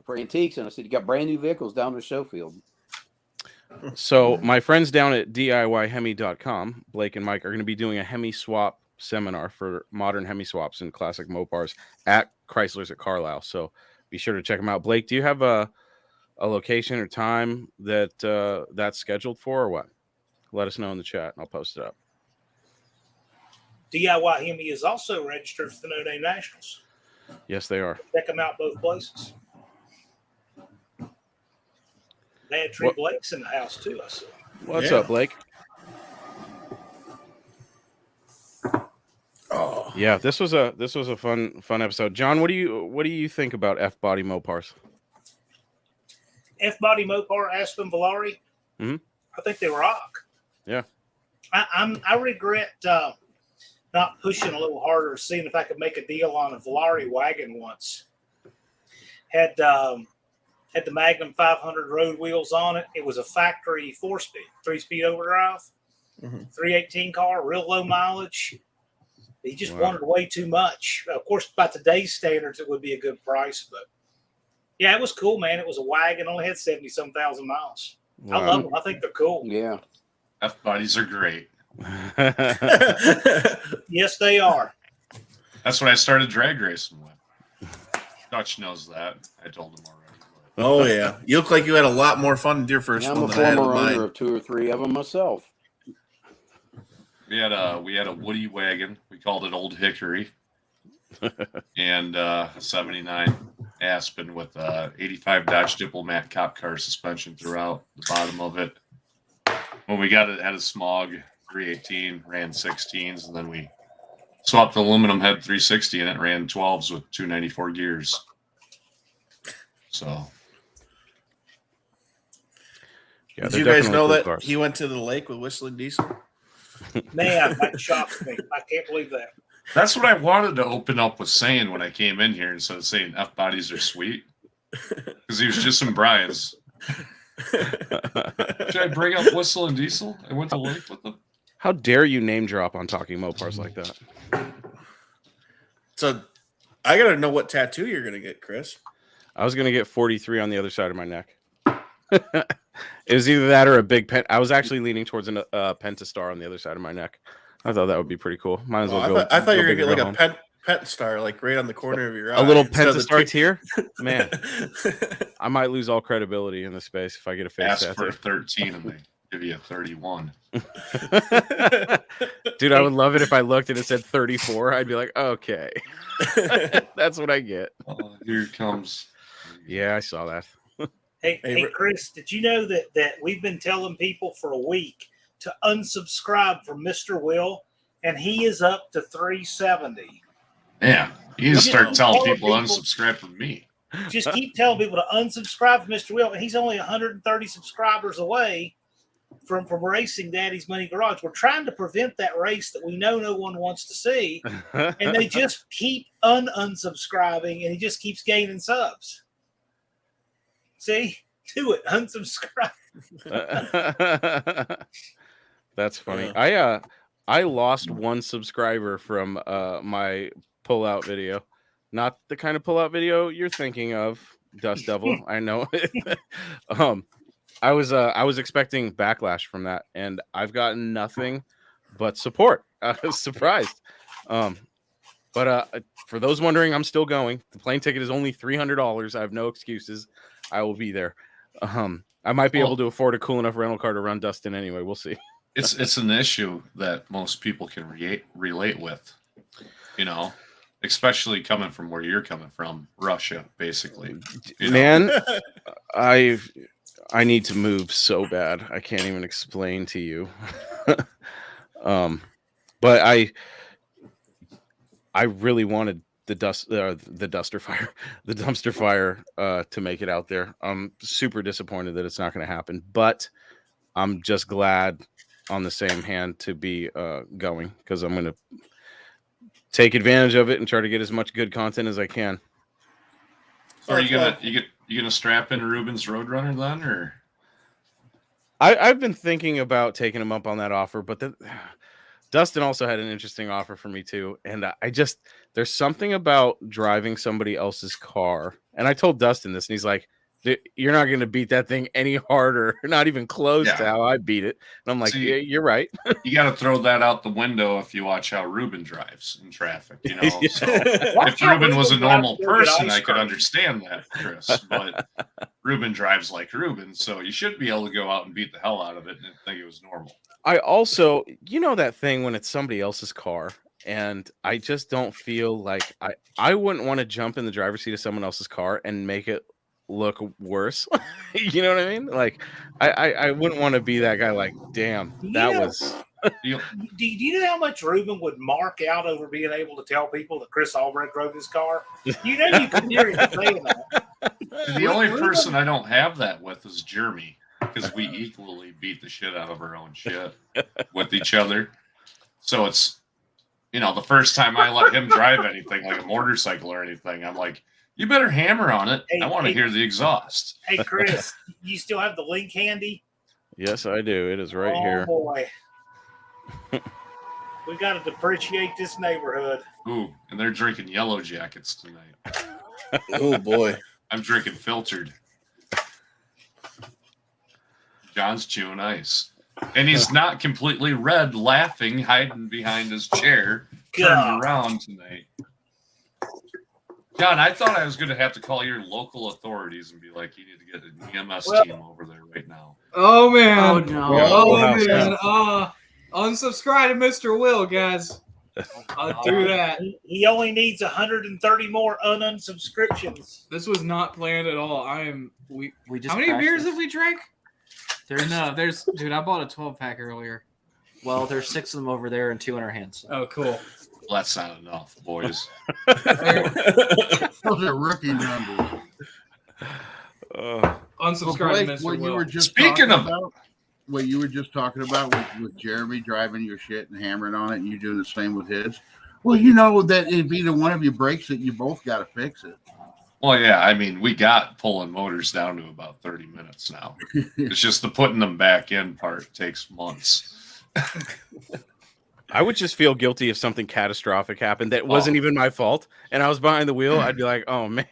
for antiques, and I said, you got brand new vehicles down the show field. So my friends down at DIYHemi.com, Blake and Mike, are going to be doing a Hemi swap seminar for modern Hemi swaps and classic Mopars at Chrysler's at Carlisle. So be sure to check them out. Blake, do you have a location or time that that's scheduled for, or what? Let us know in the chat, and I'll post it up. DIY Hemi is also registered for the No Name Nationals. Yes, they are. Check them out both places. They had Tree Blake's in the house too, I saw. What's up, Blake? Oh yeah, this was a fun episode. John, what do you think about F body Mopars? F body Mopar Aspen Valari. Mm-hmm. I think they rock. Yeah. I regret not pushing a little harder, seeing if I could make a deal on a Valari wagon once. Had the Magnum 500 road wheels on it. It was a factory 4-speed, 3-speed overdrive, 318 car, real low mileage. He just wanted way too much. Of course, by today's standards, it would be a good price, but yeah, it was cool, man. It was a wagon, only had 70-some thousand miles. Wow. I love them. I think they're cool. Yeah. F bodies are great. Yes, they are. That's what I started drag racing with. Dutch knows that. I told him already. Oh yeah, you look like you had a lot more fun with your first I'm one a than I had with former owner mine. of 2 or 3 of them myself. We had a Woody wagon. We called it Old Hickory, and a '79 Aspen with 85 Dodge Diplomat cop car suspension throughout the bottom of it. When we got it, had a Smog 318, ran 16s, and then we swapped the aluminum head 360, and it ran 12s with 294 gears. So. Yeah, did you guys know that cars. he went to the lake with Whistling Diesel? Man, that shocks me. I can't believe that. That's what I wanted to open up with saying when I came in here instead of saying F bodies are sweet. Because he was just in Brian's. Should I bring up Whistle and Diesel? I went to the lake with them. How dare you name drop on Talking Mopars like that? So I gotta know what tattoo you're gonna get, Chris. I was gonna get 43 on the other side of my neck. It was either that or a big pen. I was actually leaning towards a pentastar on the other side of my neck. I thought that would be pretty cool. Might as well go. I thought you were gonna big get or like go a home. pet star, like right on the corner of your eye. A little instead of the pentastar tier. Man, I might lose all credibility in this space if I get a face Ask tattoo. for 13 and they give you a 31. Dude, I would love it if I looked and it said 34. I'd be like, okay, that's what I get. Here it comes. Yeah, I saw that. Hey, Chris, did you know that we've been telling people for a week to unsubscribe from Mr. Will, and he is up to 370. Yeah, you need to start telling people to people- unsubscribe from me. Just keep telling people to unsubscribe from Mr. Will, and he's only 130 subscribers away from Racing Daddy's Money Garage. We're trying to prevent that race that we know no one wants to see, and they just keep unsubscribing, and he just keeps gaining subs. See? Do it. Unsubscribe. That's funny. I lost one subscriber from my pullout video. Not the kind of pullout video you're thinking of, Dust Devil. I know. I was expecting backlash from that, and I've gotten nothing but support. I was surprised. But for those wondering, I'm still going. The plane ticket is only $300. I have no excuses. I will be there. I might be able to afford a cool enough rental car to run Dustin anyway. We'll see. It's an issue that most people can relate with, you know, especially coming from where you're coming from, Russia, basically. You know? Man, I need to move so bad. I can't even explain to you. But I really wanted the dumpster fire to make it out there. I'm super disappointed that it's not going to happen, but I'm just glad on the same hand to be going, because I'm going to take advantage of it and try to get as much good content as I can. So are you gonna strap in Ruben's Roadrunner then, or? I've been thinking about taking him up on that offer, but Dustin also had an interesting offer for me too, and there's something about driving somebody else's car, and I told Dustin this, and he's like, "You're not going to beat that thing any harder, not even close to how I beat it." And I'm like, "Yeah, you're right." You got to throw that out the window if you watch how Ruben drives in traffic. You know, so if Ruben was a normal person, I could understand that, Chris. But Ruben drives like Ruben, so you should be able to go out and beat the hell out of it and think it was normal. I also, that thing when it's somebody else's car, and I just don't feel like I wouldn't want to jump in the driver's seat of someone else's car and make it look worse. You know what I mean? Like, I wouldn't want to be that guy. Like, damn, that was. Do you know how much Ruben would mark out over being able to tell people that Chris Albrecht drove his car? You know, you could hear him saying that. The only person I don't have that with is Jeremy, because we equally beat the shit out of our own shit with each other. So it's, the first time I let him drive anything like a motorcycle or anything, I'm like, you better hammer on it. I want to hear the exhaust. Hey, Chris, you still have the link handy? Yes, I do. It is right here. Oh, boy. We got to depreciate this neighborhood. Ooh, and they're drinking Yellow Jackets tonight. Oh, boy. I'm drinking filtered. John's chewing ice. And he's not completely red, laughing, hiding behind his chair, turned around tonight. John, I thought I was going to have to call your local authorities and be like, you need to get an EMS team over there right now. Oh, man. Oh, no. Oh, man. Unsubscribe to Mr. Will, guys. I'll do that. He only needs 130 more unsubscriptions. This was not planned at all. We just How many beers this. have we drank? Dude, I bought a 12-pack earlier. Well, there's 6 of them over there and 2 in our hands. Oh, cool. Well, that's not enough, boys. Those are rookie numbers. Unsubscribe to Mr. What Will. you were just Speaking of about, what you were just talking about with Jeremy driving your shit and hammering on it, and you doing the same with his. Well, you know that if either one of you breaks it, you both got to fix it. Well, yeah, I mean, we got pulling motors down to about 30 minutes now. It's just the putting them back in part takes months. I would just feel guilty if something catastrophic happened that wasn't even my fault, and I was behind the wheel. I'd be like, "Oh man,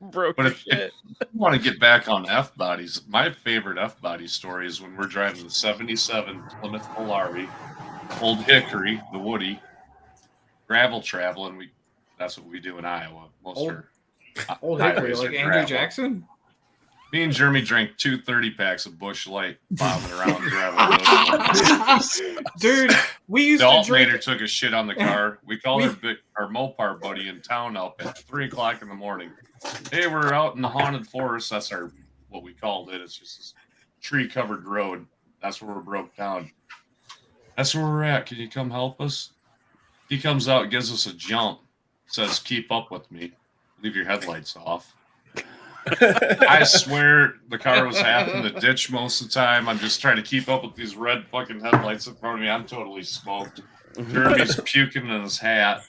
broke." But if you want to get back on F bodies, my favorite F body story is when we're driving the '77 Plymouth Polari, Old Hickory, the Woody, gravel travel, and that's what we do in Iowa. Old Hickory, like Andrew Jackson. Me and Jeremy drank 2 30-packs of Busch Light, bobbing around gravel. Dude, we used the to alternator drink. took a shit on the car. We called our Mopar buddy in town up at 3:00 in the morning. Hey, we're out in the haunted forest. That's what we called it. It's just this tree-covered road. That's where we're broke down. That's where we're at. Can you come help us? He comes out, gives us a jump, says, "Keep up with me. Leave your headlights off." I swear the car was half in the ditch most of the time. I'm just trying to keep up with these red fucking headlights in front of me. I'm totally smoked. Jeremy's puking in his hat.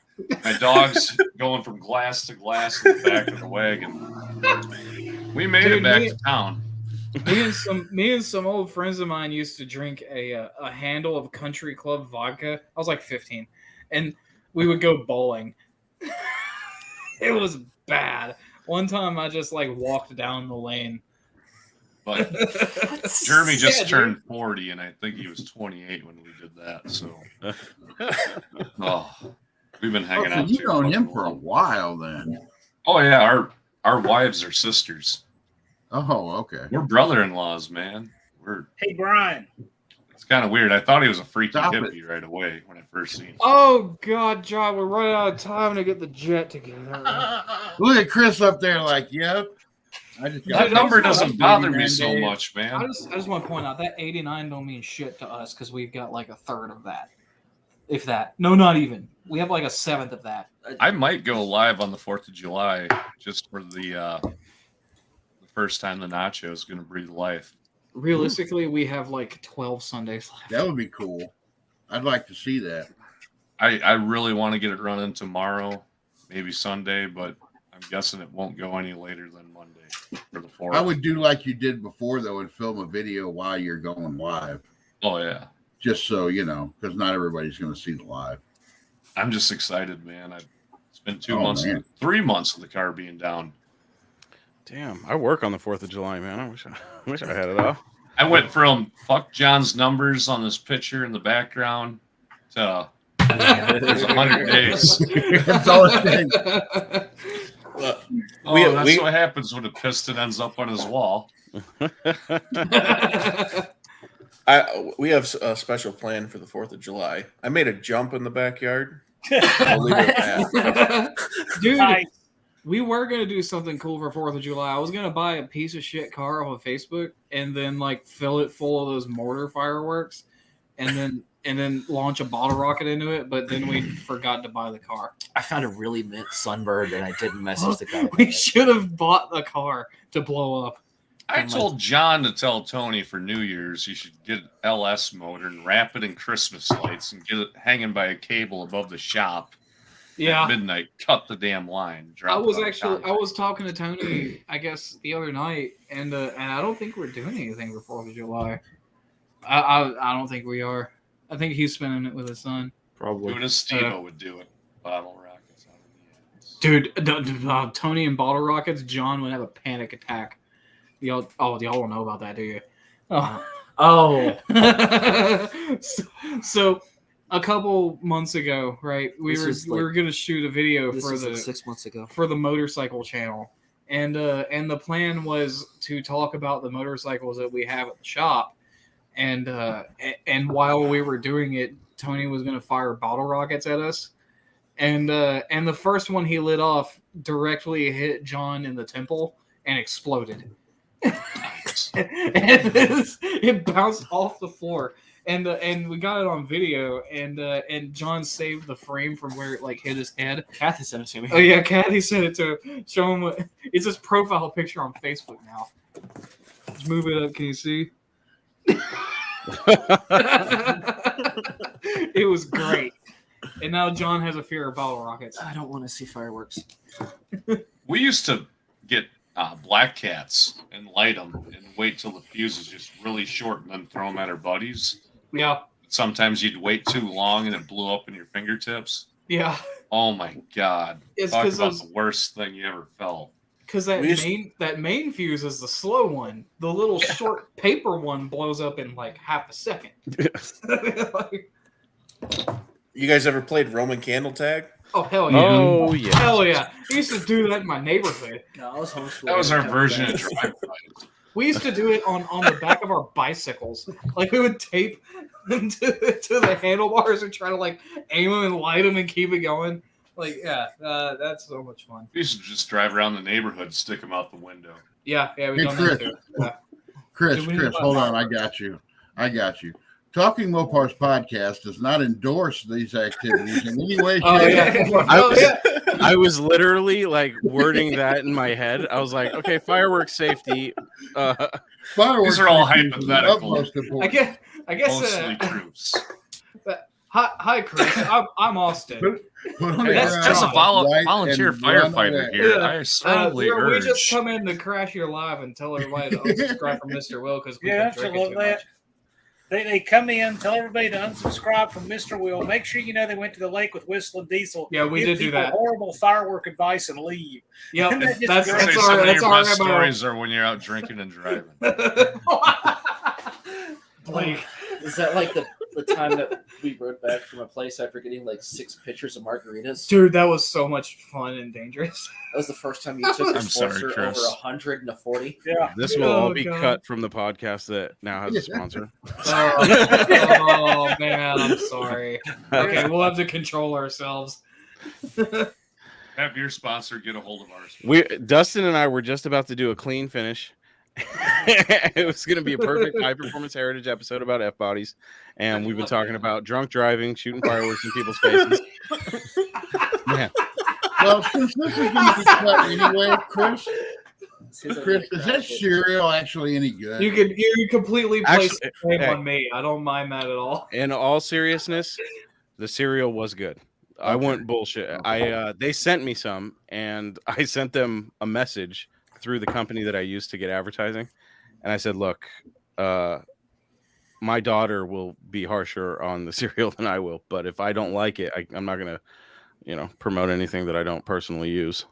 My dog's going from glass to glass in the back of the wagon. We made it back to town. Me and some old friends of mine used to drink a handle of Country Club vodka. I was like 15, and we would go bowling. It was bad. One time I just walked down the lane. But Jeremy just turned 40, and I think he was 28 when we did that. So, we've been hanging out. You've known him for a while, then. Oh yeah, our wives are sisters. Oh, okay. We're brother-in-laws, man. Hey, Brian. It's kind of weird. I thought he was a freaky Stop hippie right away when I first seen him. Oh God, John, we're running out of time to get the jet together. Look at Chris up there, like, yep. I just got That number doesn't bother me 89 so days. much, I man. just want to point out that 89 don't mean shit to us because we've got like a third of that, if that. No, not even. We have like a seventh of that. I might go live on the 4th of July just for the first time the Nacho is going to breathe life. Realistically, we have like 12 Sundays left. That would be cool. I'd like to see that. I really want to get it running tomorrow, maybe Sunday, but I'm guessing it won't go any later than Monday for the 4th. I would do like you did before, though, and film a video while you're going live. Oh, yeah. Just so you know, because not everybody's going to see the live. I'm just excited, man. It's been 3 months of the car being down. Damn, I work on the 4th of July, man. I wish I had it all. I went from fuck John's numbers on this picture in the background to there's 100 days. That's all it takes. That's what happens when a piston ends up on his wall. We have a special plan for the 4th of July. I made a jump in the backyard. I'll leave it at that. Dude, Nice. we were going to do something cool for 4th of July. I was going to buy a piece of shit car off of Facebook and then like fill it full of those mortar fireworks and then launch a bottle rocket into it, but then we forgot to buy the car. I found a really mint Sunbird and I didn't message the guy. We should have bought the car to blow up. I told John to tell Tony for New Year's he should get an LS motor and wrap it in Christmas lights and get it hanging by a cable above the shop. Yeah. At midnight, cut the damn line. I was talking to Tony, I guess, the other night, and I don't think we're doing anything for 4th of July. I don't think we are. I think he's spending it with his son. Probably. Dude, a Steve would do it. Bottle rockets out of the ass. Dude, Tony and bottle rockets, John would have a panic attack. Y'all don't know about that, do you? Oh. So a couple months ago, right? We This were gonna shoot a video This for was the like 6 months ago. for the motorcycle channel, and the plan was to talk about the motorcycles that we have at the shop, and while we were doing it, Tony was gonna fire bottle rockets at us, and the first one he lit off directly hit John in the temple and exploded. It bounced off the floor, and we got it on video, and John saved the frame from where it like hit his head. Kathy sent it to me. Oh yeah, Kathy sent it to him. Show him it's his profile picture on Facebook now. Let's move it up. Can you see? It was great, and now John has a fear of bottle rockets. I don't want to see fireworks. We used to get black cats and light them and wait till the fuse is just really short and then throw them at our buddies. Yeah, Sometimes you'd wait too long and it blew up in your fingertips. yeah. Oh my God. It's Talk 'cause about those- the worst thing you ever felt. Because that main fuse is the slow one. The little short paper one blows up in like half a second. Like, You guys ever played Roman candle tag? oh hell yeah! Oh yeah. Hell yeah! We used to do that in my neighborhood. No, I was homeschooled. That was our version of drive-by. We used to do it on the back of our bicycles. Like we would tape them to the handlebars and try to like aim them and light them and keep it going. Like that's so much fun. We used to just drive around the neighborhood, stick them out the window. Yeah, we Hey, done Chris. that too. Yeah. Chris, Do we need to hold buy on. I got you. Talking Mopars podcast does not endorse these activities in any way. Oh shape, yeah. or Oh, yeah. I was literally like wording that in my head. I was like, okay, fireworks safety. Fireworks These are all safety is of hypothetical. utmost importance. I guess. Mostly troops. Hi, Chris. I'm Austin. Put on the That's ground, Just a light, volunteer and run firefighter away. here. Yeah. I strongly We urge. just come in to crash your live and tell everybody to unsubscribe from Mr. Will because we've Yeah, been drinking too absolutely. much. They come in, tell everybody to unsubscribe from Mr. Will. Make sure you know they went to the lake with Whistle and Diesel. Yeah, we Give did do people that. Horrible firework advice and leave. Yep, Isn't that just that's great? Say our some of that's your our best MO. stories are when you're out drinking and driving. Blake. Is that like the the time that we rode back from a place after getting like 6 pitchers of margaritas. Dude, that was so much fun and dangerous. That was the first time you took a I'm sorry, Sportster Chris. over 100 and a 40. Yeah. This will all be God. cut from the podcast that now has a sponsor. Oh man, I'm sorry. Okay, we'll have to control ourselves. Have your sponsor get a hold of ours. Dustin and I were just about to do a clean finish. It was going to be a perfect high performance heritage episode about F bodies, and we've been talking about drunk driving, shooting fireworks in people's faces. Man, Well, since this is going to be cut anyway, Chris, is that cereal actually any good? You completely place Actually, the blame hey. on me. I don't mind that at all. in all seriousness, the cereal was good. I wouldn't bullshit. They sent me some, and I sent them a message through the company that I used to get advertising, and I said, "Look, my daughter will be harsher on the cereal than I will, but if I don't like it, I'm not gonna, promote anything that I don't personally use."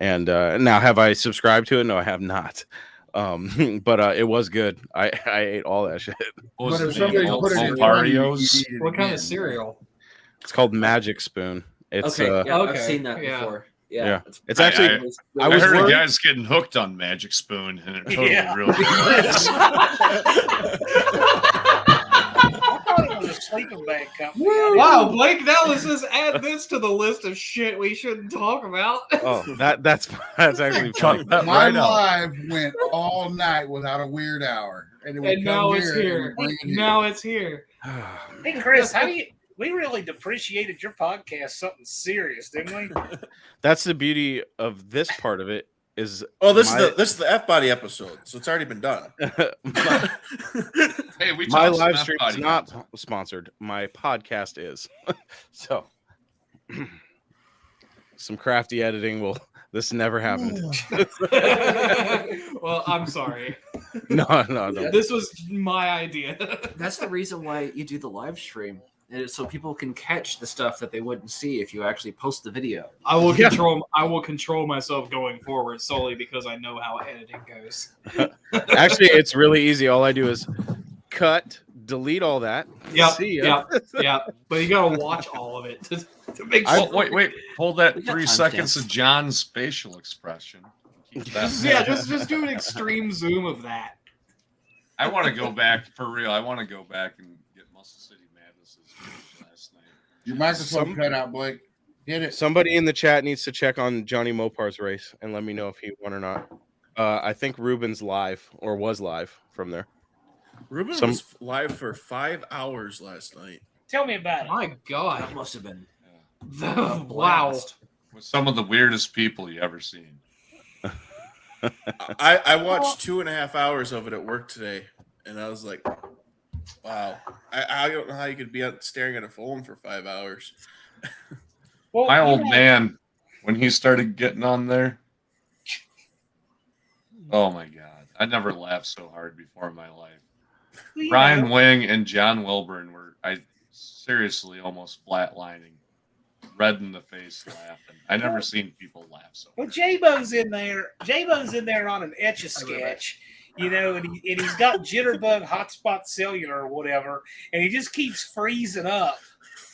And now, have I subscribed to it? No, I have not. But it was good. I ate all that shit. What was But the if name? somebody put it in front of you, Moparios? you'd eat it What kind again. of cereal? It's called Magic Spoon. It's Okay, yeah, I've Okay, seen that yeah. before. Yeah. Yeah, It's actually. it was I I was heard worried- a guy's getting hooked on Magic Spoon, and it totally Yeah. really is. I thought it was a sleeping bag company. Wow, Blake, now let's just add this to the list of shit we shouldn't talk about. Oh, that's actually funny. Cut that My right out. live went all night without a weird hour, and, it would And come now it's and it here. would bring it Now it's here. Hey, Chris, we really depreciated your podcast something serious, didn't we? That's the beauty of this part of it is. Oh, this my, is the F body episode, so it's already been done. my, Hey, we my talked some live stream is F-body not content. sponsored. My podcast is. So some crafty editing will. This never happened. Well, I'm sorry. No. This was my idea. That's the reason why you do the live stream, so people can catch the stuff that they wouldn't see if you actually post the video. I will control myself going forward solely because I know how editing goes. Actually, it's really easy. All I do is cut, delete all that. See ya. Yep. But you gotta watch all of it to make Oh, sure. wait. Hold that We got 3 timestamps. seconds of John's facial expression. Keep that. Just do an extreme zoom of that. I want to go back for real. I want to go back and get Muscle City Madness's finish last night. Your microphone cut out, Blake. Hit it. Somebody in the chat needs to check on Johnny Mopar's race and let me know if he won or not. I think Ruben's live or was live from there. Ruben Some- was live for 5 hours last night. Tell me about it. My God. That must have been Wow. blast. With some of the weirdest people you ever seen. I watched 2.5 hours of it at work today, and I was like, wow. I don't know how you could be out staring at a phone for 5 hours. Well, My you old know, man, when he started getting on there, oh my God. I never laughed so hard before in my life. you Brian know, Wing and John Wilburn were seriously almost flatlining, red in the face laughing. I never seen people laugh so Well, hard. J-Bo's in there. J-Bo's in there on an Etch-a-Sketch, and he's got jitterbug hotspot cellular or whatever, and he just keeps freezing up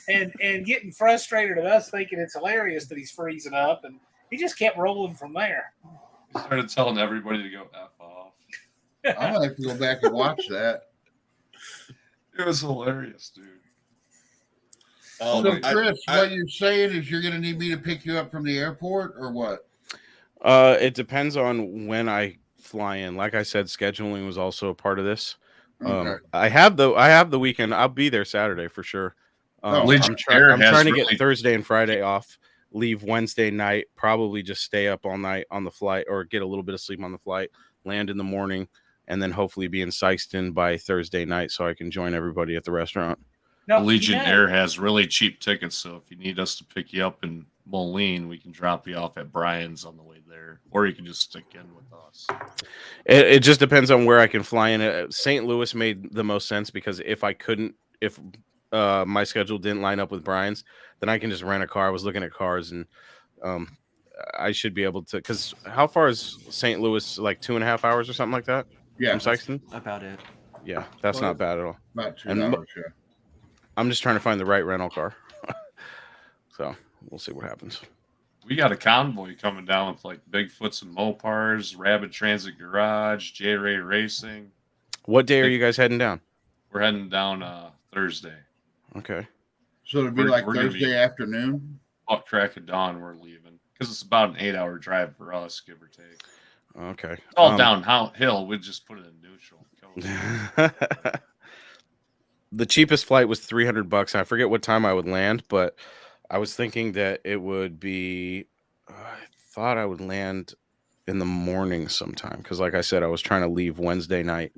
and getting frustrated at us thinking it's hilarious that he's freezing up, and he just kept rolling from there. He started telling everybody to go F off. I'm gonna have to go back and watch that. It was hilarious, dude. Oh, So, I- Chris, I- what you're saying is you're gonna need me to pick you up from the airport, or what? It depends on when I fly in. Like I said, scheduling was also a part of this. Okay. I have the weekend. I'll be there Saturday for sure. Oh, Legion I'm Air has trying to really- get Thursday and Friday off. Leave Wednesday night. Probably just stay up all night on the flight, or get a little bit of sleep on the flight. Land in the morning, and then hopefully be in Sykeston by Thursday night, so I can join everybody at the restaurant. No, Legion you know, Air has really cheap tickets, so if you need us to pick you up in Moline, we can drop you off at Brian's on the way there, or you can just stick in with us. It just depends on where I can fly in. St. Louis made the most sense because if my schedule didn't line up with Brian's, then I can just rent a car. I was looking at cars, and I should be able to. Because how far is St. Louis? Like 2.5 hours or something like that Yeah, from Sykeston? About it. Yeah, that's not bad at all. about 2 and hours. Yeah. I'm just trying to find the right rental car. So we'll see what happens. We got a convoy coming down with like Bigfoots and Mopars, Rabid Transit Garage, J Ray Racing. What day are you guys heading down? We're heading down Thursday. Okay. So it'd be We're like gonna Thursday be- afternoon. Up crack of dawn, we're leaving because it's about an 8-hour drive for us, give or take. Okay. It's all downhill. We just put it in neutral. The cheapest flight was $300. I forget what time I would land, but I was thinking that it would be. I thought I would land in the morning sometime because, like I said, I was trying to leave Wednesday night.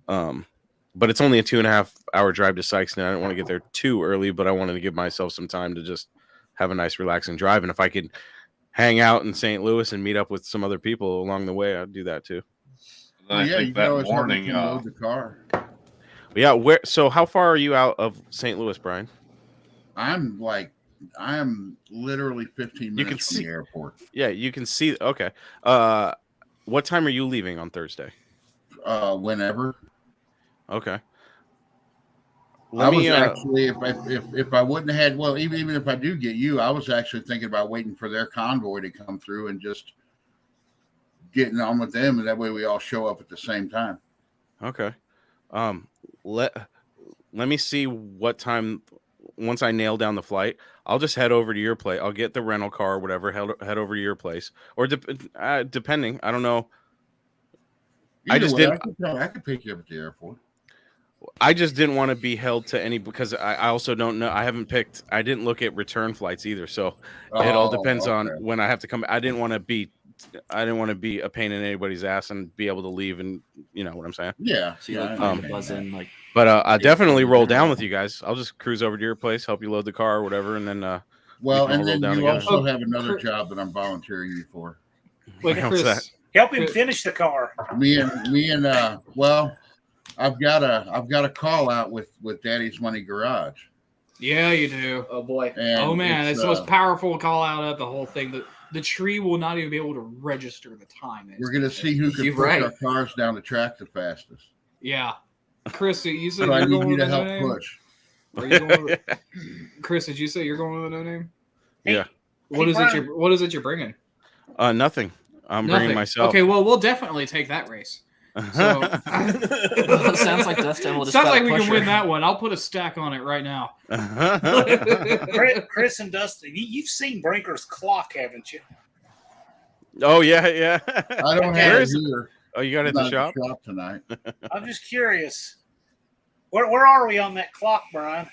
But it's only a 2.5-hour drive to Sykes, and I didn't want to get there too early, but I wanted to give myself some time to just have a nice, relaxing drive. And if I could hang out in St. Louis and meet up with some other people along the way, I'd do that too. And I think you that always morning, load the car. Yeah. Where? So how far are you out of St. Louis, Brian? I am literally 15 minutes from the airport. Yeah, you can see. Okay. What time are you leaving on Thursday? Whenever. Okay. Actually, if I wouldn't have had, well, even if I do get you, I was actually thinking about waiting for their convoy to come through and just getting on with them, and that way we all show up at the same time. Okay. Let me see what time. Once I nail down the flight, I'll just head over to your place. I'll get the rental car or whatever. Head over to your place, or depending. I don't know. I could pick you up at the airport. I just didn't want to be held to any because I also don't know. I didn't look at return flights either. So it all depends on when I have to come. I didn't want to be a pain in anybody's ass and be able to leave, and you know what I'm saying? Yeah. So you like buzz in like. But I definitely roll down with you guys. I'll just cruise over to your place, help you load the car or whatever, and then well, and then you also have another job that I'm volunteering you for. Wait, Chris, help him finish the car. Me and well, I've got a call out with Daddy's Money Garage. Yeah, you do. Oh boy. And oh man, it's the most powerful call out of the whole thing. The tree will not even be able to register the time. We're gonna see who can push our cars down the track the fastest. Yeah, Chris, you said so I you're need going you with to a help no push. name? Chris, did you say you're going with a no name? Yeah. What is it you're bringing? Nothing. I'm bringing myself. Okay, well, we'll definitely take that race. So sounds like Dustin will just sounds like we can win that one. I'll put a stack on it right now. Chris and Dustin, you've seen Brinker's clock, haven't you? Oh yeah. I don't have it here. Oh, you got it at the shop tonight. I'm just curious. Where are we on that clock, Brian?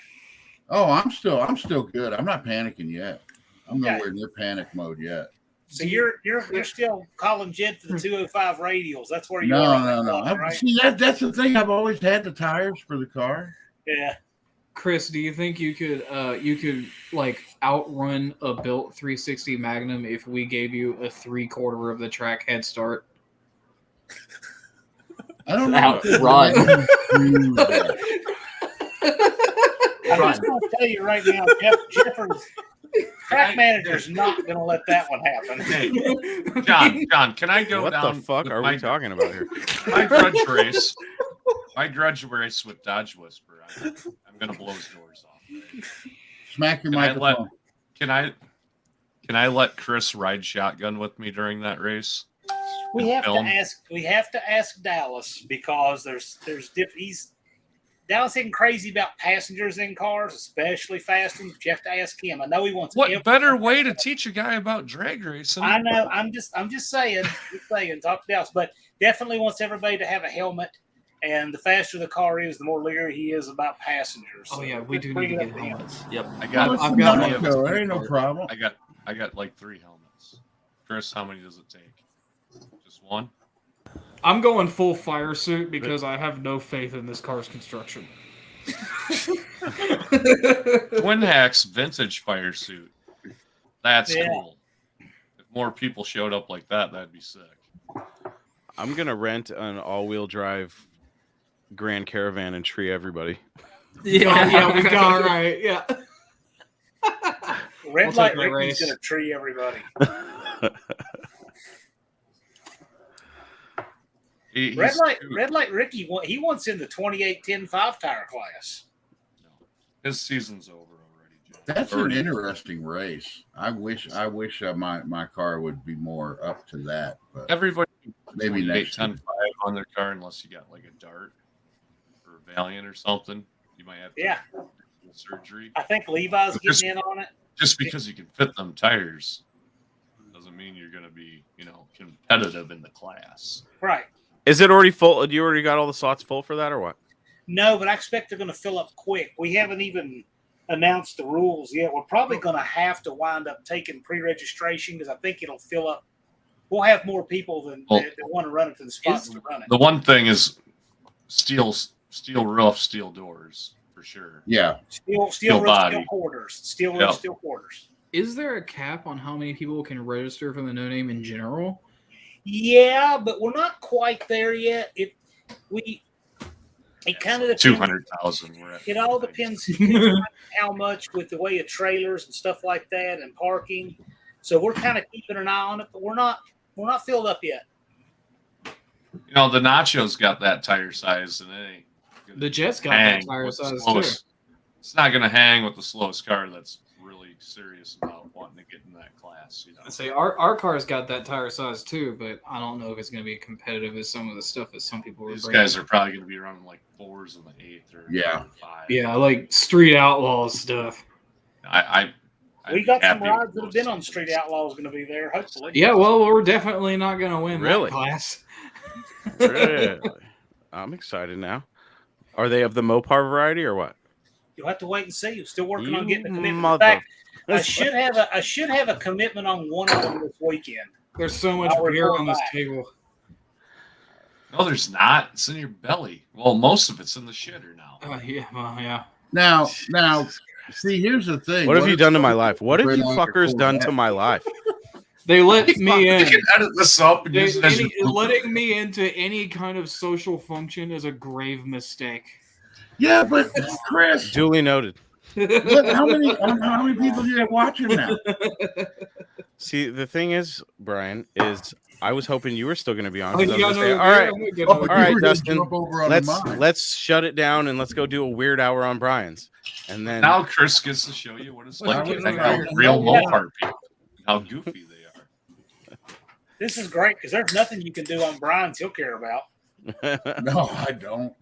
Oh, I'm still good. I'm not panicking yet. I'm nowhere near panic mode yet. So you're still calling Jed for the 205 radials. That's where you are. No. Right? See, that's the thing. I've always had the tires for the car. Yeah. Chris, do you think you could like outrun a built 360 Magnum if we gave you a 3/4 of the track head start? I don't know. Outrun. I'm just going to tell you right now, Jeffers, track manager's not going to let that one happen. Hey, John, can I go down? What the fuck are we talking about here? My grudge race with Dodge Whisper. I'm going to blow his doors off. Smack your microphone. Can I let Chris ride shotgun with me during that race? We have to ask Dallas because Dallas isn't crazy about passengers in cars, especially fast ones. But you have to ask him. I know he wants. What better way to teach a guy about drag racing? I know. I'm just saying. Talk to Dallas, but definitely wants everybody to have a helmet. And the faster the car is, the more leery he is about passengers. Oh yeah, we do need to get helmets. Yep, I've got no problem. I got like 3 helmets. Chris, how many does it take? Just one? I'm going full fire suit because I have no faith in this car's construction. Twin Hack's vintage fire suit. That's cool. If more people showed up like that, that'd be sick. I'm gonna rent an all-wheel drive Grand Caravan and tree everybody. Yeah, we got it right. Yeah. Red Light Ricky's gonna tree everybody. Red Light Ricky, he wants in the 28 10 5 tire class. His season's over already, Joe. That's an Already. interesting race. I wish my car would be more up to that, but Everybody maybe next 10.5 on their car unless you got like a Dart or a Valiant or something. You might have to Yeah. do surgery. I think Levi's getting in on it. Just because you can fit them tires doesn't mean you're going to be, competitive in the class. Right. Is it already full? Do you already got all the slots full for that, or what? No, but I expect they're going to fill up quick. We haven't even announced the rules yet. We're probably going to have to wind up taking pre-registration because I think it'll fill up. We'll have more people than that want to run it to the spots to run it. The one thing is steel roof, steel doors for sure. yeah. Steel roof, body. steel quarters. Steel roof, Yep. steel quarters. Is there a cap on how many people can register for the no name in general? Yeah, but we're not quite there yet. It kind of depends. 200,000. It all depends on how much with the way of trailers and stuff like that and parking. So we're kind of keeping an eye on it, but we're not filled up yet. The Nacho's got that tire size, and it ain't gonna The Jet's got hang that tire with the size too. slowest- It's not going to hang with the slowest car that's really serious about wanting to get in that class. I say our car's got that tire size too, but I don't know if it's going to be competitive as some of the stuff that some people were These bringing. guys are probably going to be running like 4s in the 8th or Yeah. 5. Yeah, like Street Outlaws stuff. I'd We be got some happy rides with that have most been on of Street these. Outlaws going to be there, hopefully. Yeah, well, we're definitely not going to win Really? that class. Really? I'm excited now. Are they of the Mopar variety or what? You'll have to wait and see. We're still working on You getting a commitment. In mother- fact, I should have a commitment on one of them this weekend. There's so much I'll beer report on this back. table. No, there's not. It's in your belly. Well, most of it's in the shitter now. Yeah. Now, see, here's the thing. What have you if- done to my life? What have you Bring on your fuckers done to Corvette? my life? They let me You in. can edit this up and use it as your Letting me into any kind of social function is a grave mistake. Yeah, but Chris, Duly noted. look, how many people do you have watching now? See, the thing is, Brian, is I was hoping you were still going to be on. Oh, 'Cause I you was got gonna say, no all beer? right, I'm gonna get Oh, another all right, you were gonna Dustin, jump over on mine. let's shut it down and let's go do a weird hour on Brian's, and then Now Chris gets to show you what it's like to getting hang over out here. with real Yeah. Mopar people. How goofy they are. This is great because there's nothing you can do on Brian's he'll care about. No, I don't.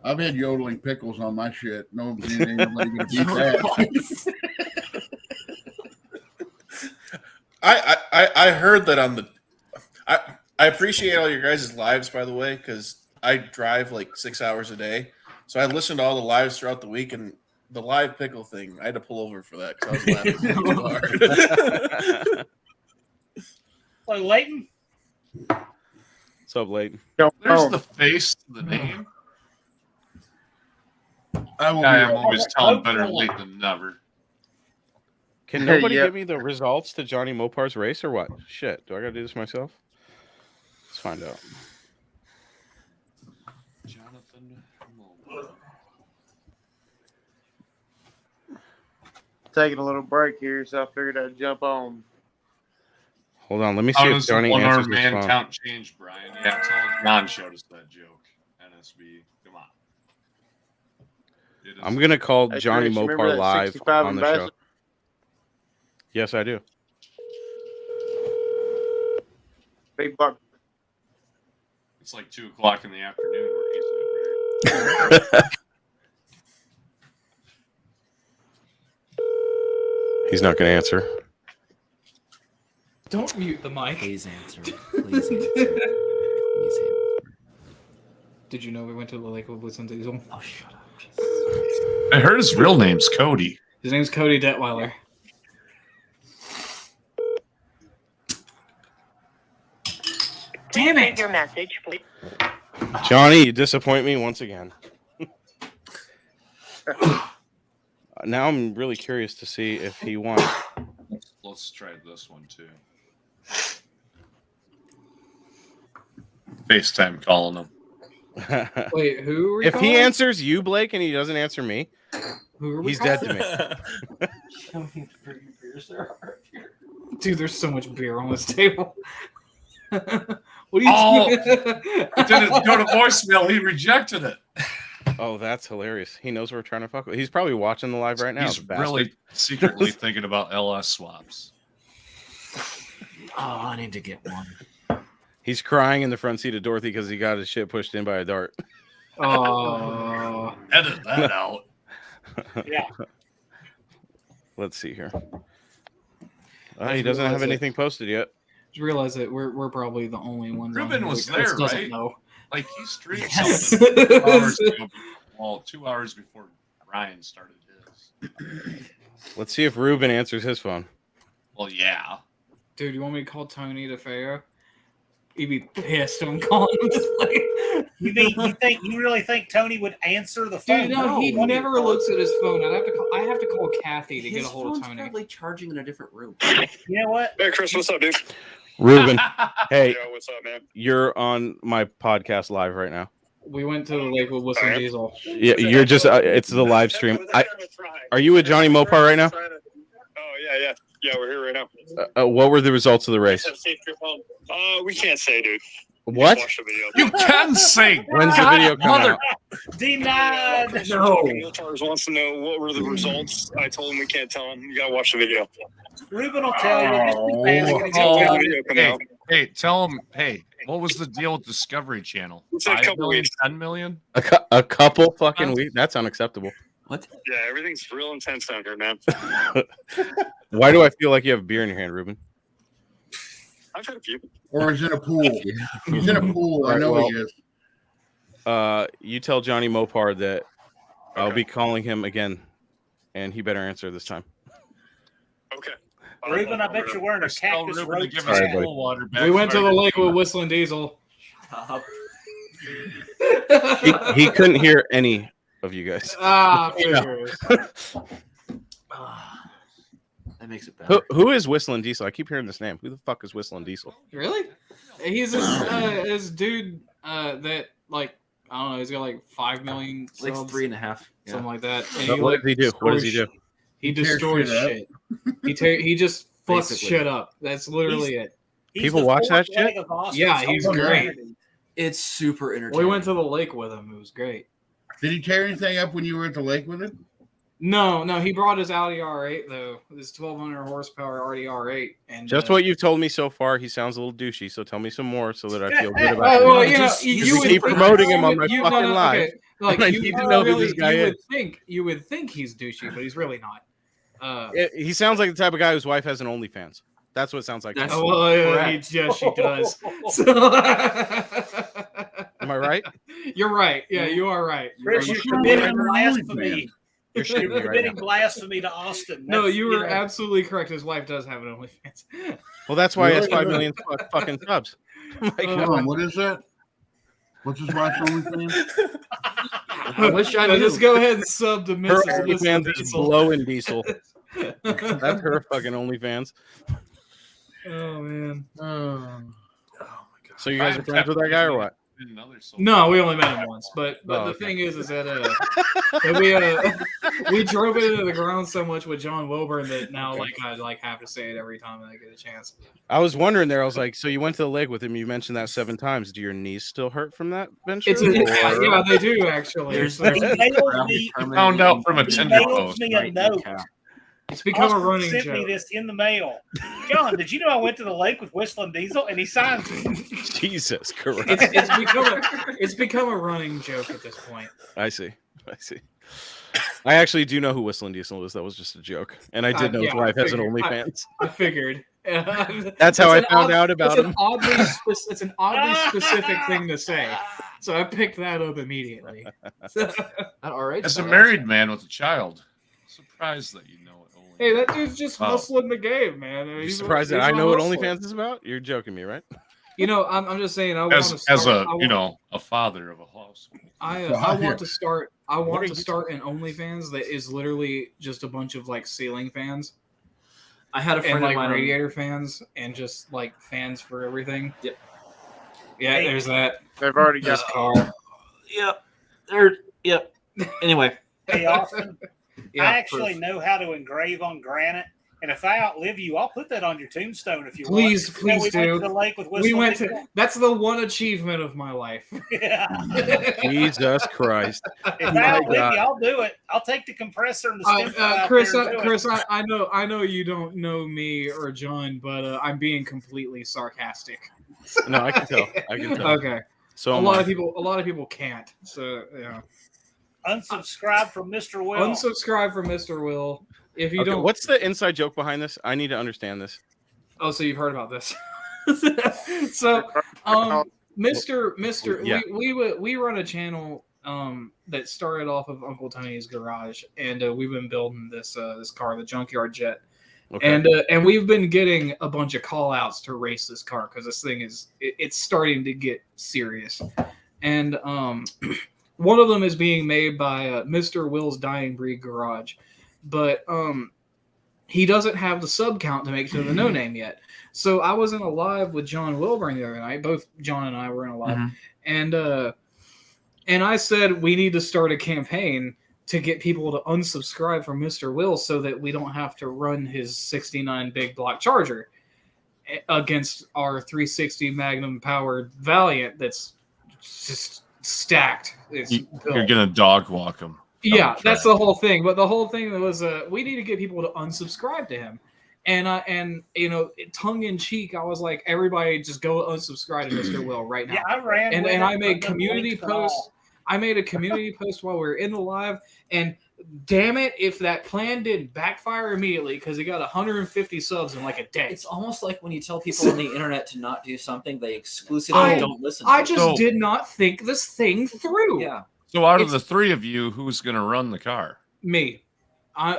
I've had yodeling pickles on my shit. Nobody ain't nobody gonna beat that. I heard that on the. I appreciate all your guys' lives, by the way, because I drive like 6 hours a day, so I listened to all the lives throughout the week, and the live pickle thing, I had to pull over for that because I was laughing too hard. So Leighton, What's up, Leighton? There's the face to the name. I will Guy I'm be always telling better late than never. Can nobody Yeah. give me the results to Johnny Mopar's race or what? Shit, do I got to do this myself? Let's find out. Jonathan Mopar. Taking a little break here, so I figured I'd jump on. Hold on, let me see How if does the Johnny one-armed answers his man phone. count change, Brian? Yeah, tell John showed us that joke. NSB, come on. It is- I'm gonna call Hey, Johnny Chris, you remember Mopar that live 65 on the show. Ambassador? Yes, I do. Big buck. It's like 2:00 in the afternoon where he's at. He's not gonna answer. Don't mute the mic. Please answer. Please answer. Please answer. Did you know we went to the Lake of Blitz and Diesel? Oh, shut up. I heard his real name's Cody. His name's Cody Detweiler. Damn it! Your message, please. Johnny, you disappoint me once again. Now I'm really curious to see if he won. Let's try this one too. FaceTime calling him. Wait, who are we If he calling? answers you, Blake, and he doesn't answer me, Who are we he's dead calling? to me. How many beers there are here? Dude, there's so much beer on this table. What are you Oh! doing? It didn't go to voicemail. He rejected it. Oh, that's hilarious. He knows we're trying to fuck with. He's probably watching the live right now. He's the bastard. really secretly thinking about LS swaps. Oh, I need to get one. He's crying in the front seat of Dorothy because he got his shit pushed in by a dart. Oh, Edit that out. Yeah. Let's see here. I He doesn't have realize it. anything posted yet. just realize that we're probably the only ones. on Ruben here was that Chris there, doesn't right? know. Like he streamed Yes. something 2 hours ago. Well, 2 hours before Ryan started his. Let's see if Ruben answers his phone. Well, yeah. Dude, you want me to call Tony DeFeo? He'd be pissed when I'm calling him this way. You really think Tony would answer the phone? Dude, no, he never looks at his phone. I have to call Kathy to His get a hold of phone's Tony. probably charging in a different room. You know what? Hey, Chris, what's up, dude? Ruben, hey, Yo, what's up, man? you're on my podcast live right now. We went to the lake with Whistling Diesel. Yeah, you're just. It's the live stream. Are you with Johnny Mopar right now? Oh, yeah. Yeah, we're here right now. What were the results of the race? We can't say, dude. What? Watch the video. You can say. When's the video coming out? Denied. Talking Mopars wants to know what were the results. I told him we can't tell him. You gotta watch the video. Ruben will tell you. Oh, Oh, the video come hey, out. hey, tell him. Hey, what was the deal with Discovery Channel? It's a 5 couple million, weeks. 10 million? A couple fucking weeks? That's unacceptable. What? Yeah, everything's real intense down here, man. Why do I feel like you have beer in your hand, Ruben? I've had a few. Or he's in a pool. He's in a pool. I Right, know well, he is. You tell Johnny Mopar that I'll be calling him again, and he better answer this time. Okay. Ruben, I bet you're wearing a Just tell cactus Ruben to rope. give Sorry, us buddy. cool water back. We went to the lake with Whistling Diesel. He couldn't hear any of you guys. Figures. That makes it better. Who is Whistling Diesel? I keep hearing this name. Who the fuck is Whistling Diesel? Really? He's this dude that like I don't know. He's got like 5 million Like subs, 3.5. something like that. And What does he do? What does he do? He Tears destroys shit shit. He just fucks Basically. shit up. That's literally it. He's People the watch that fourth leg shit? of Austin's Yeah, he's own great. humanity. It's super entertaining. We went to the lake with him. It was great. Did he tear anything up when you were at the lake with him? No, he brought his Audi R8 though. His 1200 horsepower Audi R8. And Just what you've told me so far, he sounds a little douchey. So tell me some more so that I feel good Oh, about well, him. you know, Just- you, you you would keep think- promoting him on my you- fucking live. okay. Like I you need to know who really, this guy you is. would think he's douchey, but he's really not. He sounds like the type of guy whose wife has an OnlyFans. That's what it sounds like. to That's- me. Oh, well, yeah, correct. yes, she does. So, Am I right? you're right. Yeah, you are right. Chris, Are you're you committing sure? blasphemy. You're shitting me You're right committing now. blasphemy to Austin. No, That's, you were know, absolutely correct. His wife does have an OnlyFans. Well, that's why he has Really? 5 million fucking subs. Oh my Uh, God. Hold on, what is that? What's his wife's OnlyFans? I wish I No, knew. just go ahead and sub to Her Mrs. OnlyFans is Diesel. blowing diesel. That's her fucking OnlyFans. Oh man. So you guys are friends with that guy or what? No, we only met him once. But Oh, the okay. thing is that we drove it into the ground so much with John Wilburn that now I have to say it every time I get a chance. I was wondering there. I was like, so you went to the lake with him. You mentioned that 7 times. Do your knees still hurt from that venture? Yeah, they do actually. There's So He mailed me, Found out from a he Tinder mailed post. me a note. it's become a Austin running sent me joke. this in the mail. John, did you know I went to the lake with Whistling Diesel? And he signs it. Jesus, correct. It's become a running joke at this point. I see. I actually do know who Whistling Diesel is. That was just a joke. And I did know his Yeah, wife I has an figured. OnlyFans. I figured. That's how I It's an found out about him. It's an oddly specific thing to say, so I picked that up immediately. All right. As a married man with a child, surprised that you know it. Only. Hey, that dude's just Oh. hustling the game, man. I mean, You're he's surprised he's that I a know what hustler. OnlyFans is about? You're joking me, right? You know, I'm just saying. I want to as start. a father of a house. I want to start. I What want are to you start an OnlyFans that is literally just a bunch of like ceiling fans I had a friend and of like mine. radiator fans and just like fans for everything. Yep. Yeah, Hey. there's that. They've already This got. car. Yep. Yep. Anyway. Hey, Austin, Yeah, I actually know how to engrave on granite. And if I outlive you, I'll put that on your tombstone if you Please, want. please we do. Went to the lake with We went Whistling to. That's the one achievement of my life. Yeah. Jesus Christ. If My I outlive God. you, I'll do it. I'll take the compressor and the stem out Chris, there and do Chris, it. I know you don't know me or John, but I'm being completely sarcastic. No, I can tell. I can tell. Okay. So a lot of people can't. So yeah. Unsubscribe from Mr. Will. Unsubscribe from Mr. Will. If you don't, what's the inside joke behind this? I need to understand this. Oh, so you've heard about this? So, Mr. Yeah. we run a channel that started off of Uncle Tony's garage, and we've been building this car, the Junkyard Jet, Okay. and we've been getting a bunch of call outs to race this car because this thing it's starting to get serious, and one of them is being made by Mr. Will's Dying Breed Garage, but he doesn't have the sub count to make it to the no name yet. So I was in a live with John Wilburn the other night. Both John and I were in a live, and I said we need to start a campaign to get people to unsubscribe from Mr. Will so that we don't have to run his 69 big block Charger against our 360 Magnum powered Valiant that's just stacked. You're gonna dog walk him. Yeah, that's the whole thing. But the whole thing was we need to get people to unsubscribe to him. And you know, tongue in cheek, I was like, everybody just go unsubscribe to Mr. Will right now. Yeah, I ran. And I made community posts. I made a community post while we were in the live, and damn it, if that plan didn't backfire immediately because he got 150 subs in like a day. It's almost like when you tell people on the internet to not do something, they exclusively don't listen. I just did not think this thing through. Yeah. So out of the three of you, who's going to run the car? Me.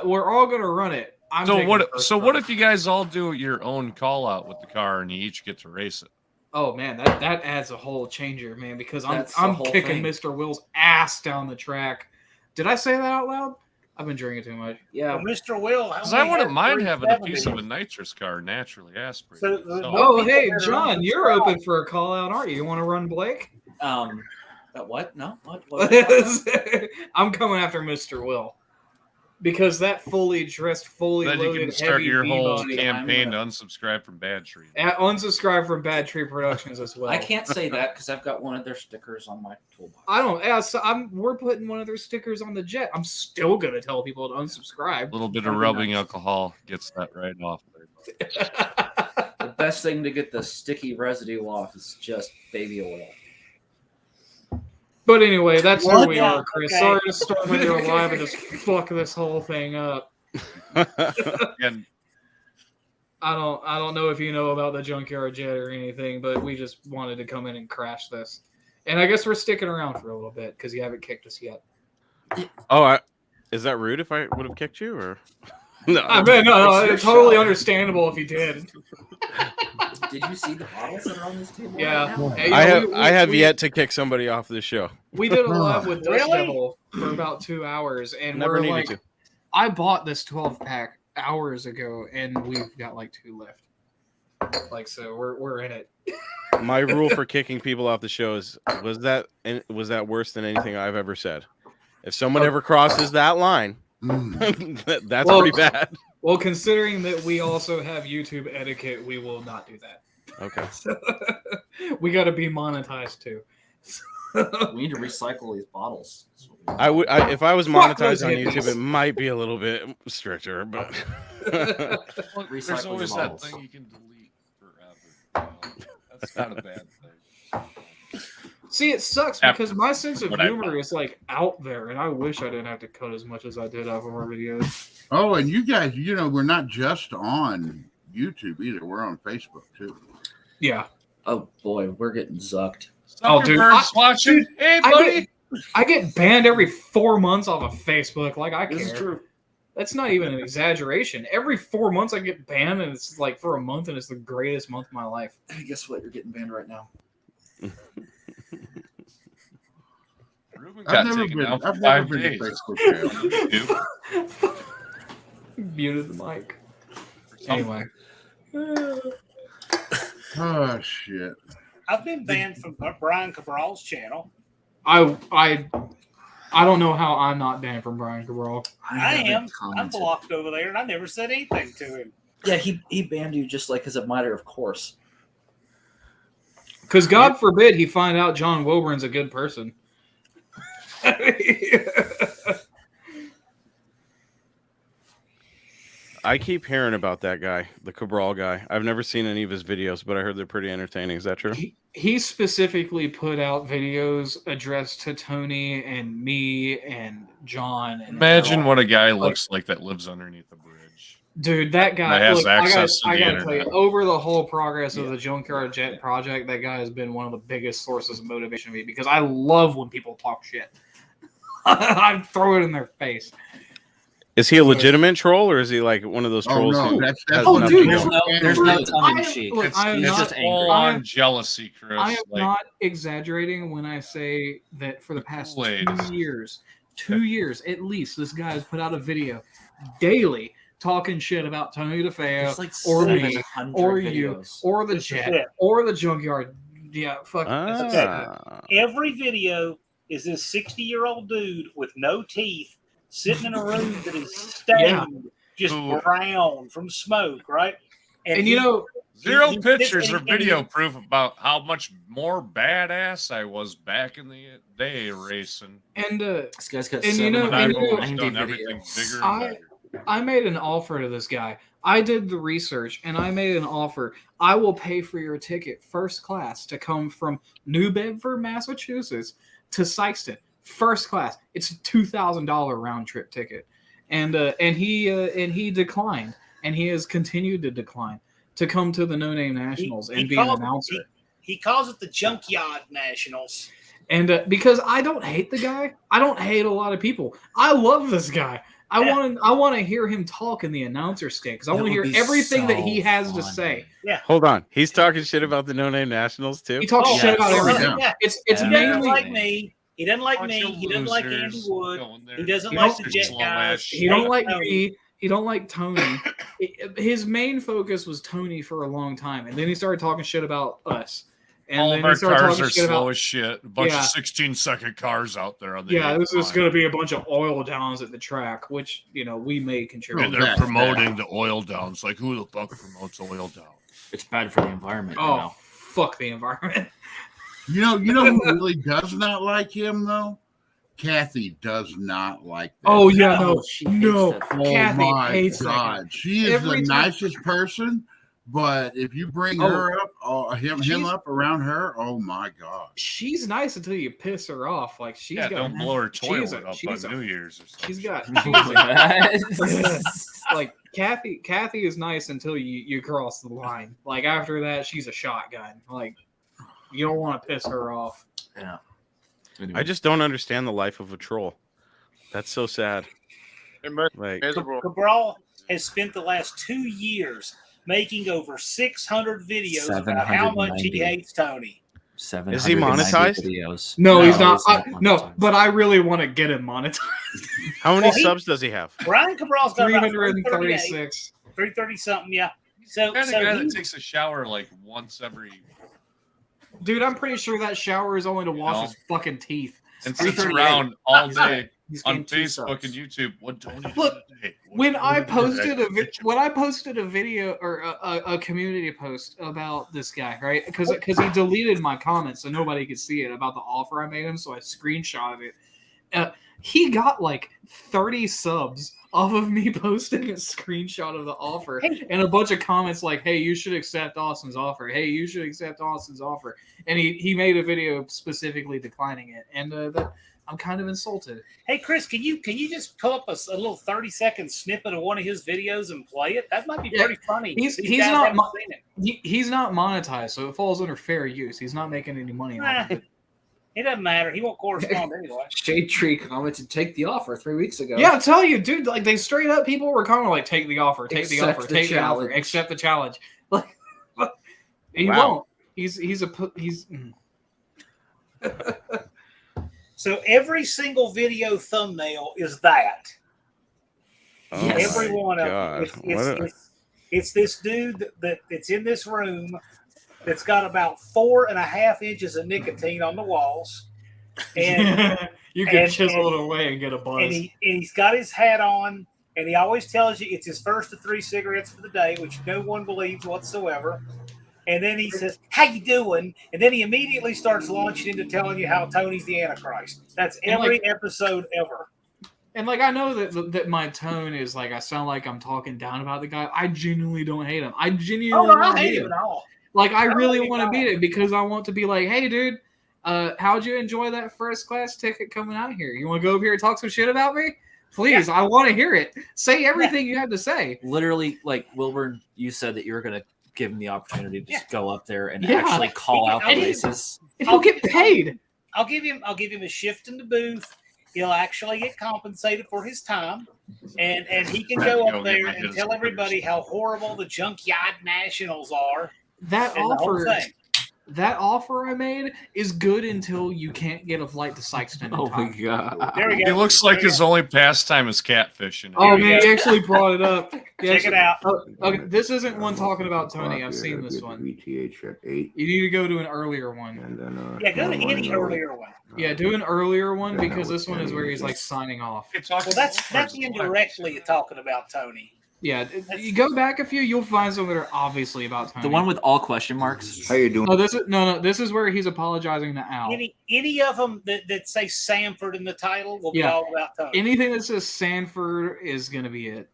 We're all going to run it. What if you guys all do your own call out with the car and you each get to race it? Oh man, that adds a whole changer, man. Because I'm kicking thing. Mr. Will's ass down the track. Did I say that out loud? I've been drinking too much. Yeah, well, Mr. Will. Because I wouldn't mind having a piece of a nitrous car naturally aspirated. Hey, John, you're open for a call out, aren't you? You want to run Blake? What? No. What? I'm coming after Mr. Will. Because that fully dressed, fully then loaded, you can start heavy your whole V-body, campaign to unsubscribe from Bad Tree. Unsubscribe from Bad Tree Productions as well. I can't say that because I've got one of their stickers on my toolbox. I don't. Yeah, so we're putting one of their stickers on the Jet. I'm still gonna tell people to unsubscribe. A little bit of rubbing alcohol gets that right off there. The best thing to get the sticky residue off is just baby oil. But anyway, that's where we Yeah, are, Chris. okay. Sorry to start with your live and just fuck this whole thing up. And I don't know if you know about the Junkyard Jet or anything, but we just wanted to come in and crash this. And I guess we're sticking around for a little bit because you haven't kicked us yet. Oh, is that rude if I would have kicked you or no? I mean, no, it's totally understandable if you did. Did you see the bottles that are on this table? Yeah. Right now? Hey, I have yet to kick somebody off this show. We did a live with Dust Really? Devil for about 2 hours, and Never we're needed like, to. I bought this 12-pack hours ago, and we've got like 2 left. Like, so we're in it. My rule for kicking people off the show was that worse than anything I've ever said. If someone ever crosses that line, that's pretty bad. Well, considering that we also have YouTube etiquette, we will not do that. Okay. So, we got to be monetized too. We need to recycle these bottles. I would if I was monetized those on hippies. YouTube, it might be a little bit stricter, but there's Recycle always the that bottles. thing you can delete forever. That's not a bad thing. See, it sucks because my sense of What I humor found. is like out there, and I wish I didn't have to cut as much as I did off of our videos. Oh, and you guys, we're not just on YouTube either. We're on Facebook too. Yeah. Oh boy, we're getting zucked. Oh, dude, Zuckerberg's watching. Hey, buddy. I get banned every 4 months off of Facebook. Like, I care. This is true. That's not even an exaggeration. Every 4 months I get banned, and it's like for a month, and it's the greatest month of my life. Hey, guess what? You're getting banned right now. Ruben I've got never taken been. out for I've never 5 been days. to Facebook jail. Dude, Muted the mic. for something. Anyway. Oh shit! I've been banned from Brian Cabral's channel. I I don't know how I'm not banned from Brian Cabral. I haven't am. I'm commented. blocked over there, and I never said anything to him. Yeah, he banned you just like as a matter of course. Because God forbid he find out John Woburn's a good person. I keep hearing about that guy, the Cabral guy. I've never seen any of his videos, but I heard they're pretty entertaining. Is that true? He specifically put out videos addressed to Tony and me and John. And Imagine what a guy looks like that lives underneath a bridge. Dude, that guy That has look, access to I the gotta tell you, internet. over the whole progress of the Junkyard Jet project, that guy has been one of the biggest sources of motivation to me because I love when people talk shit. I throw it in their face. Is he a legitimate troll, or is he like one of those trolls? no, who that's has oh, nothing dude, to do? There's no tongue in cheek. Look, I am It's not just angry. full I am- on jealousy, Chris. I am Like, not exaggerating when I say that for the past Kool-Aid. 2 years at least, this guy has put out a video daily talking shit about Tony DeFeo There's like or me 700 or you videos. or the This is Jet it. or the Junkyard. Yeah, fuck. Every video is this 60-year-old dude with no teeth sitting in a room that is stained, just Ooh. brown from smoke, right? And you know, Zero he- pictures or and- video proof about how much more badass I was back in the day racing. and This guy's got And you know- When I've and you know- always 790 done everything videos. bigger and better. I made an offer to this guy. I did the research and I made an offer. I will pay for your ticket first class to come from New Bedford, Massachusetts to Sykeston. First class. It's a $2,000 round trip ticket. And he declined. And he has continued to decline to come to the No Name Nationals and be an announcer. He calls it the Junkyard Nationals. And because I don't hate the guy, I don't hate a lot of people. I love this guy. I want to hear him talk in the announcer stand because I want to hear everything that he has to say. Yeah. Hold on, he's talking shit about the No Name Nationals too. He talks shit about everything. Yeah. It's He doesn't mainly like me. He doesn't like Bunch me. of He doesn't like Andy losers Wood. going there. He doesn't He like don't- the Jet slow guys. ass he don't like Tony. me. He don't like Tony. His main focus was Tony for a long time, and then he started talking shit about us. And All then of he our started cars talking are shit slow about as shit. A bunch Yeah. of 16-second cars out there on the yeah, this is 8 going to be a bunch of oil downs at the track, which we may contribute. And they're promoting the oil downs. Like, who the fuck promotes oil down? It's bad for the environment. Oh, Now. fuck the environment. You know who really does not like him though? Kathy does not like that. Oh yeah, No, no, she hates no. that. Oh Kathy my hates that guy. God, she is Every the time- nicest person, but if you bring Oh, her up, or him she's- up around her, oh my God. She's nice until you piss her off. Like she's Yeah, got. don't blow her she's toilet a- up she's on a- New Year's or something. She's got. What? Like Kathy is nice until you cross the line. Like after that, she's a shotgun. Like you don't want to piss her off. Yeah. I just don't understand the life of a troll. That's so sad. Like, Miserable. Cabral has spent the last 2 years making over 600 videos about how much he 790. hates Tony. Is he monetized? Videos. No, he's not. he's No, monetized. but I really want to get him monetized. how many Well, he- subs does he have? Brian Cabral's got about 338, 336. 330 something, yeah. So, Kind of guy that he- takes a shower like once every Dude, I'm pretty sure that shower is only to wash No. his fucking teeth. and sits 338. around all day He's on gained 2 Facebook subs. and YouTube. What Tony did Look, today? What When Tony I did posted today? when I posted a video or a community post about this guy, right? Because he deleted my comments so nobody could see it about the offer I made him, so I screenshotted it. He got like 30 subs off of me posting a screenshot of the offer and a bunch of comments like, "Hey, you should accept Austin's offer. Hey, you should accept Austin's offer." And he made a video specifically declining it, and that I'm kind of insulted. Hey Chris, can you just pull up a little 30-second snippet of one of his videos and play it? That might be Yeah, pretty funny. he's These not guys haven't mo- seen it. He's not monetized, so it falls under fair use. He's not making any money off of it. It doesn't matter. He won't correspond anyway. Shade Tree commented, "Take the offer" 3 weeks ago. Yeah, I'll tell you, dude. Like they straight up, people were kind of like, "Take the offer, take the Accept offer, the take the offer, challenge." accept the challenge." Like he Wow. won't. He's. So every single video thumbnail is that. Oh Yes. Every my one of God. them. What a- It's this dude that's in this room that's got about 4.5 inches of nicotine on the walls. And You can and- chisel and- it away and get a buzz. and he's got his hat on, and he always tells you it's his first of 3 cigarettes for the day, which no one believes whatsoever. And then he says, "How you doing?" And then he immediately starts launching into telling you how Tony's the Antichrist. That's And, every like- episode ever. And like I know that my tone is like I sound like I'm talking down about the guy. I genuinely don't hate him. I genuinely Oh, no, I don't hate hate him at all. Like I don't really hate him want at to beat all. it because I want to be like, hey, dude, how'd you enjoy that first class ticket coming out here? You want to go over here and talk some shit about me? Please, I want to hear it. Say everything you have to say. Literally, like Wilburn, you said that you were going to give him the opportunity to just go up there and Yeah. actually call out the And he- races. And he'll get paid. I'll give him a shift in the booth. He'll actually get compensated for his time, and he can go Go up get there my and kids tell some everybody critters. how horrible the Junkyard Nationals are. That And the whole offer, thing. that offer I made is good until you can't get a flight to Sykeston in Oh my time. god! There we He go. looks like There we his go. only pastime is catfishing. Oh we man, go. he actually brought it up. Check it out. Oh, okay, this isn't one talking about Tony. I've seen this one. VTH at 8. You need to go to an earlier one. And then, Yeah, go to any earlier one. Yeah, do an earlier one because this one is where he's like signing off. Well, that's indirectly talking about Tony. Yeah, you go back a few, you'll find some that are obviously about Tony. The one with all question marks. How you doing? Oh, this is no. This is where he's apologizing to Al. Any of them that say Sanford in the title will be Yeah. all about Tony. Anything that says Sanford is gonna be it.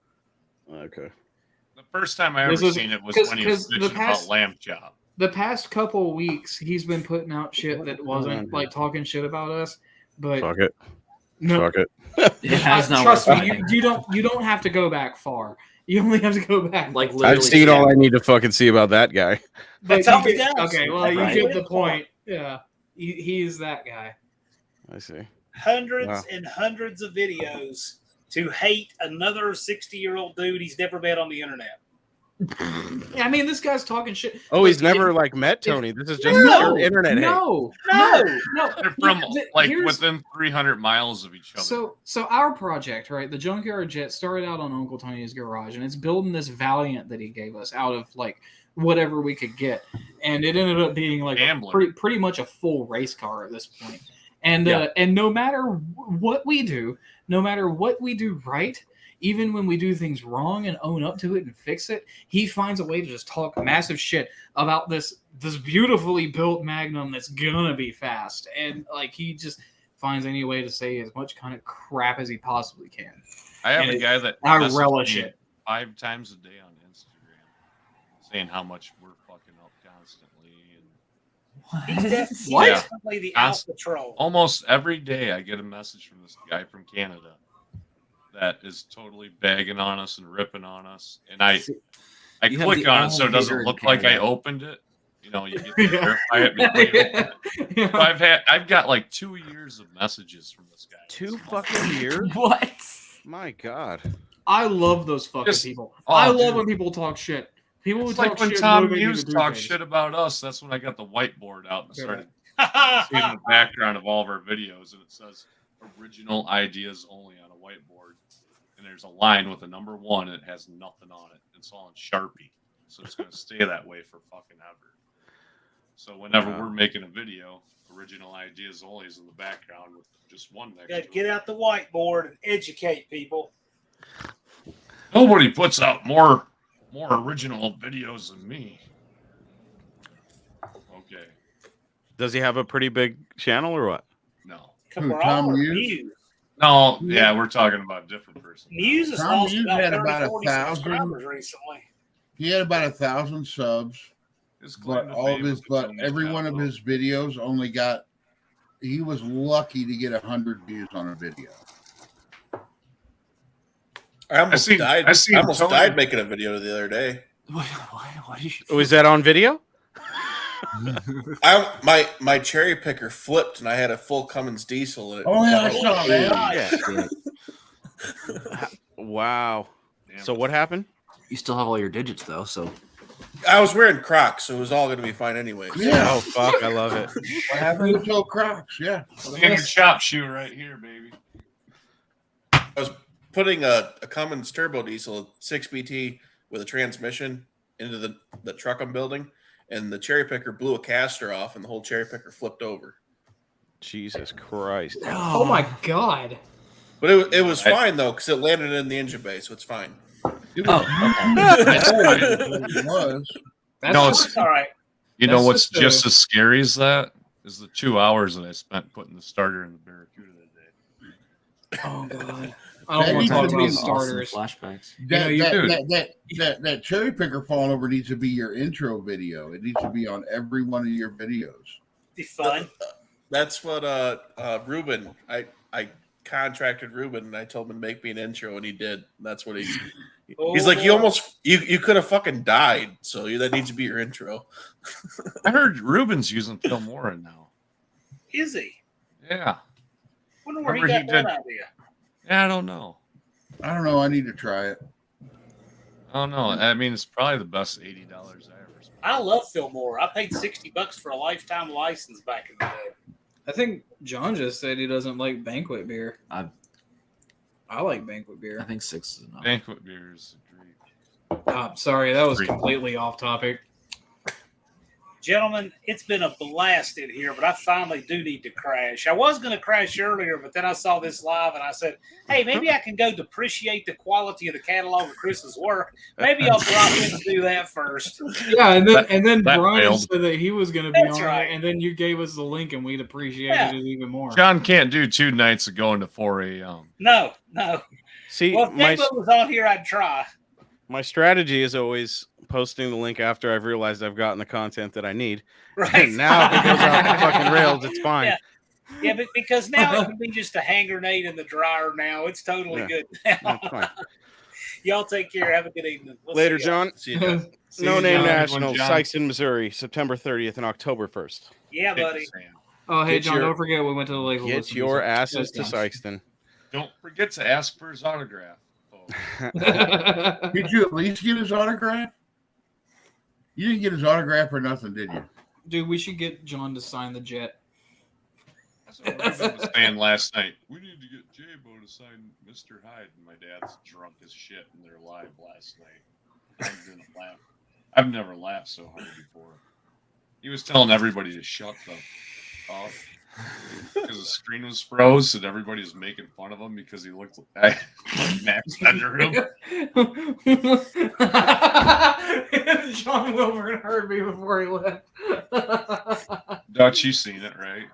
Okay. The first time I This ever is- seen it was 'cause- when he was 'cause the bitching past- about lamb chop. The past couple weeks, he's been putting out shit that wasn't like talking shit about us. But Fuck it. no, Fuck it. Yeah, it's not trust worth me, finding. you don't have to go back far. You only have to go back Like literally, I've seen all I need to fucking see about that guy. That's you all he get- does. Okay, well, Right. you get the point. Yeah, he is that guy. I see. Hundreds Wow. and hundreds of videos to hate another 60-year-old dude he's never met on the internet. Yeah, I mean, this guy's talking shit. Oh, he's Look, never like met Tony. This is just No, pure internet hate. No, No. no. They're from like Here's- within 300 miles of each other. So our project, right? The Junkyard Jet started out on Uncle Tony's garage, and it's building this Valiant that he gave us out of like whatever we could get, and it ended up being like Gambling. pretty much a full race car at this point. And Yeah. and no matter what we do, no matter what we do right, even when we do things wrong and own up to it and fix it, he finds a way to just talk massive shit about this beautifully built Magnum that's gonna be fast, and like he just finds any way to say as much kind of crap as he possibly can. I have and a guy that I messages relish me it. 5 times a day on Instagram saying how much we're fucking up constantly. And He's What? definitely the alpha troll. almost every day I get a message from this guy from Canada that is totally bagging on us and ripping on us. And I You have click the on it so it only doesn't hater in look like I Canada. opened it. You know, you get to Yeah. verify it before you open it. Yeah. So I've got like 2 years of messages from this guy. 2 fucking years? What? My God. I love those fucking Just- people. oh, I love dude. when people talk shit. People who It's talk like when shit Tom motivate you Hughes to do talked things. shit about us. That's when I got the whiteboard out and started That's seeing the background of all of our videos, and it says original ideas only on a whiteboard. And there's a line with a number 1, and it has nothing on it. It's all in Sharpie. So it's going to stay that way for fucking ever. So whenever Wow. we're making a video, original ideas only is in the background with just 1 next to Get it. out the whiteboard and educate people. Nobody puts out more original videos than me. Okay. Does he have a pretty big channel or what? No. Who, We're Tom all Hughes? Muse. No, yeah, we're talking about a different person. Muse has Tom lost Hughes about had 30, about 40 1,000. subscribers recently. He had about 1,000 subs, His claim but to all of fame his, is but Tony's every one of Capital. his videos only got. He was lucky to get 100 views on a video. I almost seen died. Tony- I almost died making a video the other day. Why did you? Was that on video? My cherry picker flipped and I had a full Cummins diesel. And it Oh yeah, I fell saw over. that. Wow. Damn So it. what happened? You still have all your digits though, so I was wearing Crocs, so it was all going to be fine anyway. Yeah. Oh fuck, I love it. What happened to Joe Crocs? Yeah. Look at your chop shoe right here, baby. I was putting a Cummins turbo diesel 6BT with a transmission into the truck I'm building, and the cherry picker blew a caster off, and the whole cherry picker flipped over. Jesus Christ. Oh my god. But it was fine though, because it landed in the engine bay, so it's fine. It Oh, it was. That's No, just, it's All right. you know That's what's just just a- as scary as that is the 2 hours that I spent putting the starter in the Barracuda that day. oh god. I That don't want needs to talk to about be starters. Flashbacks. That cherry picker falling over needs to be your intro video. It needs to be on every one of your videos. Be fun. That's what Ruben. I contracted Ruben and I told him to make me an intro, and he did. That's what he's like. You could have fucking died. So that needs to be your intro. I heard Ruben's using Filmora now. Is he? Yeah. Wonder where he Remember got he that did- idea. Yeah, I don't know. I don't know. I need to try it. I don't know. I mean, it's probably the best $80 I ever spent. I love Fillmore. I paid $60 for a lifetime license back in the day. I think John just said he doesn't like banquet beer. I like banquet beer. I think 6 is enough. Banquet beers. Sorry, that was Three. completely off topic. Gentlemen, it's been a blast in here, but I finally do need to crash. I was going to crash earlier, but then I saw this live and I said, hey, maybe I can go depreciate the quality of the catalog of Chris's work. Maybe I'll drop in and do that first. Yeah, and then That Brian failed. said that he was going to be That's on right. it, and then you gave us the link, and we'd appreciated Yeah. it even more. John can't do 2 nights of going to 4 a.m. No. See, Well, if my Davo was on here, I'd try. strategy is always posting the link after I've realized I've gotten the content that I need. Right. And now if it goes off the fucking rails, it's fine. Yeah, but because now it can be just a hand grenade in the dryer now. It's totally Yeah. good now. That's fine. Y'all take care. Have a good evening. We'll Later, see y'all. John. See you, John. See No you, Name John. National, John. Sykeston, Missouri, September 30th and October 1st. Yeah, buddy. Oh, hey, Get John, your- don't forget we went to the lake. Get your asses to Sykeston. Don't forget to ask for his autograph. folks. Did you at least get his autograph? You didn't get his autograph or nothing, did you? Dude, we should get John to sign the jet. That's what Ruben was saying last night. We need to get J-Bo to sign Mr. Hyde. And my dad's drunk as shit and they're live last night. I didn't laugh. I've never laughed so hard before. He was telling everybody to shut the off because the screen was froze and everybody was making fun of him because he looked like Max Fenderham. John Wilburn heard me before he left. Dutch, you seen it, right?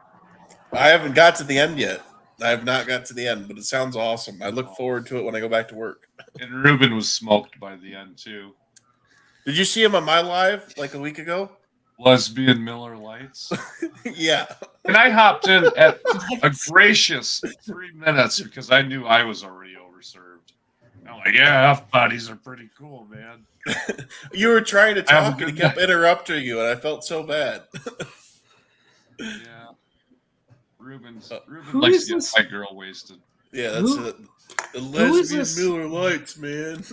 I haven't got to the end yet. I have not got to the end, but it sounds awesome. I look forward to it when I go back to work. And Ruben was smoked by the end too. Did you see him on my live like a week ago? Lesbian Miller Lights. Yeah. And I hopped in at a gracious 3 minutes because I knew I was already overserved. I'm like, yeah, F bodies are pretty cool, man. You were trying to Have a talk and he good kept night. interrupting you, and I felt so bad. Yeah. Ruben Who likes is to get this? my girl wasted. Yeah, that's Who- it. The who is lesbian this? Miller Lights, man.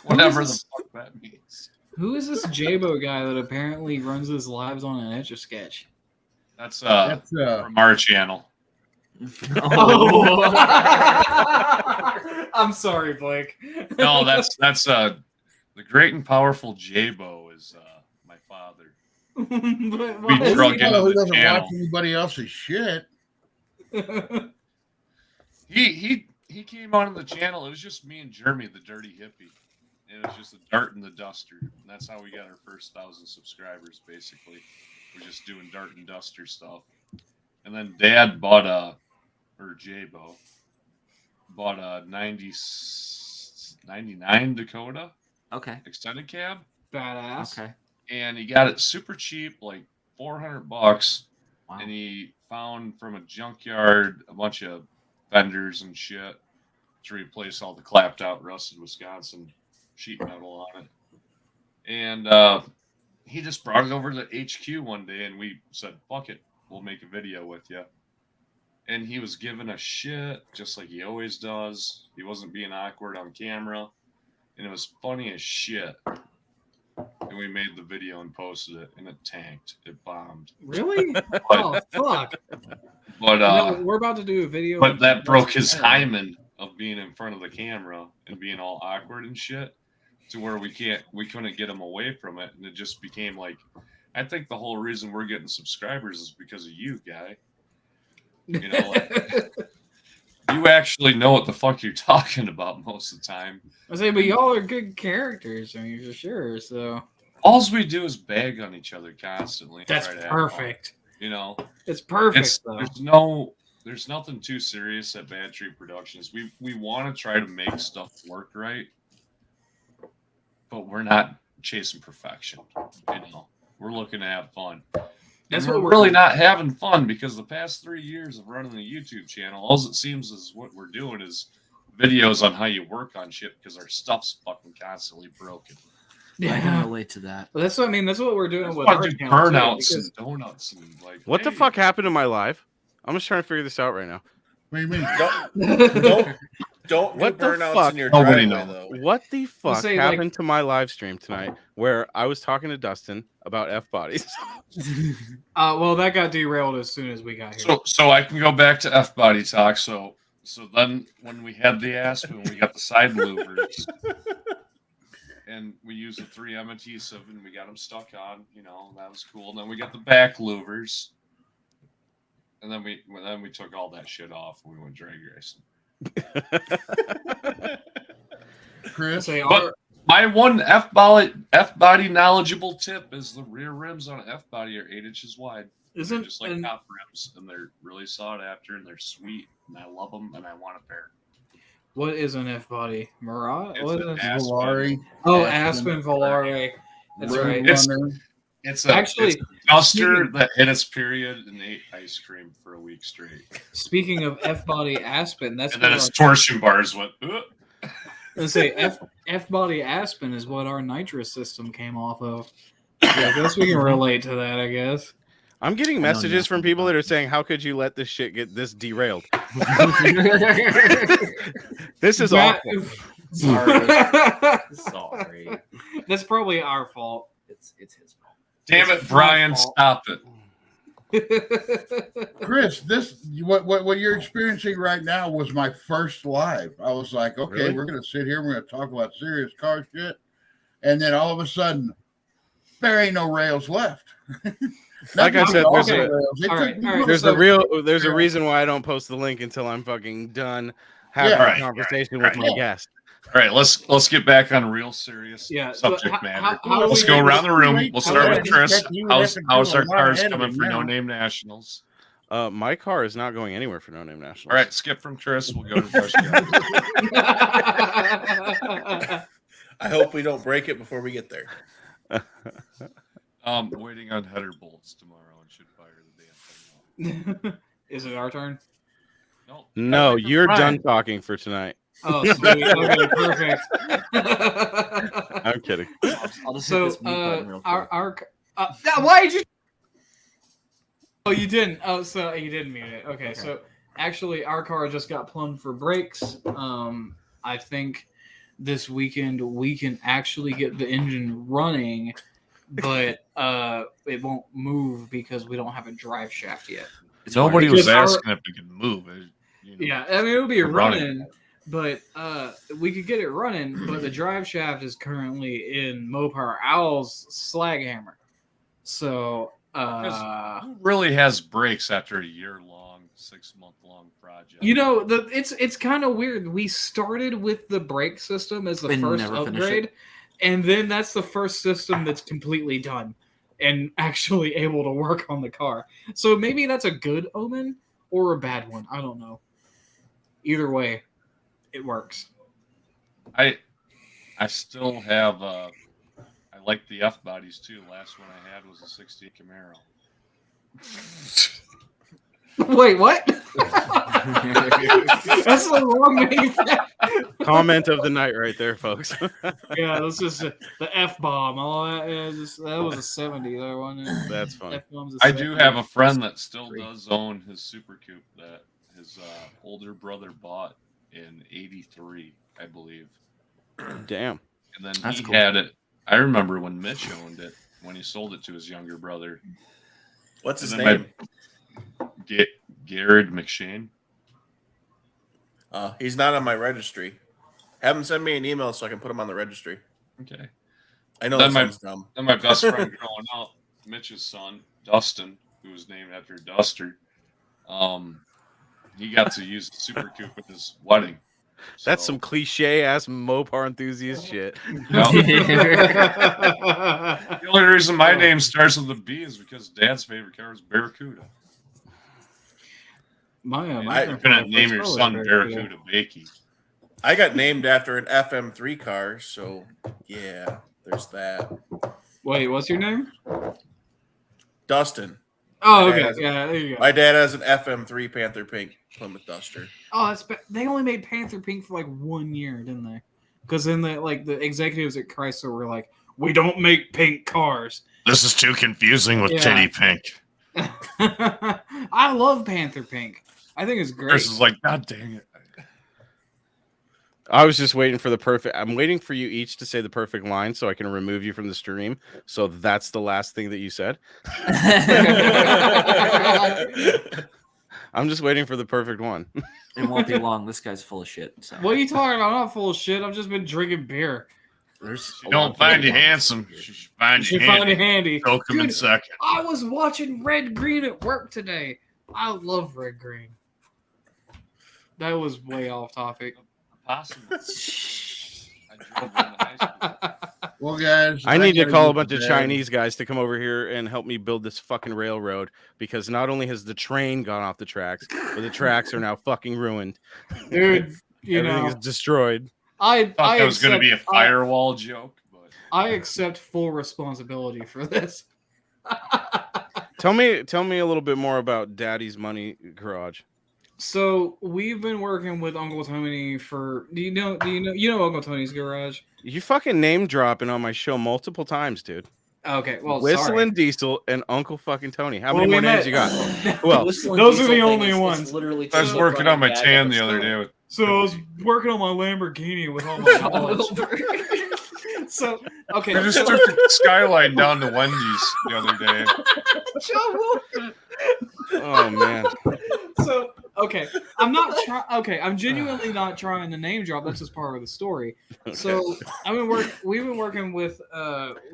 Whatever this? the fuck that means. Who is this J-Bo guy that apparently runs his lives on an Etch a Sketch? That's That's from our channel. Oh. I'm sorry, Blake. No, that's the great and powerful J-Bo is my father. But We why- drug into who the doesn't channel. watch anybody else's shit. He came on the channel. It was just me and Jeremy, the dirty hippie. It was just the dart and the duster. And that's how we got our first 1,000 subscribers, basically. We're just doing dart and duster stuff. And then Dad bought J-Bo bought a 99 Dakota Okay. extended cab. Badass. Okay. And he got it super cheap, like $400. Wow. And he found from a junkyard a bunch of fenders and shit to replace all the clapped out rusted Wisconsin sheet metal on it. And he just brought it over to HQ one day and we said, fuck it, we'll make a video with you. And he was giving us shit just like he always does. He wasn't being awkward on camera. And it was funny as shit. And we made the video and posted it, and it tanked. It bombed. Really? Oh, fuck. But No, we're about to do a video. but that broke his hymen of being in front of the camera and being all awkward and shit, to where we couldn't get him away from it, and it just became like, I think the whole reason we're getting subscribers is because of you, guy. You know, like, you actually know what the fuck you're talking about most of the time. I say, but y'all are good characters, I mean, for sure. So All we do is bag on each other constantly. And that's try to have fun, perfect. you know, It's perfect, though. there's nothing too serious at Bad Tree Productions. We want to try to make stuff work right, but we're not chasing perfection. You know, we're looking to have fun. That's And what we're we're really doing. not having fun because the past 3 years of running the YouTube channel, all it seems is what we're doing is videos on how you work on shit because our stuff's fucking constantly broken. I can relate to that. Well, that's what I mean. That's what we're doing with I our do channel, too, burnouts because- and donuts and like. What the hey, fuck happened to my live? I'm just trying to figure this out right now. What do you mean? Don't do What the burnouts fuck? in your Nobody driveway, knows. though. What the fuck say, happened to my live stream tonight where I was talking to Dustin about F bodies? well, that got derailed as soon as we got here. So I can go back to F body talk. So then when we had the Aspen, we got the side louvers, and we used the 3M adhesive, and we got them stuck on. You know, that was cool. And then we got the back louvers, and then we took all that shit off, and we went drag racing. Chris? Say, But my one F body knowledgeable tip is the rear rims on an F body are 8 inches wide. They're isn't just like and top rims, and they're really sought after, and they're sweet, and I love them, and I want a pair. what is an F body? Mirage? It's What an is Aspen. Volare. Oh, Aspen. Aspen Volare. That's Road right. Runner. It's Actually, a duster speaking- that hit its period and ate ice cream for a week straight, Speaking of F body Aspen, that's and then what its our, torsion bars went. let's say F body Aspen is what our nitrous system came off of. So I guess we can relate to that. I guess. I'm getting I know messages from nothing people about that are it. saying, "How could you let this shit get this derailed?" This is Matt- awful. Sorry. That's probably our fault. It's his fault. Damn It's it, my Brian! fault. Stop it. Chris, what you're experiencing right now was my first live. I was like, okay, Really? we're gonna sit here, we're gonna talk about serious car shit, and then all of a sudden, there ain't no rails left. Like I said, there's Okay. a All right, all right. there's So- there's a reason why I don't post the link until I'm fucking done having Yeah. a Right, conversation right, with my right. guest. All right, let's get back on real serious Yeah, so subject how- matter. how do Let's we go make around the room. We'll how start do with we- Chris. You would have to How's do a our lot cars ahead of coming him for No now. Name Nationals? My car is not going anywhere for No Name Nationals. All right, skip from Chris. We'll go to Bushka. I hope we don't break it before we get there. Waiting on header bolts tomorrow and should fire the damn thing up. Is it our turn? No, No, wait for you're Brian. done talking for tonight. Oh, sweet. Okay, perfect. I'm kidding. I'll just hit So, this mute button real quick. why did you? Oh, you didn't. Oh, so you didn't mute it. Okay, so actually, our car just got plumbed for brakes. I think this weekend we can actually get the engine running, but it won't move because we don't have a drive shaft yet. Nobody was Because our- asking if it could move. Yeah, I mean it'll be We're running, but we could get it running. But the drive shaft is currently in Mopar Owl's slag hammer. So Who really has brakes after a year-long, 6-month-long project? you know it's kind of weird. We started with the brake system as the And first never finish upgrade, it. and then that's the first system that's completely done and actually able to work on the car. So maybe that's a good omen or a bad one. I don't know. Either way, it works. I still have I like the F bodies too. Last one I had was a 60 Camaro. Wait, what? That's the wrong name. Comment of the night right there, folks. Yeah, this is the F bomb. All that. Yeah, that was a 70. That one. That's funny. F-bomb's a I do 70. have a friend that still does own his Super Coupe that his older brother bought in '83, I believe. Damn. And then That's he cool. had it. I remember when Mitch owned it when he sold it to his younger brother. What's his And then name? Garrett McShane. He's not on my registry. Have him send me an email so I can put him on the registry. Okay. I know Then that my- sounds dumb. Then my best friend growing up, Mitch's son, Dustin, who was named after Duster, He got to use the Super Coupe at his wedding. That's So, some cliche ass Mopar enthusiast shit. no. The only reason my name starts with a B is because Dad's favorite car was Barracuda. My You couldn't name your son Barracuda Bakey. I got named after an FM3 car, so yeah, there's that. Wait, what's your name? Dustin. Oh, My okay. dad has- Yeah, there you go. My dad has an FM3 Panther Pink Plymouth Duster. Oh, they only made Panther Pink for like 1 year, didn't they? Because then the executives at Chrysler were like, "We don't make pink cars." This is too confusing with Yeah. Teddy Pink. I love Panther Pink. I think it's great. Chris is like, God dang it. I was just waiting for the perfect. I'm waiting for you each to say the perfect line so I can remove you from the stream. So that's the last thing that you said. I'm just waiting for the perfect one. It won't be long. This guy's full of shit. So. What are you talking about? I'm not full of shit. I've just been drinking beer. There's She don't find you handsome. She should find She you found handy. it handy. Choke him in Dude, second. I was watching Red Green at work today. I love Red Green. That was way off topic. Possible. I drove one to high school. Well, guys, I need to gotta call get a bunch to of bed. Chinese guys to come over here and help me build this fucking railroad because not only has the train gone off the tracks, but the tracks are now fucking ruined. Dude, you Everything know, is destroyed. I Thought that was going to be a accept- firewall joke. But I accept full responsibility for this. Tell me a little bit more about Daddy's Money Garage. So we've been working with Uncle Tony for. Do you know Uncle Tony's garage? You fucking name dropping on my show multiple times, dude. Okay, well, Whistling sorry. Diesel and Uncle fucking Tony. How Well, many we more names met- you got? Who else? Whistling Those are Diesel the thing only is ones. literally I was just working on my Brian tan the Gag other day. With So I was working on my Lamborghini with all my knowledge. So okay, I just took the Skyline down to Wendy's the other day. Oh man. So okay, I'm not trying. Okay, I'm genuinely not trying to name drop. That's just part of the story. So we've been working with.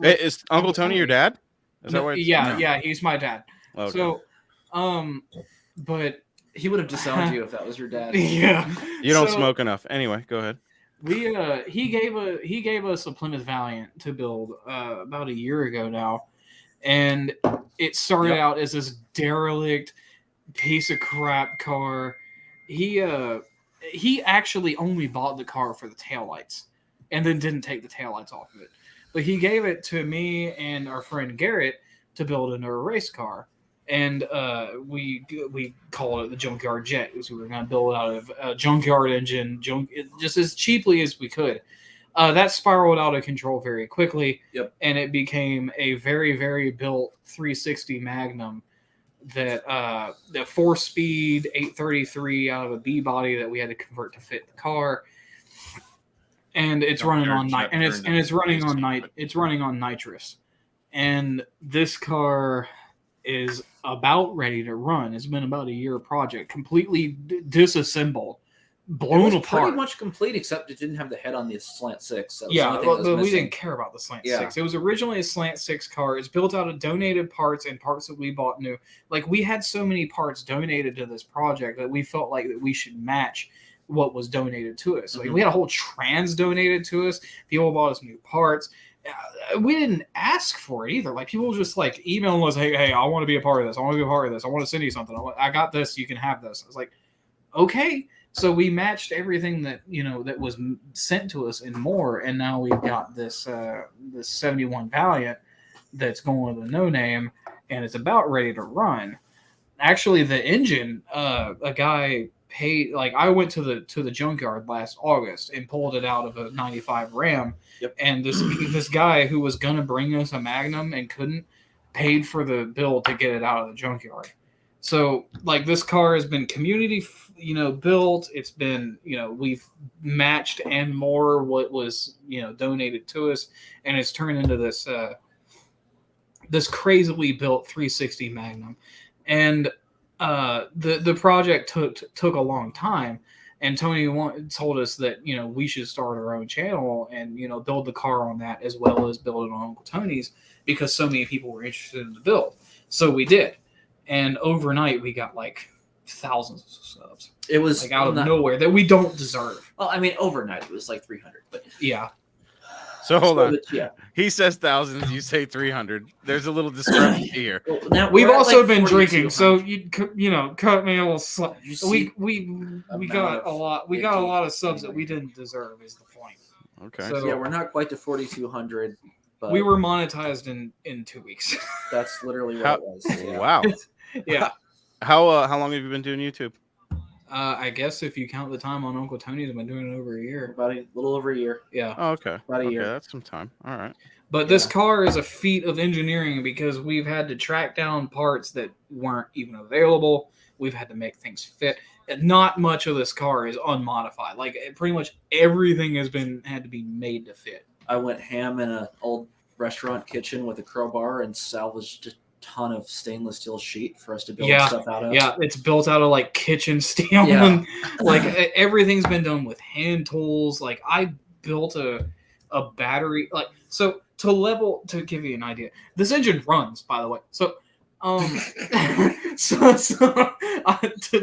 Hey, is Uncle Tony your dad? Is that why? Yeah, he's my dad. Okay. So, but He would have disowned you if that was your dad. yeah, You don't so smoke enough. Anyway, go ahead. We he gave us a Plymouth Valiant to build about a year ago now, and it started out as this derelict piece of crap car. He actually only bought the car for the taillights and then didn't take the taillights off of it. But he gave it to me and our friend Garrett to build into a race car. And we called it the Junkyard Jet because we were going to build it out of a junkyard engine, just as cheaply as we could. That spiraled out of control very quickly, and it became a very, very built 360 Magnum that the 4-speed 833 out of a B body that we had to convert to fit the car. And it's running on it's running on nitrous. And this car is about ready to run. It's been about a year project, completely disassembled, blown it was apart. pretty much complete, except it didn't have the head on the slant six. That was the Yeah, only thing that was but we missing. didn't care about the slant six. It was originally a slant six car. It's built out of donated parts and parts that we bought new. Like, we had so many parts donated to this project that we felt like that we should match what was donated to us. Like, we had a whole trans donated to us. People bought us new parts. We didn't ask for it either. Like, people just like emailing us, hey, I want to be a part of this. I want to be a part of this. I want to send you something. I got this. You can have this. I was like, okay. So we matched everything that that was sent to us and more, and now we've got this this 71 Valiant that's going with a no name, and it's about ready to run. Actually, the engine, a guy paid. Like, I went to the junkyard last August and pulled it out of a 95 Ram, and this guy who was gonna bring us a Magnum and couldn't, paid for the bill to get it out of the junkyard. So, like, this car has been community, built. It's been, we've matched and more what was, donated to us, and it's turned into this, this crazily built 360 Magnum. And the project took a long time. And Tony told us that, we should start our own channel and, build the car on that as well as build it on Uncle Tony's because so many people were interested in the build. So we did. And overnight, we got like thousands of subs, It was like out of not- nowhere that we don't deserve. Well, I mean, overnight it was like 300, but Yeah. So hold on. Yeah. He says thousands. You say 300. There's a little discrepancy here. Well, now We've we're at, also like, been drinking, so 4,200. cut me a little slack. You see We amount got a of lot. We got a lot of empty subs that we anyway. didn't deserve. Is the point? Okay. So Yeah, we're not quite to 4,200, but we were monetized in 2 weeks. that's literally what How- it was. Yeah. Wow. Yeah. How long have you been doing YouTube? I guess if you count the time on Uncle Tony's, I've been doing it over a year. About a little over a year. Yeah. Oh, okay. About a Okay, year. that's some time. All right. But this car is a feat of engineering because we've had to track down parts that weren't even available. We've had to make things fit. And not much of this car is unmodified. Like pretty much everything had to be made to fit. I went ham in an old restaurant kitchen with a crowbar and salvaged a ton of stainless steel sheet for us to build Yeah, stuff out of. Yeah, it's built out of like kitchen steel. Yeah. And, like everything's been done with hand tools. Like I built a battery. Like so to give you an idea, this engine runs, by the way. So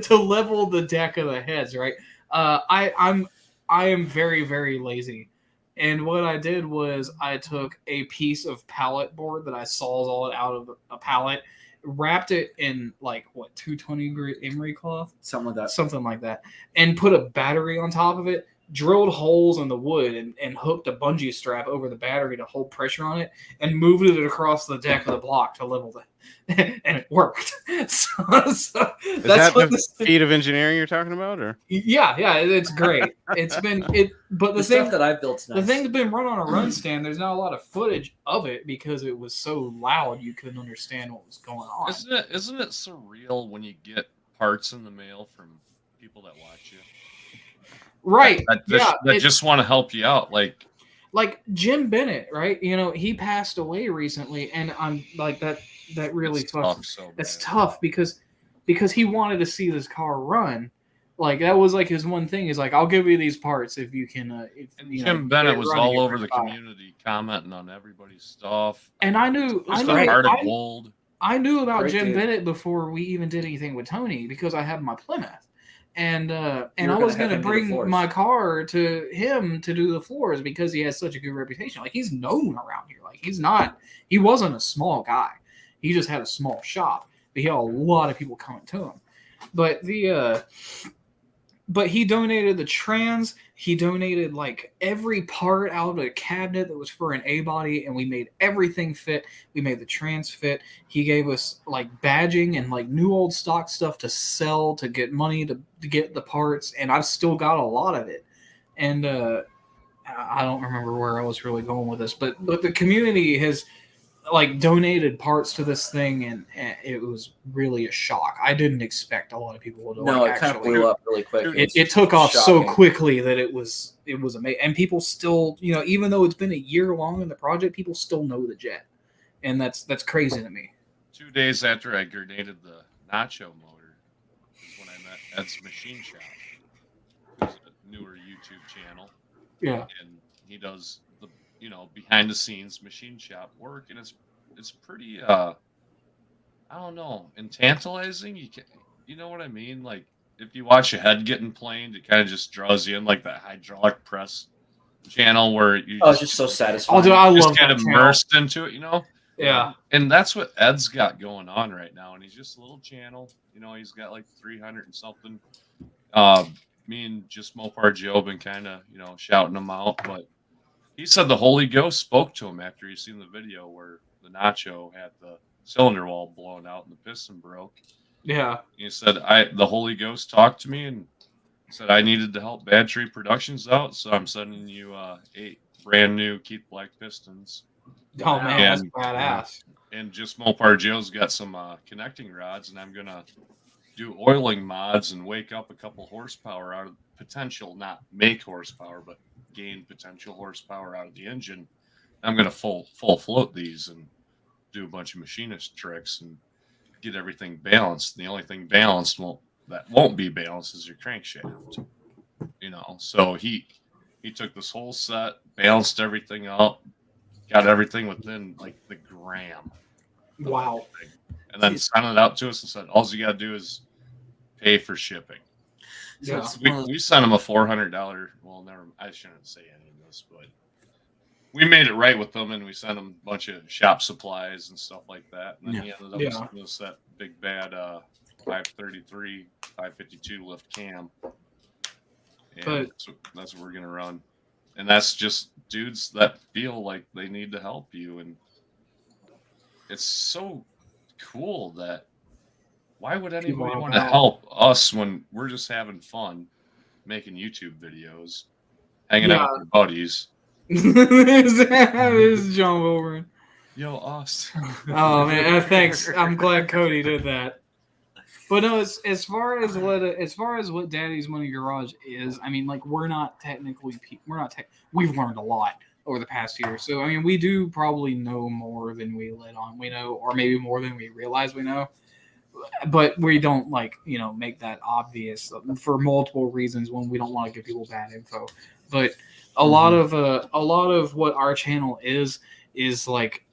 to level the deck of the heads, right? I am very, very lazy. And what I did was I took a piece of pallet board that I sawzalled out of a pallet, wrapped it in like 220 grit emery cloth, Something like that. and put a battery on top of it, drilled holes in the wood and hooked a bungee strap over the battery to hold pressure on it, and moved it across the deck of the block to level the and it worked. So Is that the feat of engineering you're talking about, or? Yeah, it's great. But The stuff that I built's nice. the thing's been run on a run stand. There's not a lot of footage of it because it was so loud you couldn't understand what was going on. Isn't it surreal when you get parts in the mail from people that watch you? Right. That just want to help you out. Like Jim Bennett, right? You know, he passed away recently, and I'm like that really It's fucks. tough, so That's bad. tough because he wanted to see this car run. Like that was like his one thing. Is like, I'll give you these parts if you can. And Jim Bennett was all over the community, commenting on everybody's stuff. And I knew Heart of gold. I knew about Great Jim dude. Bennett before we even did anything with Tony because I have my Plymouth, and I were was gonna going to have him do the bring floors. my car to him to do the floors because he has such a good reputation. Like he's known around here. Like he wasn't a small guy. He just had a small shop, but he had a lot of people coming to him. But but he donated the trans. He donated like every part out of a cabinet that was for an A body, and we made everything fit. We made the trans fit. He gave us like badging and like new old stock stuff to sell to get money to get the parts, and I've still got a lot of it. And I don't remember where I was really going with this, but the community has like donated parts to this thing, and it was really a shock. I didn't expect a lot of people to. No, like, it kind of actually- blew up really quick. It took off so shocking. quickly that it was amazing, and people still, you know, even though it's been a year long in the project, people still know the jet, and that's crazy to me. 2 days after I grenaded the Nacho motor is when I met Ed's Machine Shop, who's a newer YouTube channel, Yeah, and he does the behind the scenes machine shop work, and it's pretty I don't know, and tantalizing. You know what I mean? Like if you watch a head getting planed, it kind of just draws you in, like that hydraulic press channel where you Oh, it's just so satisfying. oh, dude, I just love get that channel. immersed into it, Yeah, And that's what Ed's got going on right now, and he's just a little channel. He's got like 300 and something. Me and just Mopar Joe been kind of shouting him out, but he said the Holy Ghost spoke to him after he seen the video where the Nacho had the cylinder wall blown out and the piston broke. yeah. He said the Holy Ghost talked to me and said I needed to help Bad Tree Productions out, so I'm sending you 8 brand new Keith Black pistons. Oh man, that's And- badass. And just Mopar Joe's got some connecting rods, and I'm gonna do oiling mods and wake up a couple horsepower out of potential, not make horsepower, but gain potential horsepower out of the engine. I'm gonna full float these and do a bunch of machinist tricks and get everything balanced. And the only thing balanced that won't be balanced is your crankshaft. So he took this whole set, balanced everything out, got everything within like the gram. Wow. And then sent it out to us and said, all you got to do is pay for shipping. So Yeah. it's one of those- We sent them a $400. Well, never. I shouldn't say any of this, but we made it right with them, and we sent them a bunch of shop supplies and stuff like that. And then he ended up sending us that big bad 533, 552 lift cam. And But- that's what we're gonna run. And that's just dudes that feel like they need to help you, and it's so cool that why would anybody want to help us when we're just having fun making YouTube videos, hanging out with our buddies? This is John Wilburn. Yo, us. Oh man, thanks. I'm glad Cody did that. But no, as far as what Daddy's Money Garage is, I mean, like we're not technically we've learned a lot over the past year. So I mean, we do probably know more than we let on. We know, or maybe more than we realize we know. But we don't make that obvious for multiple reasons. When we don't want to give people bad info, but a lot of what our channel is like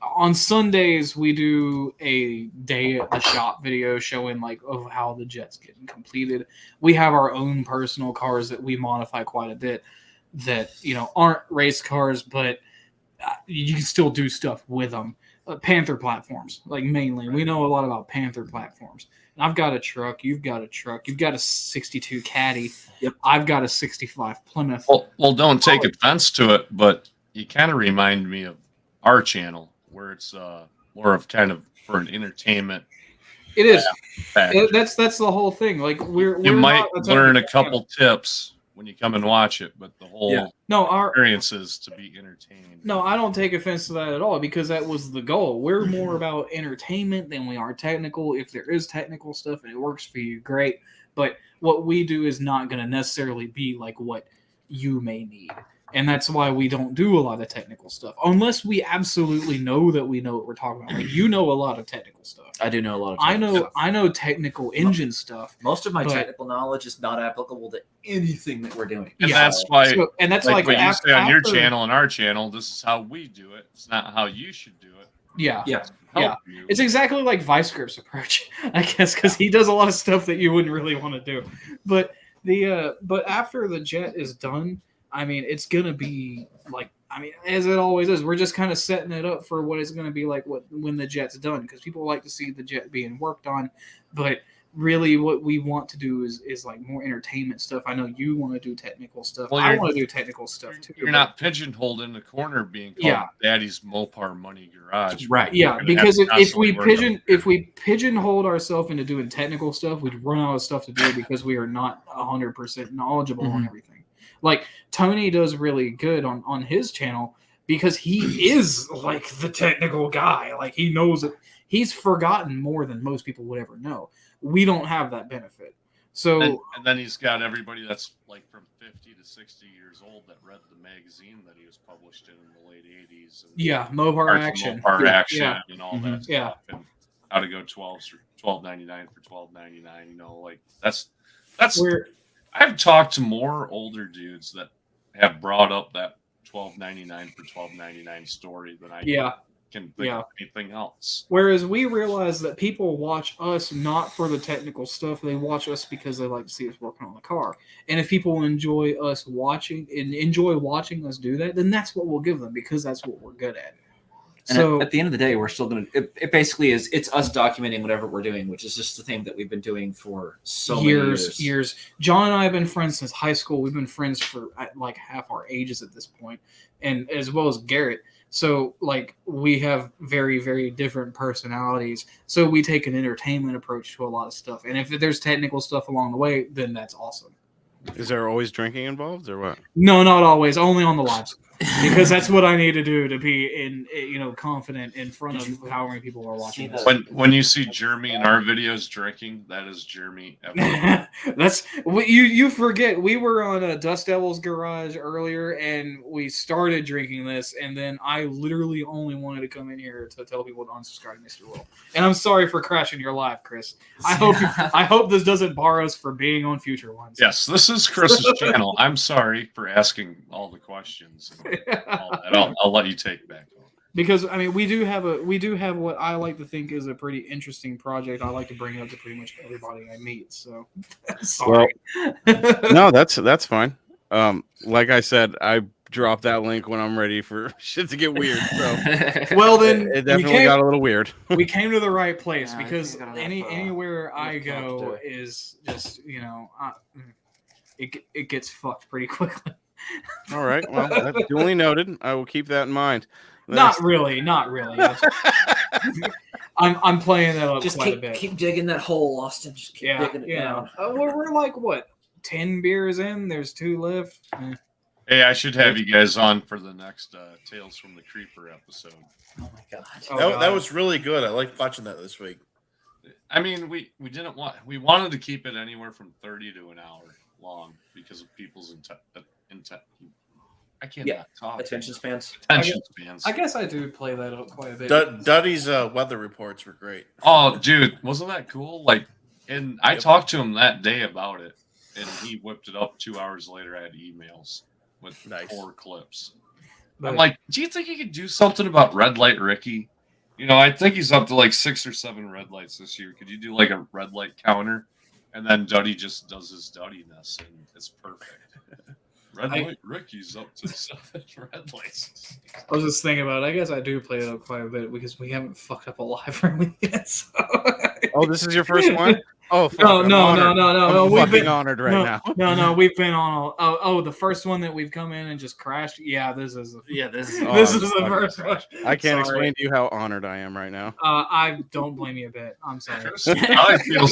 on Sundays we do a day at the shop video showing like of how the jet's getting completed. We have our own personal cars that we modify quite a bit that aren't race cars, but you can still do stuff with them. Panther platforms, like mainly. We know a lot about Panther platforms. And I've got a truck. You've got a truck. You've got a 62 Caddy. Yep. I've got a 65 Plymouth. Well, don't take offense to it, but you kind of remind me of our channel, where it's more of kind of for an entertainment. It is. factor. That's the whole thing. Like we're might not learn a couple tips when you come and watch it, but the whole our experience is to be entertained. No, I don't take offense to that at all because that was the goal. We're more about entertainment than we are technical. If there is technical stuff and it works for you, great. But what we do is not going to necessarily be like what you may need. And that's why we don't do a lot of technical stuff unless we absolutely know that we know what we're talking about. Like you know a lot of technical stuff. I do know a lot of technical stuff. I know technical engine stuff. Most of my but- technical knowledge is not applicable to anything that we're doing. And Yeah. that's why, And that's like like what you say on your after- channel and our channel, this is how we do it. It's not how you should do it. Yeah. Yeah. Yeah. You. It's exactly like Vice Grip's approach, I guess, because he does a lot of stuff that you wouldn't really want to do. But but after the jet is done, I mean, it's gonna be like, I mean, as it always is. We're just kind of setting it up for what it's gonna be like when the jet's done, because people like to see the jet being worked on, but really what we want to do is like more entertainment stuff. I know you want to do technical stuff. Well, I you're- want to do technical stuff too. You're but- not pigeonholed in the corner being called Yeah. Daddy's Mopar Money Garage. Right. Yeah, We're gonna because have to if we constantly work on it. pigeonholed ourselves into doing technical stuff, we'd run out of stuff to do because we are not 100% knowledgeable on everything. Like Tony does really good on his channel because he is like the technical guy. Like he knows it. He's forgotten more than most people would ever know. We don't have that benefit. So And then he's got everybody that's like from 50 to 60 years old that read the magazine that he was published in the late 80s. And yeah, Mopar Parts of action. Mopar Yeah, action yeah. and all Mhm. that stuff. And how to go $12.99 for $12.99. You know, like that's We're I've talked to more older dudes that have brought up that $12.99 for $12.99 story than I yeah. can think Yeah. of anything else. Whereas we realize that people watch us not for the technical stuff; they watch us because they like to see us working on the car. And if people enjoy us watching and enjoy watching us do that, then that's what we'll give them because that's what we're good at. And So at the end of the day, we're still going to. It basically is. It's us documenting whatever we're doing, which is just the thing that we've been doing for so years. many years. John and I have been friends since high school. We've been friends for like half our ages at this point, and as well as Garrett. So like we have very, very different personalities. So we take an entertainment approach to a lot of stuff. And if there's technical stuff along the way, then that's awesome. Is there always drinking involved or what? No, not always. Only on the lives, because that's what I need to do to be confident in front of how many people are watching See this. When you see Jeremy in our videos drinking, that is Jeremy. That's what you forget. We were on a Dust Devil's garage earlier, and we started drinking this, and then I literally only wanted to come in here to tell people to unsubscribe to Mr. Will. And I'm sorry for crashing your live, Chris. I hope this doesn't bar us for being on future ones. Yes, this is Chris's channel. I'm sorry for asking all the questions. And all that. I'll let you take back. because I mean we do have what I like to think is a pretty interesting project. I like to bring it up to pretty much everybody I meet. So sorry. No, that's fine. Like I said, I drop that link when I'm ready for shit to get weird. So well, then it definitely got a little weird. We came to the right place Yeah, because I think I don't have, anywhere I enough time go to- is just it gets fucked pretty quickly. All right, well, that's duly noted. I will keep that in mind. Not really. I'm playing that up Just quite a bit. keep digging that hole, Austin. Just keep digging it down. We're like what 10 beers in. There's 2 left. Hey, I should have you guys on for the next Tales from the Creeper episode. Oh my god. That was really good. I liked watching that this week. I mean, we wanted to keep it anywhere from 30 to an hour long because of people's intent. I can't talk. Attention spans. Attention spans. I guess I do play that up quite a bit. Duddy's weather reports were great. Oh, dude, wasn't that cool? Like, and I talked to him that day about it, and he whipped it up 2 hours later. I had emails with 4 clips. I'm like, do you think you could do something about Red Light Ricky? You know, I think he's up to like 6 or 7 red lights this year. Could you do like a red light counter? And then Duddy just does his Duddiness, and it's perfect. Red Light Ricky's up to 7 red lights. I was just thinking about it. I guess I do play it up quite a bit because we haven't fucked up a live room yet. So. Oh, this is your first one? Oh, fuck, no. I'm We've fucking been honored right now. No. We've been on. The first one that we've come in and just crashed. Yeah, this is. This is the first one. I can't explain to you how honored I am right now. I don't blame you a bit. I'm sorry. I feel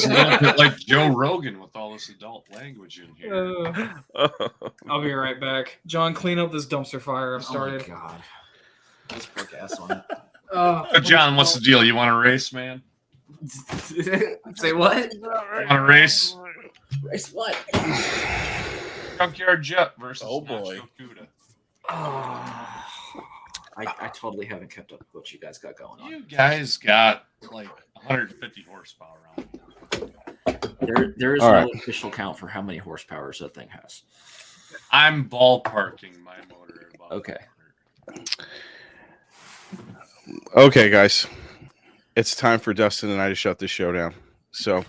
like Joe Rogan with all this adult language in here. I'll be right back. John, clean up this dumpster fire I've started. Oh my god. Let's put gas on it. John, what's the deal? You want to race, man? Say what? You want to race? Race what? Junkyard Jet versus boy. Kuda. I totally haven't kept up with what you guys got going on. You guys got like 150 horsepower on it. There is no official count for how many horsepower that thing has. I'm ballparking my motor at about Okay. 100. Okay, guys. It's time for Dustin and I to shut this show down. So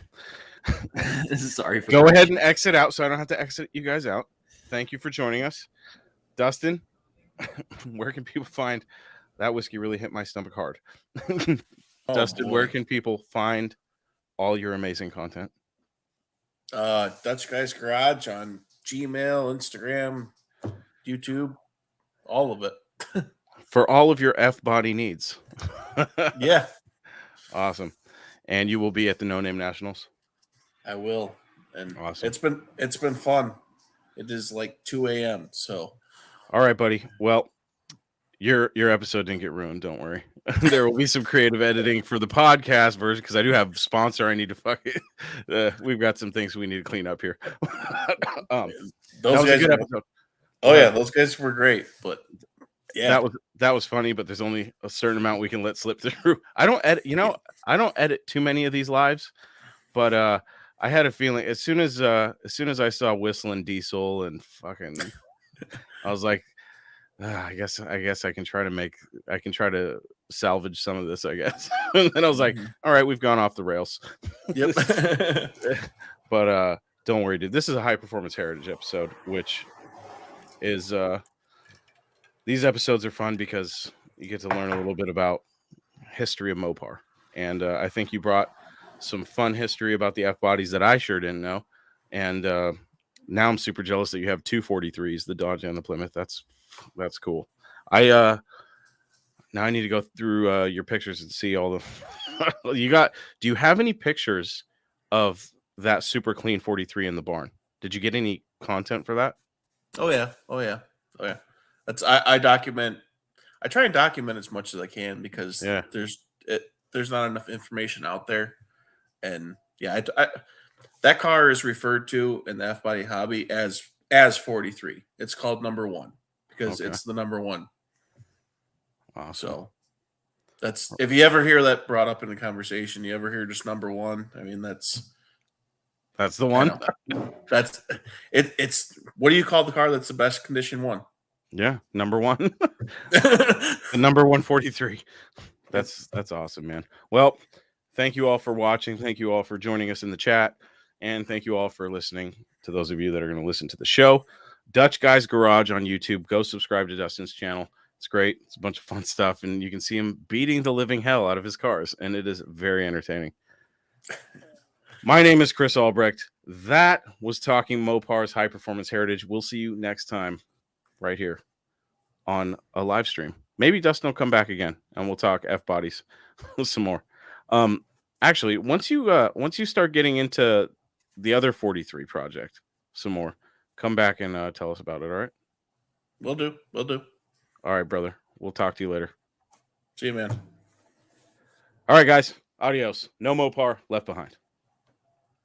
Sorry for go ahead and exit out so I don't have to exit you guys out. Thank you for joining us. Dustin, where can people find that whiskey really hit my stomach hard? Dustin, where can people find all your amazing content? Dutch Guys Garage on Gmail, Instagram, YouTube, all of it. For all of your F-body needs. Yeah. Awesome. And you will be at the No Name Nationals? I will. And awesome. It's been fun. It is like 2 a.m. So all right, buddy. Well, your episode didn't get ruined, don't worry. There will be some creative editing for the podcast version because I do have a sponsor I need to fuck it. We've got some things we need to clean up here. those that was guys a good episode. Oh yeah, those guys were great, but yeah. That was funny, but there's only a certain amount we can let slip through. I don't edit too many of these lives, but I had a feeling as soon as I saw Whistling Diesel and fucking I was like, I guess I can try to salvage some of this, I guess. And then I was like, all right, we've gone off the rails. Yep. But don't worry, dude. This is a high performance heritage episode, which is these episodes are fun because you get to learn a little bit about history of Mopar. And I think you brought some fun history about the F bodies that I sure didn't know. And now I'm super jealous that you have 2 43s, the Dodge and the Plymouth. That's cool. Now I need to go through your pictures and see all the you got. Do you have any pictures of that super clean 43 in the barn? Did you get any content for that? Oh yeah. That's I document. I try and document as much as I can because there's not enough information out there, and that car is referred to in the F body hobby as 43. It's called number 1 because it's the number 1. Awesome. So that's if you ever hear that brought up in the conversation, you ever hear just number 1. I mean that's the one. That's it. It's what do you call the car that's the best condition one? Yeah, number one. The number 143. That's awesome, man. Well, thank you all for watching. Thank you all for joining us in the chat. And thank you all for listening, to those of you that are going to listen to the show. Dutch Guy's Garage on YouTube. Go subscribe to Dustin's channel. It's great. It's a bunch of fun stuff. And you can see him beating the living hell out of his cars. And it is very entertaining. My name is Chris Albrecht. That was Talking Mopars High Performance Heritage. We'll see you next time right here on a live stream. Maybe Dustin will come back again and we'll talk F bodies some more. Actually, once you start getting into the other 43 project some more, come back and tell us about it. All right. Will do. All right, brother. We'll talk to you later. See you, man. All right, guys. Adios. No Mopar left behind.